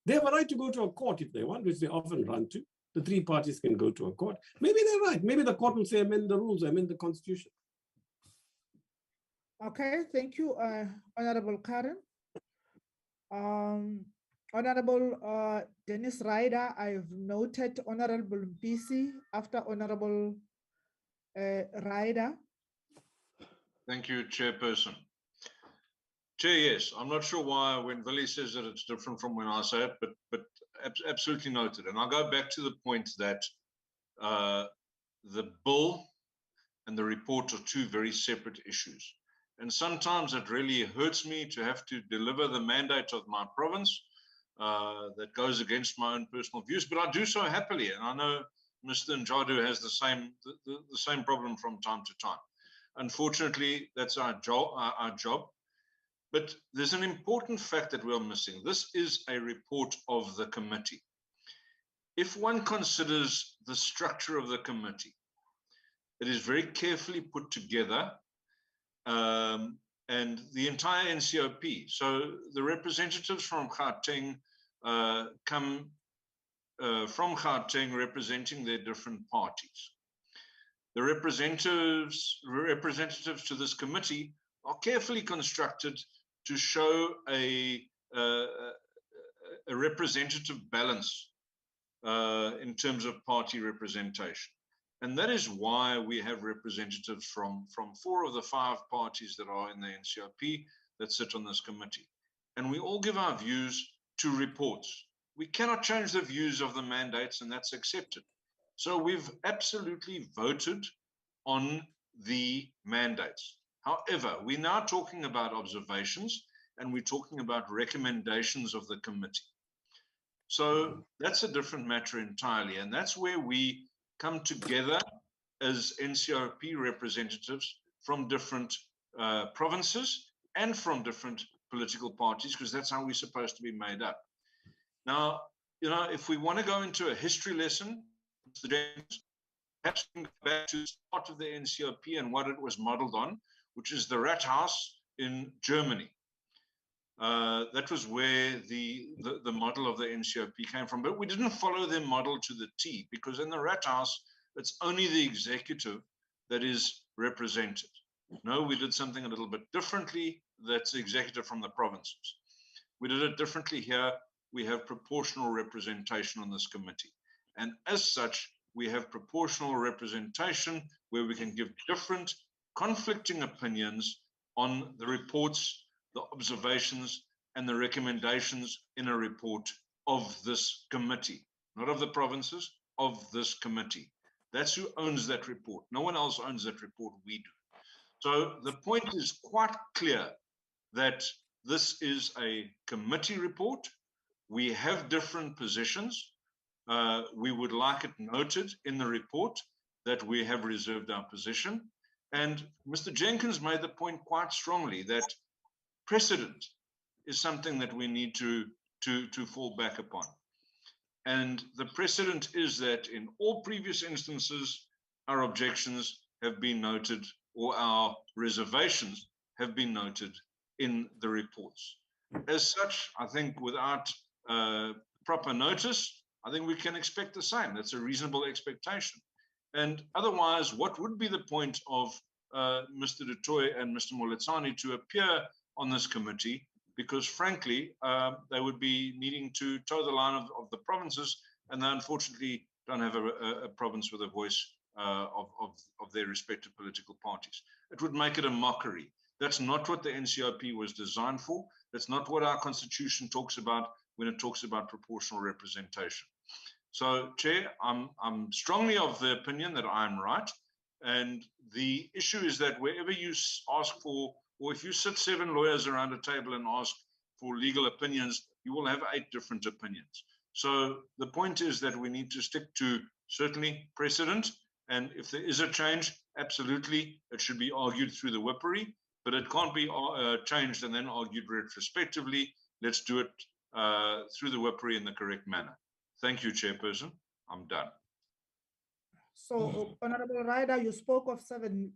They have a right to go to a court if they want, which they often run to. The three parties can go to a court. Maybe they're right. Maybe the court will say amend the rules, amend the constitution. Okay, thank you, Honorable Karen. Honorable Dennis Ryder, I've noted Honorable Mpisi after Honorable Ryder. Thank you, Chairperson. Chair, yes, I'm not sure why when Willie says that it's different from when I say it, but absolutely noted. And I'll go back to the point that the bill and the report are two very separate issues. And sometimes it really hurts me to have to deliver the mandate of my province that goes against my own personal views, but I do so happily. And I know Mr. Njadu has the same problem from time to time. Unfortunately, that's our job. But there's an important fact that we're missing. This is a report of the committee. If one considers the structure of the committee, it is very carefully put together, and the entire NCOP. So the representatives from Gauteng come from Gauteng representing their different parties. The representatives to this committee are carefully constructed to show a representative balance in terms of party representation. And that is why we have representatives from 4 of the 5 parties that are in the NCOP that sit on this committee. And we all give our views to reports. We cannot change the views of the mandates, and that's accepted. So we've absolutely voted on the mandates. However, we're now talking about observations and we're talking about recommendations of the committee. So that's a different matter entirely. And that's where we come together as NCOP representatives from different provinces and from different political parties, because that's how we're supposed to be made up. Now, if we want to go into a history lesson, perhaps go back to the start of the NCOP and what it was modeled on, which is the Rathaus in Germany. That was where the model of the NCOP came from. But we didn't follow their model to the T, because in the Rathaus, it's only the executive that is represented. No, we did something a little bit differently. That's the executive from the provinces. We did it differently here. We have proportional representation on this committee. And as such, we have proportional representation where we can give different conflicting opinions on the reports, the observations, and the recommendations in a report of this committee, not of the provinces, of this committee. That's who owns that report. No one else owns that report, we do. So the point is quite clear that this is a committee report. We have different positions. We would like it noted in the report that we have reserved our position. And Mr. Jenkins made the point quite strongly that precedent is something that we need to fall back upon. And the precedent is that in all previous instances, our objections have been noted or our reservations have been noted in the reports. As such, I think without proper notice, I think we can expect the same. That's a reasonable expectation. And otherwise, what would be the point of Mr. Du Toit and Mr. Moletsani to appear on this committee? Because frankly, they would be needing to toe the line of the provinces, and they unfortunately don't have a province with a voice of their respective political parties. It would make it a mockery. That's not what the NCOP was designed for. That's not what our constitution talks about when it talks about proportional representation. So, Chair, I'm strongly of the opinion that I'm right. And the issue is that wherever you ask for, or if you sit 7 lawyers around a table and ask for legal opinions, you will have 8 different opinions. So the point is that we need to stick to certainly precedent. And if there is a change, absolutely, it should be argued through the whippery, but it can't be changed and then argued retrospectively. Let's do it through the whippery in the correct manner. Thank you, Chairperson. I'm done. So, Honorable Ryder, you spoke of 7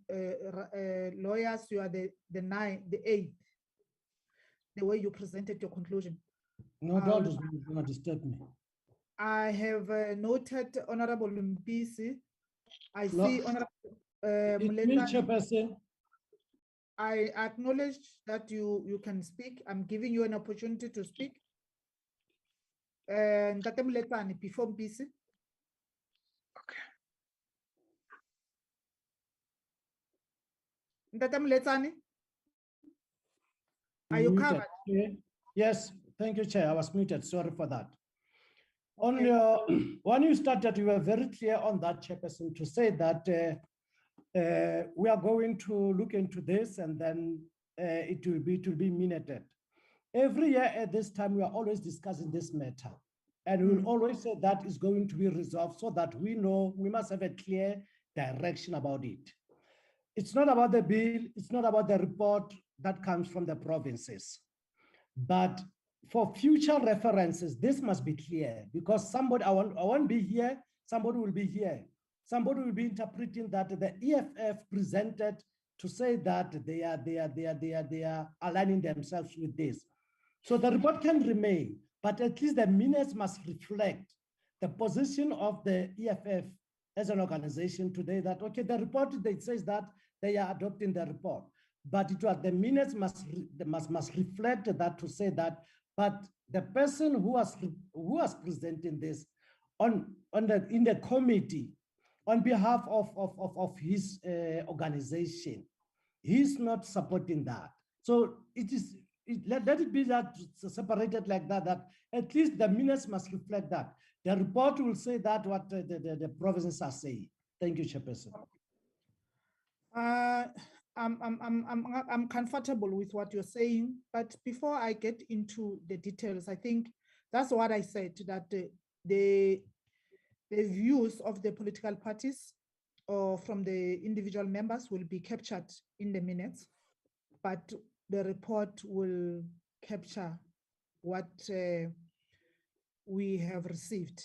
lawyers. You are the 8th, the way you presented your conclusion. No, don't disturb me. I have noted Honorable Mpisi. I No. see Honorable Chairperson. I acknowledge that you can speak. I'm giving you an opportunity to speak. Ntate Moletsane, before Mpisi. Okay. Ntate Moletsane, are you Muted. covered? Yes, thank you, Chair. I was muted. Sorry for that. On your, when you started, you were very clear on that, Chairperson, to say that we are going to look into this and then it will be minuted. Every year at this time, we are always discussing this matter. And we will always say that is going to be resolved so that we know we must have a clear direction about it. It's not about the bill, it's not about the report that comes from the provinces. But for future references, this must be clear because somebody, I won't be here, somebody will be here. Somebody will be interpreting that the EFF presented to say that they are aligning themselves with this. So the report can remain, but at least the minutes must reflect the position of the EFF as an organization today that, okay, the report, it says that they are adopting the report, but it was the minutes must reflect that to say that, but the person who was presenting this in the committee on behalf of his organization, he's not supporting that. So let it be that separated like that, that at least the minutes must reflect that. The report will say that what the provinces are saying. Thank you, Chairperson. I'm comfortable with what you're saying, but before I get into the details, I think that's what I said, that the views of the political parties or from the individual members will be captured in the minutes, but the report will capture what we have received.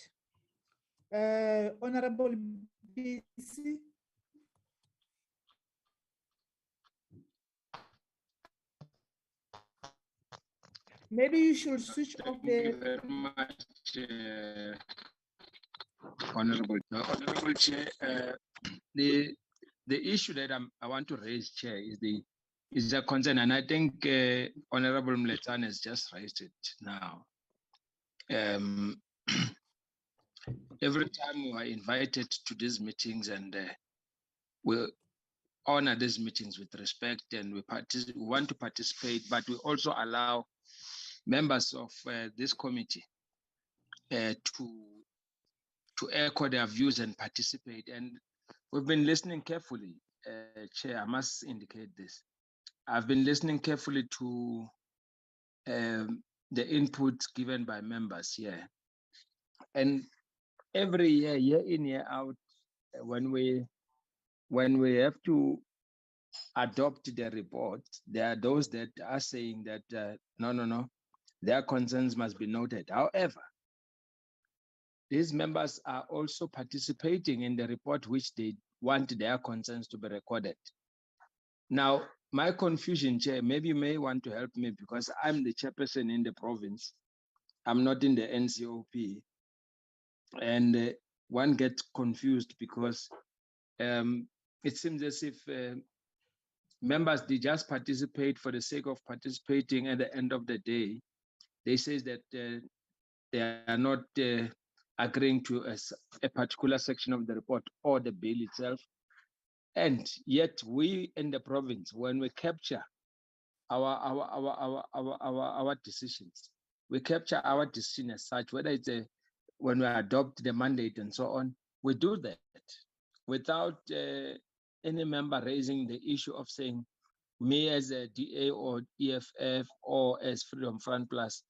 Honorable BC. Maybe you should switch off the. Thank you very much, Honorable Chair. The issue that I want to raise, Chair, is a concern, and I think Honorable Moletsane has just raised it now. Every time we are invited to these meetings, and we honor these meetings with respect, and we want to participate, but we also allow members of this committee to echo their views and participate. And we've been listening carefully, Chair, I must indicate this. I've been listening carefully to the inputs given by members here. And every year, year in, year out, when we have to adopt the report, there are those that are saying that no, their concerns must be noted. However, these members are also participating in the report, which they want their concerns to be recorded. Now, my confusion, Chair, maybe you may want to help me because I'm the chairperson in the province. I'm not in the NCOP. And one gets confused because it seems as if members, they just participate for the sake of participating. At the end of the day, they say that they are not agreeing to a particular section of the report or the bill itself. And yet we in the province, when we capture our decisions, we capture our decision as such, whether it's when we adopt the mandate and so on, we do that without any member raising the issue of saying, me as a DA or EFF or as Freedom Front Plus,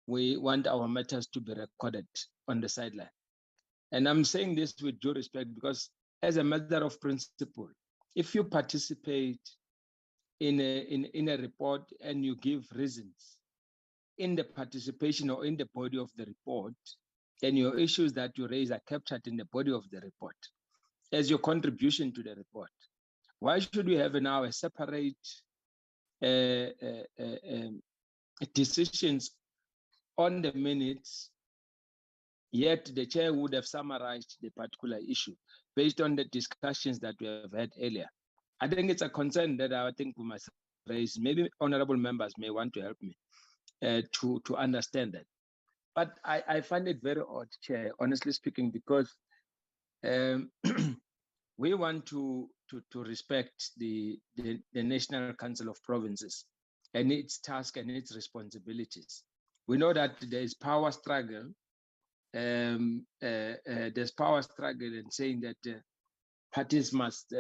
we want our matters to be recorded on the sideline. And I'm saying this with due respect because as a matter of principle, if you participate in a report and you give reasons in the participation or in the body of the report, then your issues that you raise are captured in the body of the report as your contribution to the report. Why should we have now a separate decisions on the minutes, yet the chair would have summarized the particular issue based on the discussions that we have had earlier? I think it's a concern that I think we must raise. Maybe honorable members may want to help me to understand that. But I find it very odd, Chair, honestly speaking, because we want to respect the National Council of Provinces and its task and its responsibilities. We know that there is power struggle. There's power struggle in saying that parties must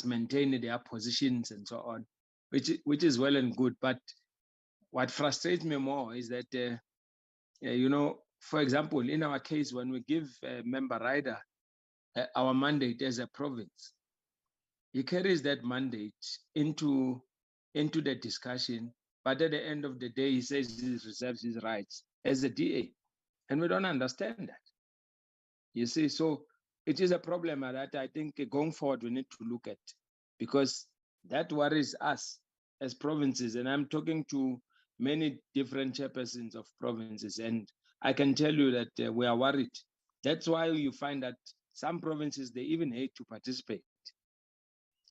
maintain their positions and so on, which is well and good. But what frustrates me more is that, for example, in our case, when we give Member Ryder our mandate as a province, he carries that mandate into the discussion, but at the end of the day, he says he reserves his rights as a DA, and we don't understand that. You see, so it is a problem that I think going forward we need to look at, because that worries us as provinces, and I'm talking to many different chairpersons of provinces, and I can tell you that we are worried. That's why you find that some provinces, they even hate to participate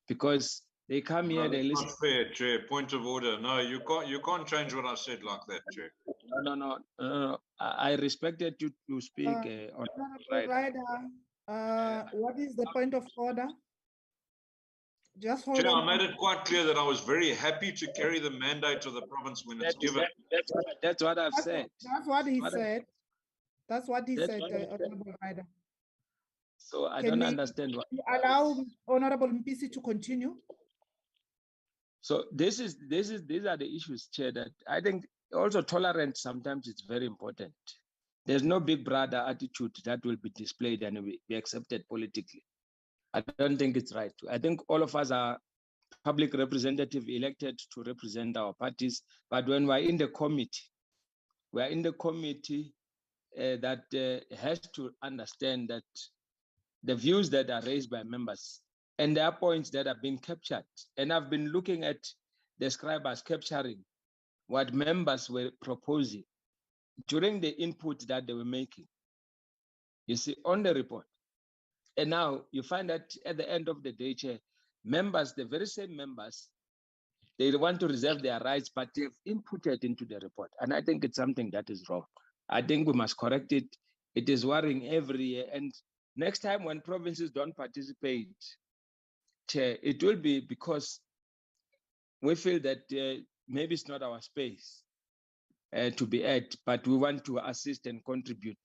because they come here, they listen. Not fair, Chair. Point of order. No, you can't change what I said like that, Chair. No. I respected you to speak on Ryder, what is the point of order? Just hold Chair, on. I made it quite clear that I was very happy to carry the mandate of the province when it's given. That's what I've said. That's what he said. That's what he said, Honorable Ryder. So I don't understand what. Allow Honorable Mpisi to continue. So these are the issues, Chair, that I think also tolerance sometimes is very important. There's no big brother attitude that will be displayed and will be accepted politically. I don't think it's right. I think all of us are public representative elected to represent our parties, but when we're in the committee, that has to understand that the views that are raised by members and there are points that have been captured. And I've been looking at the scribes capturing what members were proposing during the input that they were making, you see, on the report. And now you find that at the end of the day, Chair, members, the very same members, they want to reserve their rights, but they've inputted into the report. And I think it's something that is wrong. I think we must correct it. It is worrying every year. And next time when provinces don't participate, Chair, it will be because we feel that maybe it's not our space to be at, but we want to assist and contribute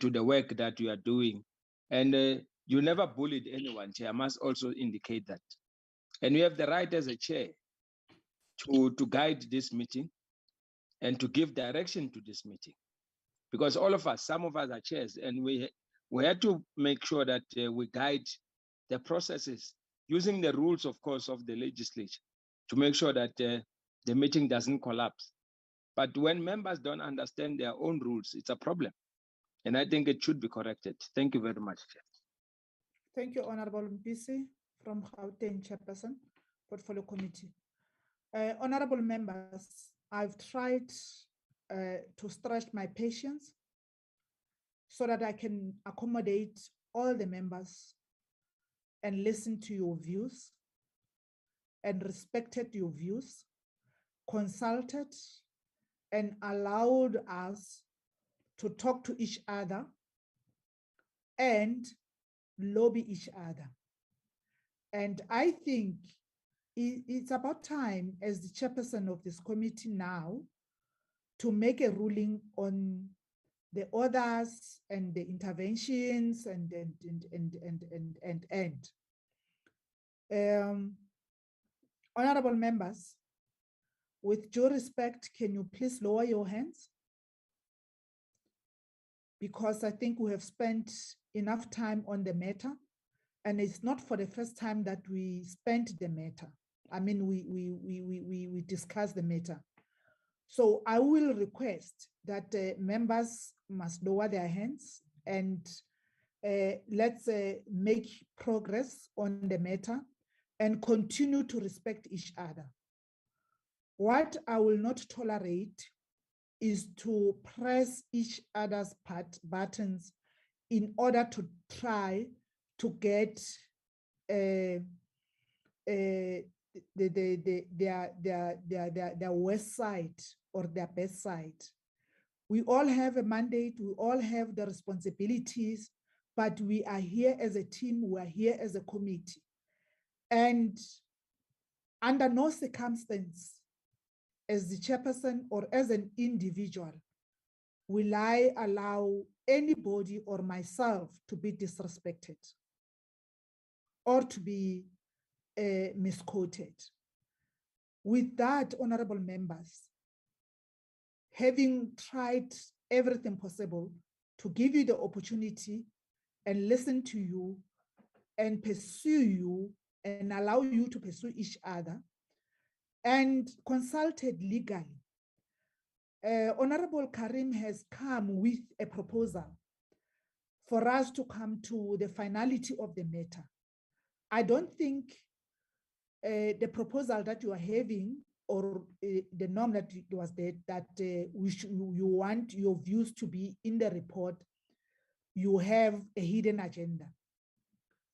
to the work that you are doing. And you never bullied anyone, Chair. I must also indicate that. And you have the right as a chair to guide this meeting and to give direction to this meeting. Because all of us, some of us are chairs, and we had to make sure that we guide the processes using the rules, of course, of the legislature to make sure that the meeting doesn't collapse. But when members don't understand their own rules, it's a problem. And I think it should be corrected. Thank you very much, Chair. Thank you, Honorable Mpisi from Gauteng Chairperson, Portfolio Committee. Honorable members, I've tried to stretch my patience so that I can accommodate all the members and listen to your views and respected your views, consulted and allowed us to talk to each other and lobby each other. And I think it's about time, as the chairperson of this committee now, to make a ruling on the orders and the interventions and. Honorable members, with due respect, can you please lower your hands? Because I think we have spent enough time on the matter, and it's not for the first time that we spent the matter. I mean, we discussed the matter. So I will request that members must lower their hands and let's make progress on the matter and continue to respect each other. What I will not tolerate is to press each other's buttons in order to try to get their worst side or their best side. We all have a mandate, we all have the responsibilities, but we are here as a team, we are here as a committee. And under no circumstance, as the chairperson or as an individual, will I allow anybody or myself to be disrespected or to be misquoted. With that, honorable members, having tried everything possible to give you the opportunity and listen to you and pursue you and allow you to pursue each other, and consulted legally, Honorable Karim has come with a proposal for us to come to the finality of the matter. I don't think the proposal that you are having or the norm that was there, that you want your views to be in the report, you have a hidden agenda.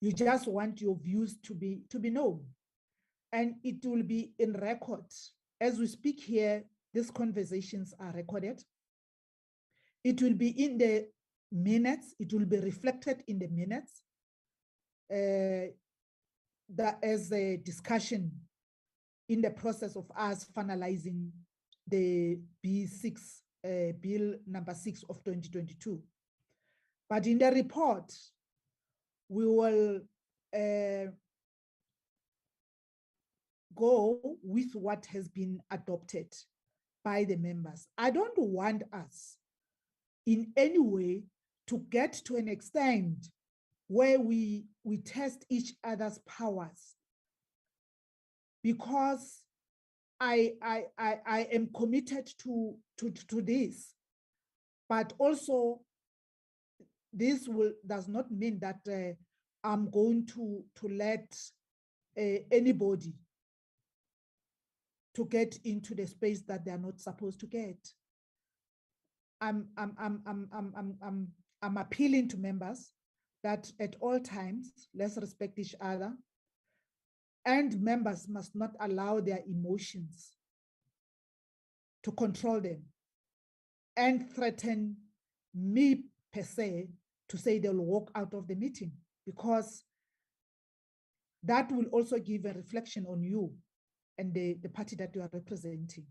You just want your views to be known. And it will be in record. As we speak here, these conversations are recorded. It will be in the minutes. It will be reflected in the minutes that as a discussion in the process of us finalizing the B6, Bill number 6 of 2022. But in the report, we will go with what has been adopted by the members. I don't want us in any way to get to an extent where we test each other's powers, because I am committed to this, but also this does not mean that I'm going to let anybody to get into the space that they are not supposed to get. I'm appealing to members that at all times, let's respect each other, and members must not allow their emotions to control them and threaten me per se to say they'll walk out of the meeting, because that will also give a reflection on you and the party that you are representing.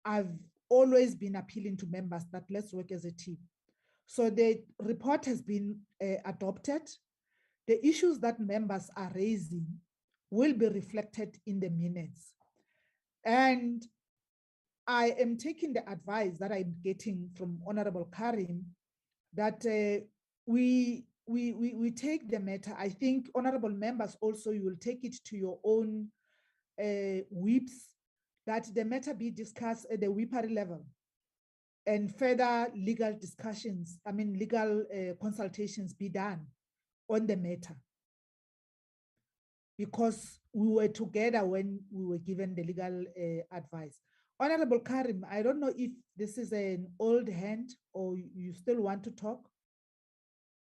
I've always been appealing to members that let's work as a team. So the report has been adopted. The issues that members are raising will be reflected in the minutes. And I am taking the advice that I'm getting from Honorable Karim that we take the matter. I think honorable members also, you will take it to your own whips, that the matter be discussed at the whippery level and further legal discussions, legal consultations be done on the matter. Because we were together when we were given the legal advice. Honorable Karim, I don't know if this is an old hand or you still want to talk.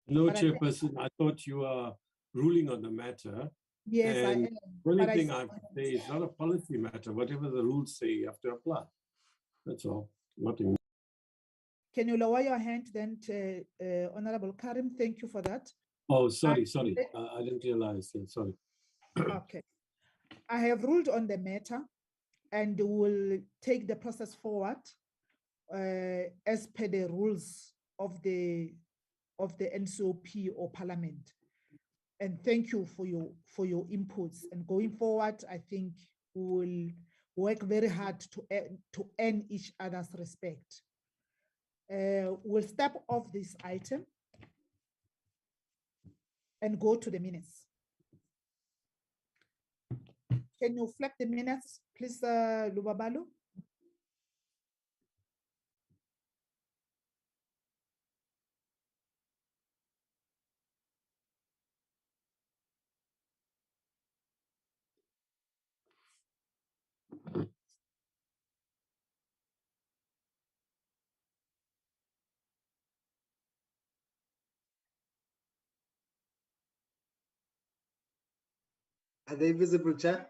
No, Chairperson, I thought you are ruling on the matter. Yes, I am. The only thing I have to say is not a policy matter. Whatever the rules say, you have to apply. That's all. Nothing. Can you lower your hand then, to, Honorable Karim? Thank you for that. Oh, sorry. I didn't realize. Yeah, sorry. Okay. I have ruled on the matter and will take the process forward as per the rules of the NCOP or Parliament. And thank you for your inputs. And going forward, I think we will work very hard to earn each other's respect. We'll step off this item and go to the minutes. Can you flag the minutes, please, Lubabalo? Are they visible, Chair?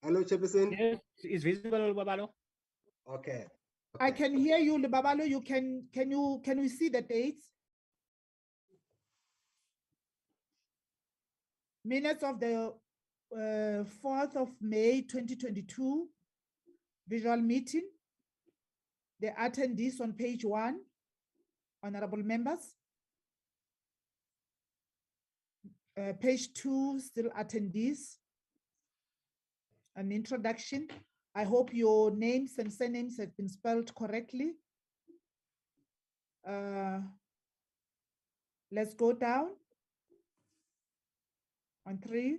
Hello, Chairperson. Yes, it's visible, Babalo. Okay. I can hear you, Lubabalo. Can we see the dates? Minutes of the 4th of May 2022 visual meeting. The attendees on page 1, honorable members. Page 2, still attendees. An introduction. I hope your names and surnames have been spelled correctly. Let's go down on 3.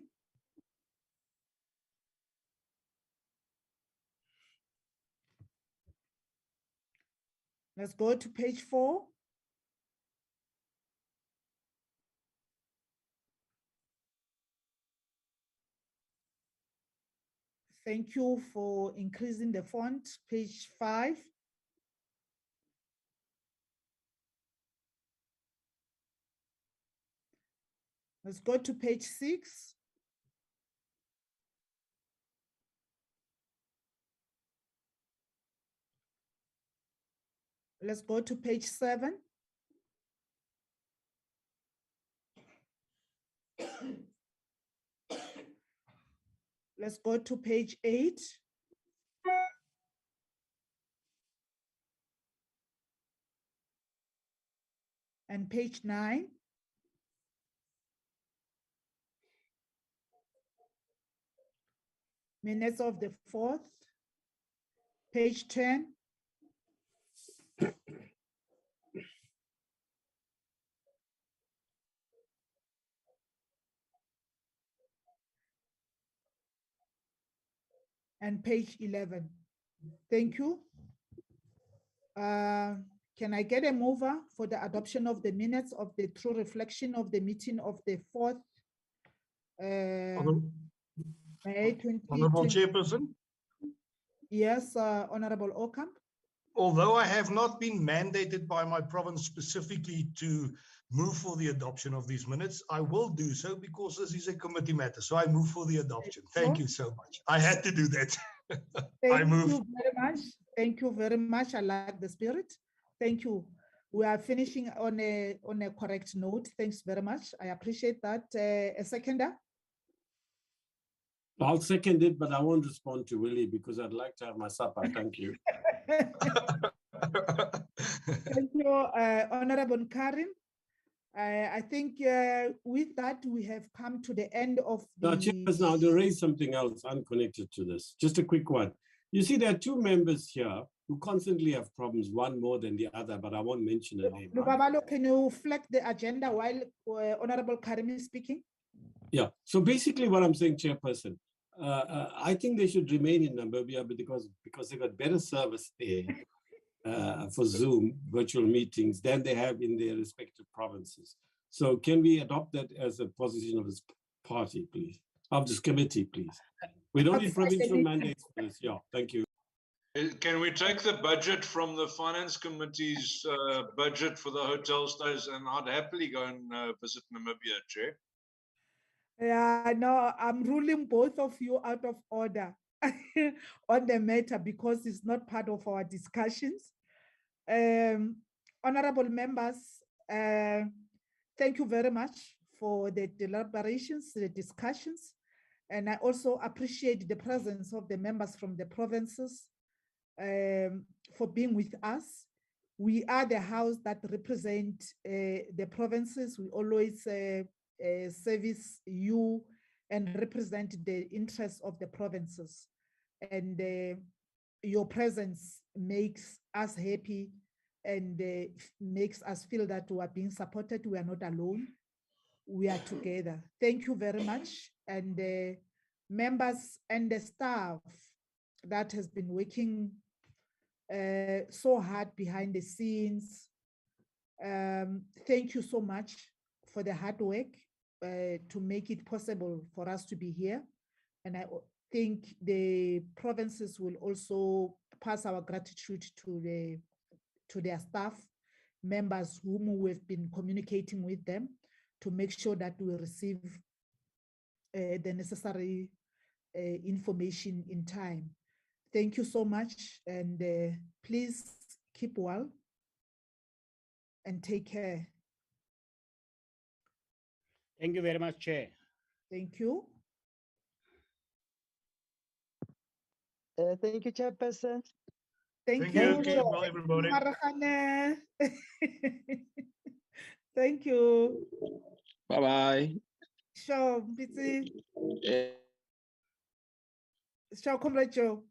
Let's go to page 4. Thank you for increasing the font. Page 5. Let's go to page 6. Let's go to page 7. Let's go to page 8. And page 9. Minutes of the 4th. Page 10. And page 11. Thank you. Can I get a mover for the adoption of the minutes of the true reflection of the meeting of the 4th May 2020? Honorable Chairperson. Yes, Honorable Ocamp. Although I have not been mandated by my province specifically to move for the adoption of these minutes, I will do so because this is a committee matter. So I move for the adoption. Thank you so much. I had to do that. Thank you very much. Thank you very much. I like the spirit. Thank you. We are finishing on a correct note. Thanks very much. I appreciate that. A seconder? I'll second it, but I won't respond to Willie because I'd like to have my supper. Thank you. Thank you, Honorable Karim. I think with that, we have come to the end of Now, the. Chairperson, now to raise something else unconnected to this. Just a quick one. You see, there are two members here who constantly have problems, one more than the other, but I won't mention a name. Lubabalo, can you flag the agenda while Honorable Karim is speaking? Yeah. So basically, what I'm saying, Chairperson, I think they should remain in Namibia because they've got better service there for Zoom virtual meetings than they have in their respective provinces. So can we adopt that as a position of this party, please? Of this committee, please? We don't need provincial mandates for this. Yeah, thank you. Can we take the budget from the Finance Committee's budget for the hotel stays, and I'd happily go and visit Namibia, Chair? Yeah, no, I'm ruling both of you out of order on the matter because it's not part of our discussions. Honorable members, thank you very much for the deliberations, the discussions, and I also appreciate the presence of the members from the provinces for being with us. We are the house that represent the provinces. We always service you and represent the interests of the provinces. And your presence makes us happy and makes us feel that we are being supported. We are not alone. We are together. Thank you very much. And members and the staff that has been working so hard behind the scenes. Thank you so much for the hard work to make it possible for us to be here. And I think the provinces will also pass our gratitude to their staff members whom we've been communicating with them to make sure that we receive the necessary information in time. Thank you so much, and please keep well and take care. Thank you very much, Chair. Thank you. Thank you, Chairperson. Thank you. Keep well, everybody. Thank you. Bye-bye. Sure, busy. Sure, Comrade Joe.